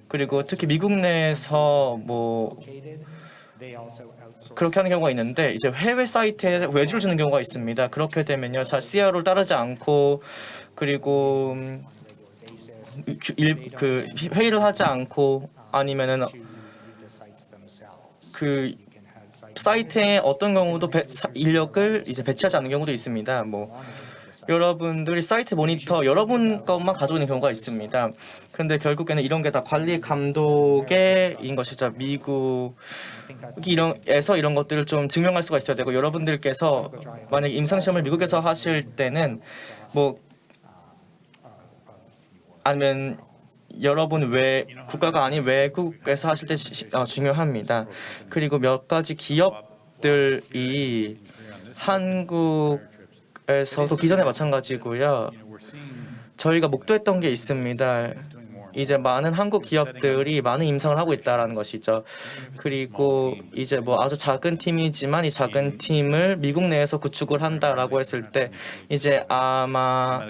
그리고 특히 미국 내에서 뭐 그렇게 하는 경우가 있는데 이제 해외 사이트에 외주를 주는 경우가 있습니다. 그렇게 되면요, 잘 CRO를 따르지 않고 그리고 그 회의를 하지 않고 아니면은 그 사이트에 어떤 경우도 인력을 이제 배치하지 않는 경우도 있습니다. 뭐 여러분들이 사이트 모니터 여러분 것만 가지고 있는 경우가 있습니다. 근데 결국에는 이런 게 다 관리 감독의 것이죠. 미국 이런 것들을 좀 증명할 수가 있어야 되고, 여러분들께서 만약 임상 시험을 미국에서 하실 때는 뭐 아니면 여러분 국가가 아닌 외국에서 하실 때 중요합니다. 그리고 몇 가지 기업들이 한국에서도 기존에 마찬가지고요. 저희가 목도했던 게 있습니다. 이제 많은 한국 기업들이 많은 임상을 하고 있다라는 것이죠. 그리고 이제 뭐 아주 작은 팀이지만 이 작은 팀을 미국 내에서 구축을 한다라고 했을 때 이제 아마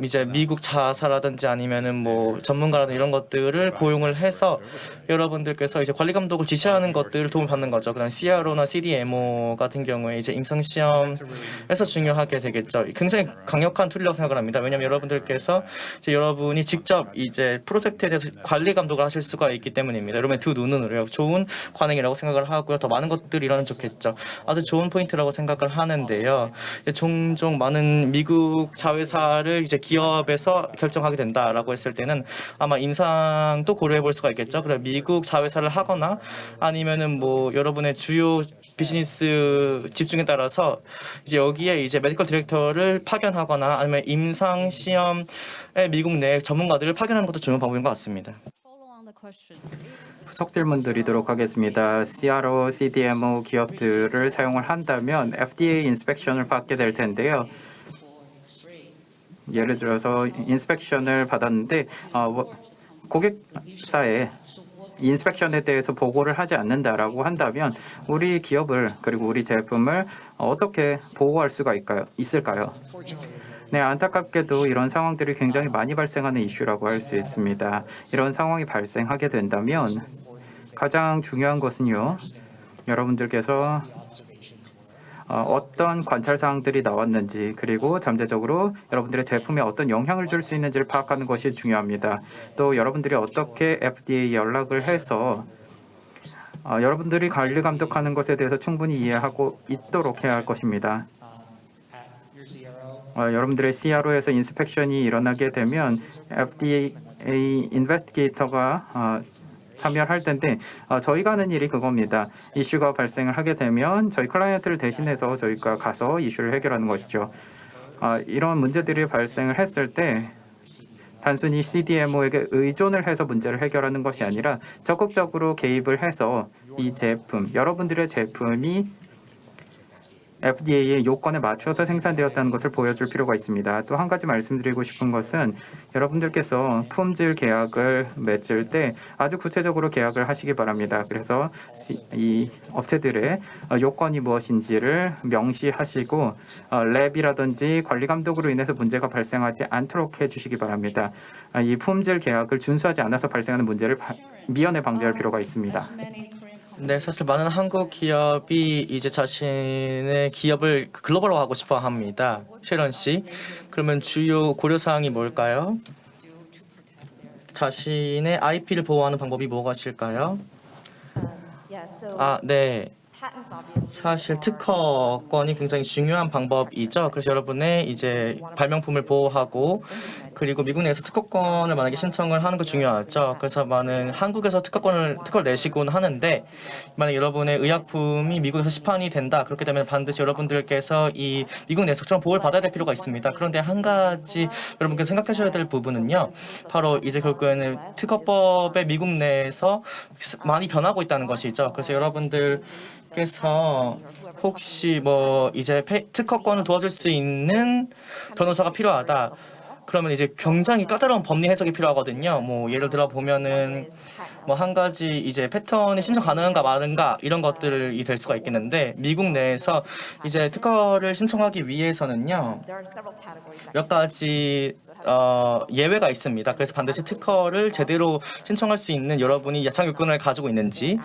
이제 미국 자사라든지 아니면은 뭐 전문가라든지 이런 것들을 고용을 해서 여러분들께서 이제 관리 감독을 지시하는 것들을 도움을 받는 거죠. 그다음 CRO나 CDMO 같은 경우에 이제 임상 시험에서 중요하게 되겠죠. 굉장히 강력한 툴이라고 생각을 합니다. 왜냐하면 여러분들께서 이제 여러분이 직접 이제 프로젝트에 대해서 관리 감독을 하실 수가 있기 때문입니다. 여러분의 두 눈으로요. 좋은 관행이라고 생각을 하고요. 더 많은 것들이 일어나면 좋겠죠. 아주 좋은 포인트라고 생각을 하는데요. 종종 많은 미국 자회사를 이제 기업에서 결정하게 된다라고 했을 때는 아마 임상도 고려해 볼 수가 있겠죠. 그래 미국 자회사를 하거나 아니면은 뭐 여러분의 주요 비즈니스 집중에 따라서 이제 여기에 이제 메디컬 디렉터를 파견하거나 아니면 임상 시험에 미국 내 전문가들을 파견하는 것도 좋은 방법인 것 같습니다. 후속 질문 드리도록 하겠습니다. CRO, CDMO 기업들을 사용을 한다면 FDA 인스펙션을 받게 될 텐데요. 예를 들어서 인스펙션을 받았는데 고객사에 인스펙션에 대해서 보고를 하지 않는다라고 한다면 우리 기업을 그리고 우리 제품을 어떻게 보호할 수가 있을까요? 네, 안타깝게도 이런 상황들이 굉장히 많이 발생하는 이슈라고 할 수 있습니다. 이런 상황이 발생하게 된다면 가장 중요한 것은요, 여러분들께서 어떤 관찰 사항들이 나왔는지 그리고 잠재적으로 여러분들의 제품에 어떤 영향을 줄 수 있는지를 파악하는 것이 중요합니다. 또 여러분들이 어떻게 FDA에 연락을 해서 여러분들이 관리 감독하는 것에 대해서 충분히 이해하고 있도록 해야 할 것입니다. 여러분들의 CRO에서 인스펙션이 일어나게 되면 FDA 인베스티게이터가 참여할 텐데 저희가 하는 일이 그겁니다. 이슈가 발생을 하게 되면 저희 클라이언트를 대신해서 저희가 가서 이슈를 해결하는 것이죠. 이런 문제들이 발생을 했을 때 단순히 CDMO에게 의존을 해서 문제를 해결하는 것이 아니라 적극적으로 개입을 해서 이 제품, 여러분들의 제품이 FDA의 요건에 맞춰서 생산되었다는 것을 보여줄 필요가 있습니다. 또 한 가지 말씀드리고 싶은 것은 여러분들께서 품질 계약을 맺을 때 아주 구체적으로 계약을 하시기 바랍니다. 그래서 이 업체들의 요건이 무엇인지를 명시하시고 랩이라든지 관리 감독으로 인해서 문제가 발생하지 않도록 해주시기 바랍니다. 이 품질 계약을 준수하지 않아서 발생하는 문제를 미연에 방지할 필요가 있습니다. 네, 사실 많은 한국 기업이 이제 자신의 기업을 글로벌화하고 싶어 합니다. 쉐런 씨, 그러면 주요 고려 사항이 뭘까요? 자신의 IP를 보호하는 방법이 무엇일까요? 네. 사실 특허권이 굉장히 중요한 방법이죠. 그래서 여러분의 이제 발명품을 보호하고 그리고 미국 내에서 특허권을 만약에 신청을 하는 거 중요하죠. 그래서 많은 한국에서 특허를 내시곤 하는데 만약 여러분의 의약품이 미국에서 시판이 된다. 그렇게 되면 반드시 여러분들께서 이 미국 내에서 특허 보호를 받아야 될 필요가 있습니다. 그런데 한 가지 여러분께서 생각하셔야 될 부분은요. 바로 이제 결국에는 특허법의 미국 내에서 많이 변하고 있다는 것이죠. 그래서 여러분들께서 혹시 뭐 이제 특허권을 도와줄 수 있는 변호사가 필요하다. 그러면 이제 굉장히 까다로운 법리 해석이 필요하거든요. 뭐 예를 들어 보면은 뭐 한 가지 이제 패턴이 신청 가능한가 마는가 이런 것들이 될 수가 있겠는데 미국 내에서 이제 특허를 신청하기 위해서는요 몇 가지 예외가 있습니다. 그래서 반드시 특허를 제대로 신청할 수 있는 여러분이 야창 요건을 가지고 있는지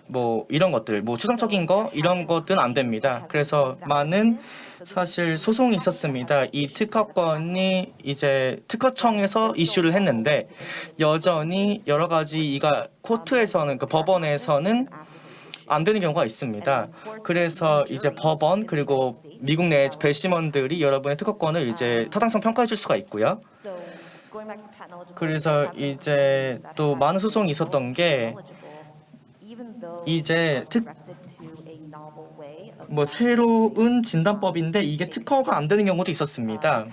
뭐 이런 것들 뭐 추상적인 거 이런 것들은 안 됩니다. 그래서 많은 사실 소송이 있었습니다. 이 특허권이 이제 특허청에서 이슈를 했는데 여전히 여러 가지 이가 코트에서는 그 법원에서는 안 되는 경우가 있습니다. 그래서 이제 법원 그리고 미국 내 배심원들이 여러분의 특허권을 이제 타당성 평가해 줄 수가 있고요. 그래서 이제 또 많은 소송이 있었던 게 이제 뭐 새로운 진단법인데 이게 특허가 안 되는 경우도 있었습니다.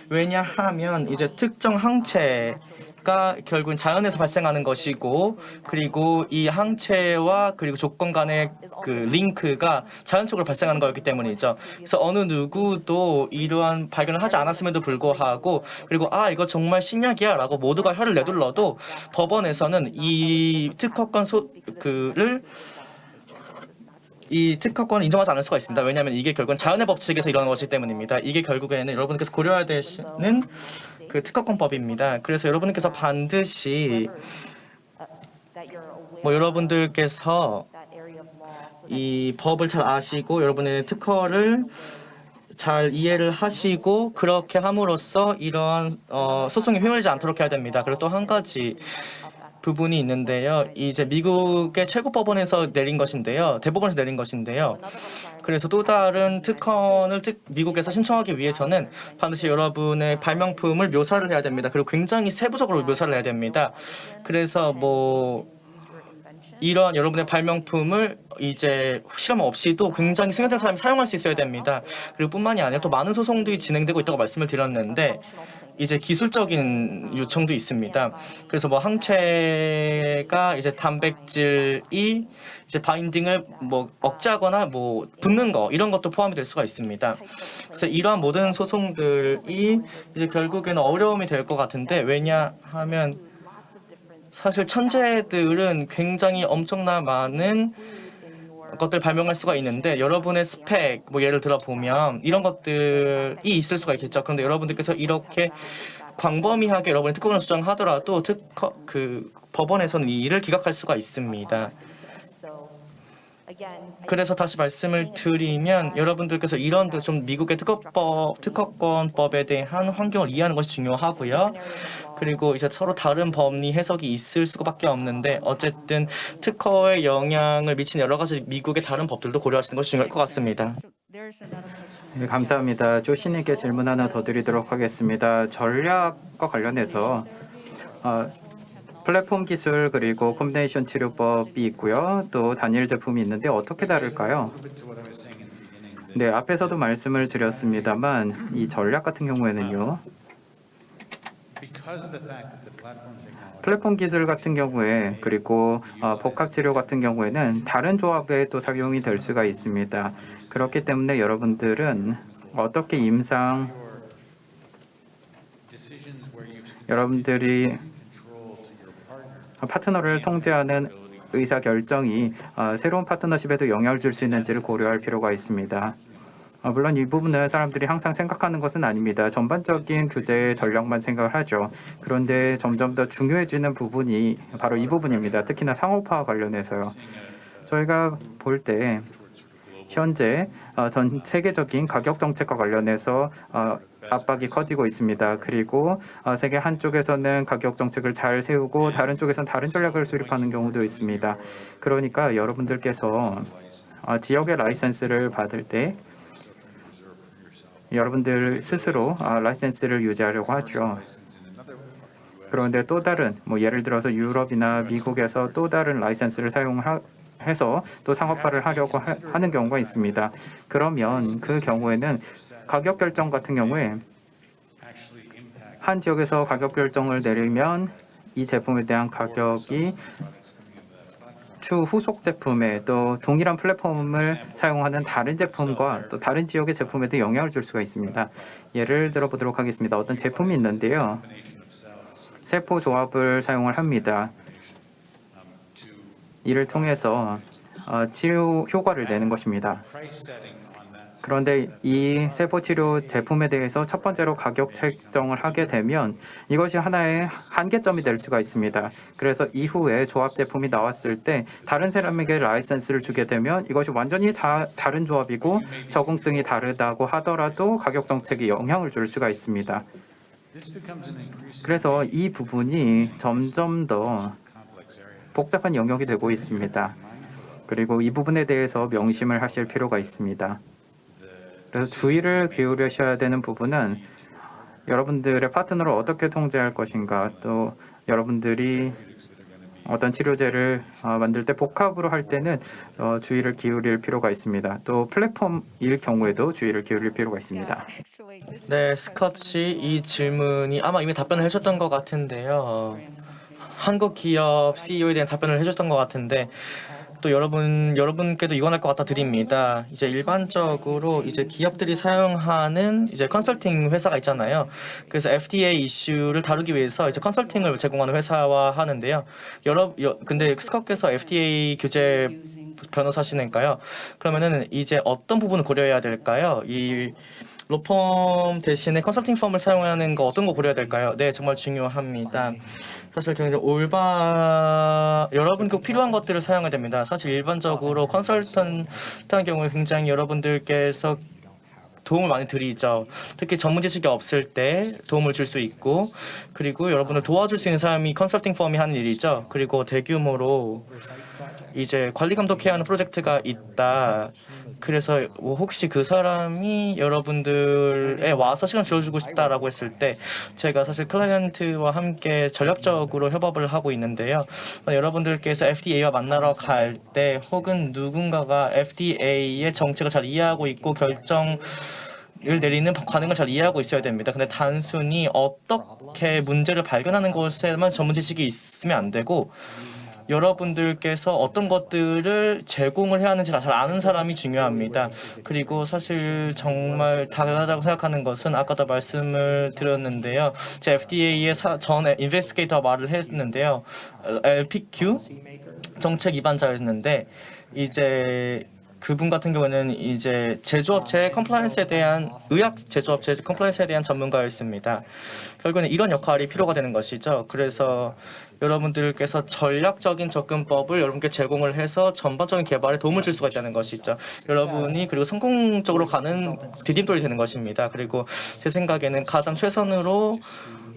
왜냐하면 이제 특정 항체가 결국은 자연에서 발생하는 것이고 그리고 이 항체와 그리고 조건 간의 그 링크가 자연적으로 발생하는 거였기 때문이죠. 그래서 어느 누구도 이러한 발견을 하지 않았음에도 불구하고 그리고 이거 정말 신약이야 라고 모두가 혀를 내둘러도 법원에서는 이 특허권을 인정하지 않을 수가 있습니다. 왜냐하면 이게 결국은 자연의 법칙에서 일어나는 것이기 때문입니다. 이게 결국에는 여러분께서 고려해야 되시는 그 특허권법입니다. 그래서 여러분께서 반드시 뭐 여러분들께서 이 법을 잘 아시고 여러분의 특허를 잘 이해를 하시고 그렇게 함으로써 이러한 소송이 휘말리지 않도록 해야 됩니다. 그리고 또 한 가지 부분이 있는데요. 이제 미국의 최고법원에서 내린 것인데요. 대법원에서 내린 것인데요. 그래서 또 다른 특허를 미국에서 신청하기 위해서는 반드시 여러분의 발명품을 묘사를 해야 됩니다. 그리고 굉장히 세부적으로 묘사를 해야 됩니다. 그래서 뭐 이러한 여러분의 발명품을 이제 실험 없이도 굉장히 승인된 사람이 사용할 수 있어야 됩니다. 그리고 뿐만이 아니라 또 많은 소송들이 진행되고 있다고 말씀을 드렸는데 이제 기술적인 요청도 있습니다. 그래서 뭐 항체가 이제 단백질이 이제 바인딩을 뭐 억제하거나 뭐 붙는 거 이런 것도 포함이 될 수가 있습니다. 그래서 이러한 모든 소송들이 이제 결국에는 어려움이 될 것 같은데 왜냐하면 사실 천재들은 굉장히 엄청난 많은 것들 발명할 수가 있는데 여러분의 스펙 뭐 예를 들어 보면 이런 것들이 있을 수가 있겠죠. 그런데 여러분들께서 이렇게 광범위하게 여러분의 특허권을 주장하더라도 법원에서는 이 일을 기각할 수가 있습니다. 그래서 다시 말씀을 드리면 여러분들께서 이런 좀 미국의 특허권법에 대한 환경을 이해하는 것이 중요하고요. 그리고 이제 서로 다른 법리 해석이 있을 수밖에 없는데 어쨌든 특허에 영향을 미치는 여러 가지 미국의 다른 법들도 고려하시는 것이 중요할 것 같습니다. 네, 감사합니다. 조시님께 질문 하나 더 드리도록 하겠습니다. 전략과 관련해서 플랫폼 기술 그리고 콤비네이션 치료법이 있고요. 또 단일 제품이 있는데 어떻게 다를까요? 네, 앞에서도 말씀을 드렸습니다만 이 전략 같은 경우에는요. 플랫폼 기술 같은 경우에 그리고 복합 치료 같은 경우에는 다른 조합에 또 작용이 될 수가 있습니다. 그렇기 때문에 여러분들은 어떻게 여러분들이 파트너를 통제하는 의사 결정이 새로운 파트너십에도 영향을 줄 수 있는지를 고려할 필요가 있습니다. 물론 이 부분은 사람들이 항상 생각하는 것은 아닙니다. 전반적인 규제 전략만 생각을 하죠. 그런데 점점 더 중요해지는 부분이 바로 이 부분입니다. 특히나 상업화 관련해서요. 저희가 볼 때 현재 전 세계적인 가격 정책과 관련해서 압박이 커지고 있습니다. 그리고 세계 한쪽에서는 가격 정책을 잘 세우고 다른 쪽에서는 다른 전략을 수립하는 경우도 있습니다. 그러니까 여러분들께서 지역의 라이센스를 받을 때 여러분들 스스로 라이센스를 유지하려고 하죠. 그런데 또 다른 예를 들어서 유럽이나 미국에서 또 다른 라이센스를 사용해서 또 상업화를 하려고 하는 경우가 있습니다. 그러면 그 경우에는 가격 결정 같은 경우에 한 지역에서 가격 결정을 내리면 이 제품에 대한 가격이 후속 제품에 또 동일한 플랫폼을 사용하는 다른 제품과 또 다른 지역의 제품에도 영향을 줄 수가 있습니다. 예를 들어 보도록 하겠습니다. 어떤 제품이 있는데요. 세포 조합을 사용을 합니다. 이를 통해서 치료 효과를 내는 것입니다. 그런데 이 세포 치료 제품에 대해서 첫 번째로 가격 책정을 하게 되면 이것이 하나의 한계점이 될 수가 있습니다. 그래서 이후에 조합 제품이 나왔을 때 다른 사람에게 라이센스를 주게 되면 이것이 완전히 다른 조합이고 적응증이 다르다고 하더라도 가격 정책에 영향을 줄 수가 있습니다. 그래서 이 부분이 점점 더 복잡한 영역이 되고 있습니다. 그리고 이 부분에 대해서 명심을 하실 필요가 있습니다. 그래서 주의를 기울이셔야 되는 부분은 여러분들의 파트너를 어떻게 통제할 것인가, 또 여러분들이 어떤 치료제를 만들 때 복합으로 할 때는 주의를 기울일 필요가 있습니다. 또 플랫폼일 경우에도 주의를 기울일 필요가 있습니다. 네, 스컷 씨, 이 질문이 아마 이미 답변을 해줬던 것 같은데요. 한국 기업 CEO에 대한 답변을 해줬던 것 같은데 또 여러분께도 이관할 것 같아 드립니다. 이제 일반적으로 이제 기업들이 사용하는 이제 컨설팅 회사가 있잖아요. 그래서 FDA 이슈를 다루기 위해서 이제 컨설팅을 제공하는 회사와 하는데요. 근데 스컵께서 FDA 규제 변호사시니까요. 그러면은 이제 어떤 부분을 고려해야 될까요? 이 로펌 대신에 컨설팅 펌을 사용하는 거 어떤 거 고려해야 될까요? 네, 정말 중요합니다. 사실 굉장히 여러분 꼭 필요한 것들을 사용해야 됩니다. 사실 일반적으로 컨설턴트한 경우에 굉장히 여러분들께서 도움을 많이 드리죠. 특히 전문 지식이 없을 때 도움을 줄 수 있고, 그리고 여러분을 도와줄 수 있는 사람이 컨설팅 펌이 하는 일이죠. 그리고 대규모로 이제 관리 감독해야 하는 프로젝트가 있다. 그래서 혹시 그 사람이 여러분들에 와서 시간 줄여주고 싶다라고 했을 때 제가 사실 클라이언트와 함께 전략적으로 협업을 하고 있는데요. 여러분들께서 FDA와 만나러 갈 때 혹은 누군가가 FDA의 정책을 잘 이해하고 있고 결정을 내리는 관행을 잘 이해하고 있어야 됩니다. 근데 단순히 어떻게 문제를 발견하는 것에만 전문 지식이 있으면 안 되고 여러분들께서 어떤 것들을 제공을 해야 하는지 잘 아는 사람이 중요합니다. 그리고 사실 정말 다르다고 생각하는 것은 아까도 말씀을 드렸는데요. 제 FDA의 전 인베스티게이터 말을 했는데요. LPQ 정책 위반자였는데 이제 그분 같은 경우는 이제 제조업체 컴플라이언스에 대한 의학 제조업체 컴플라이언스에 대한 전문가였습니다. 결국에는 이런 역할이 필요가 되는 것이죠. 그래서 여러분들께서 전략적인 접근법을 여러분께 제공을 해서 전반적인 개발에 도움을 줄 수가 있다는 것이죠. 여러분이 그리고 성공적으로 가는 디딤돌이 되는 것입니다. 그리고 제 생각에는 가장 최선으로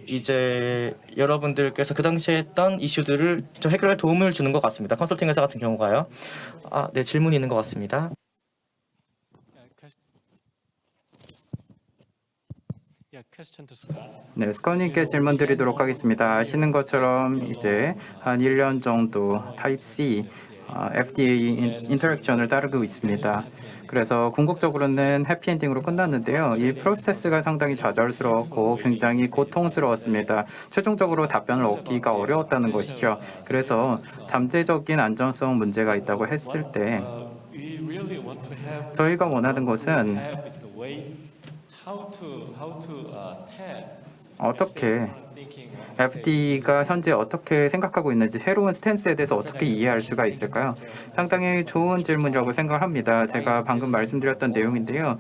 이제 여러분들께서 그 당시에 했던 이슈들을 좀 해결할 도움을 주는 것 같습니다. 컨설팅 회사 같은 경우가요. 네, 질문이 있는 것 같습니다. 네, 스커님께 질문 드리도록 하겠습니다. 아시는 것처럼 이제 한 1년 정도 타입 C FDA 인터랙션을 따르고 있습니다. 그래서 궁극적으로는 해피엔딩으로 끝났는데요. 이 프로세스가 상당히 좌절스러웠고 굉장히 고통스러웠습니다. 최종적으로 답변을 얻기가 어려웠다는 것이죠. 그래서 잠재적인 안전성 문제가 있다고 했을 때 저희가 원하는 것은 어떻게 FD가 현재 어떻게 생각하고 있는지 새로운 스탠스에 대해서 어떻게 이해할 수가 있을까요? 상당히 좋은 질문이라고 생각합니다. 제가 방금 말씀드렸던 내용인데요.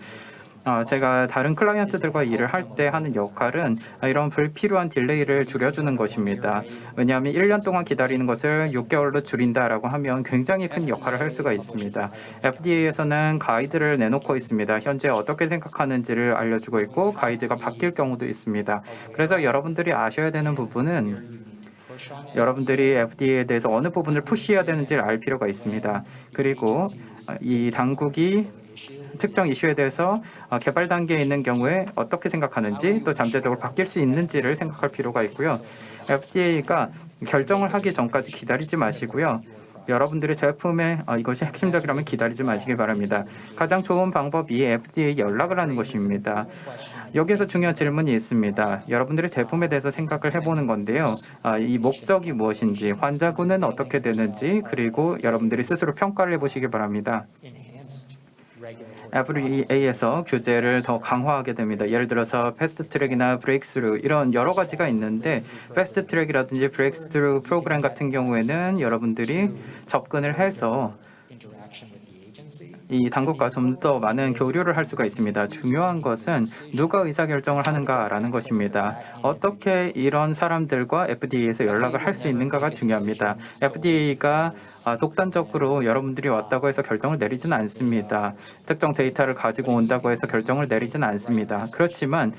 제가 다른 클라이언트들과 일을 할 때 하는 역할은 이런 불필요한 딜레이를 줄여주는 것입니다. 왜냐하면 1년 동안 기다리는 것을 6개월로 줄인다라고 하면 굉장히 큰 역할을 할 수가 있습니다. FDA에서는 가이드를 내놓고 있습니다. 현재 어떻게 생각하는지를 알려주고 있고 가이드가 바뀔 경우도 있습니다. 그래서 여러분들이 아셔야 되는 부분은 여러분들이 FDA에 대해서 어느 부분을 푸시해야 되는지를 알 필요가 있습니다. 그리고 이 당국이 특정 이슈에 대해서 개발 단계에 있는 경우에 어떻게 생각하는지 또 잠재적으로 바뀔 수 있는지를 생각할 필요가 있고요. FDA가 결정을 하기 전까지 기다리지 마시고요. 여러분들의 제품에 이것이 핵심적이라면 기다리지 마시기 바랍니다. 가장 좋은 방법이 FDA 연락을 하는 것입니다. 여기에서 중요한 질문이 있습니다. 여러분들의 제품에 대해서 생각을 해보는 건데요. 이 목적이 무엇인지, 환자군은 어떻게 되는지, 그리고 여러분들이 스스로 평가를 해보시기 바랍니다. FDA에서 규제를 더 강화하게 됩니다. 예를 들어서 패스트트랙이나 브레이크스루 이런 여러 가지가 있는데 패스트트랙이라든지 브레이크스루 프로그램 같은 경우에는 여러분들이 접근을 해서 이 당국과 좀 더 많은 교류를 할 수가 있습니다. 중요한 것은 누가 의사결정을 하는가라는 것입니다. 어떻게 이런 사람들과 FDA에서 연락을 할 수 있는가가 중요합니다. FDA가 독단적으로 여러분들이 왔다고 해서 결정을 내리지는 않습니다. 특정 데이터를 가지고 온다고 해서 결정을 내리지는 않습니다. 그렇지만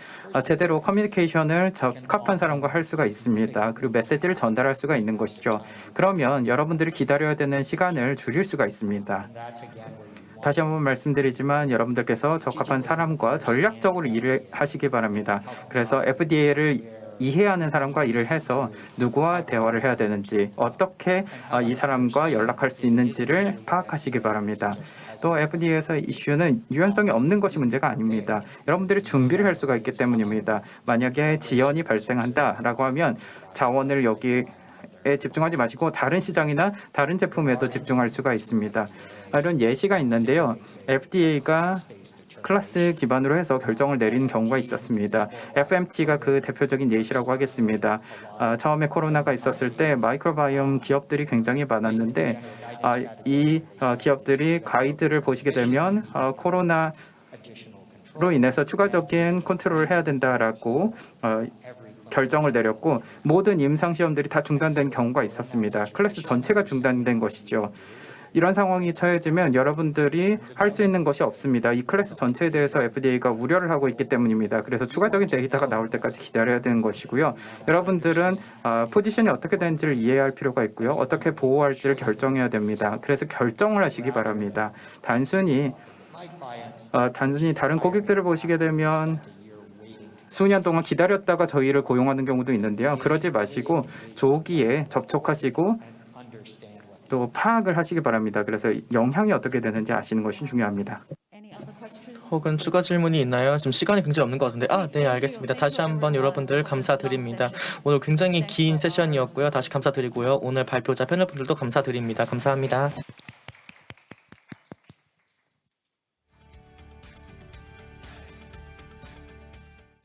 제대로 커뮤니케이션을 적합한 사람과 할 수가 있습니다. 그리고 메시지를 전달할 수가 있는 것이죠. 그러면 여러분들이 기다려야 되는 시간을 줄일 수가 있습니다. 다시 한번 말씀드리지만 여러분들께서 적합한 사람과 전략적으로 일을 하시기 바랍니다. 그래서 FDA를 이해하는 사람과 일을 해서 누구와 대화를 해야 되는지, 어떻게 이 사람과 연락할 수 있는지를 파악하시기 바랍니다. 또 FDA에서 이슈는 유연성이 없는 것이 문제가 아닙니다. 여러분들이 준비를 할 수가 있기 때문입니다. 만약에 지연이 발생한다라고 하면 자원을 여기에 집중하지 마시고 다른 시장이나 다른 제품에도 집중할 수가 있습니다. 이런 예시가 있는데요. FDA가 클래스 기반으로 해서 결정을 내리는 경우가 있었습니다. FMT가 그 대표적인 예시라고 하겠습니다. 처음에 코로나가 있었을 때 마이크로바이옴 기업들이 굉장히 많았는데 이 기업들이 가이드를 보시게 되면 코로나로 인해서 추가적인 컨트롤을 해야 된다라고 결정을 내렸고 모든 임상 시험들이 다 중단된 경우가 있었습니다. 클래스 전체가 중단된 것이죠. 이런 상황이 처해지면 여러분들이 할 수 있는 것이 없습니다. 이 클래스 전체에 대해서 FDA가 우려를 하고 있기 때문입니다. 그래서 추가적인 데이터가 나올 때까지 기다려야 되는 것이고요. 여러분들은 포지션이 어떻게 되는지를 이해할 필요가 있고요. 어떻게 보호할지를 결정해야 됩니다. 그래서 결정을 하시기 바랍니다. 단순히 다른 고객들을 보시게 되면 수년 동안 기다렸다가 저희를 고용하는 경우도 있는데요. 그러지 마시고 조기에 접촉하시고 또 파악을 하시기 바랍니다. 그래서 영향이 어떻게 되는지 아시는 것이 중요합니다. 혹은 추가 질문이 있나요? 지금 시간이 굉장히 없는 것 같은데 네, 알겠습니다. 다시 한번 여러분들 감사드립니다. 오늘 굉장히 긴 세션이었고요. 다시 감사드리고요. 오늘 발표자 패널분들도 감사드립니다. 감사합니다.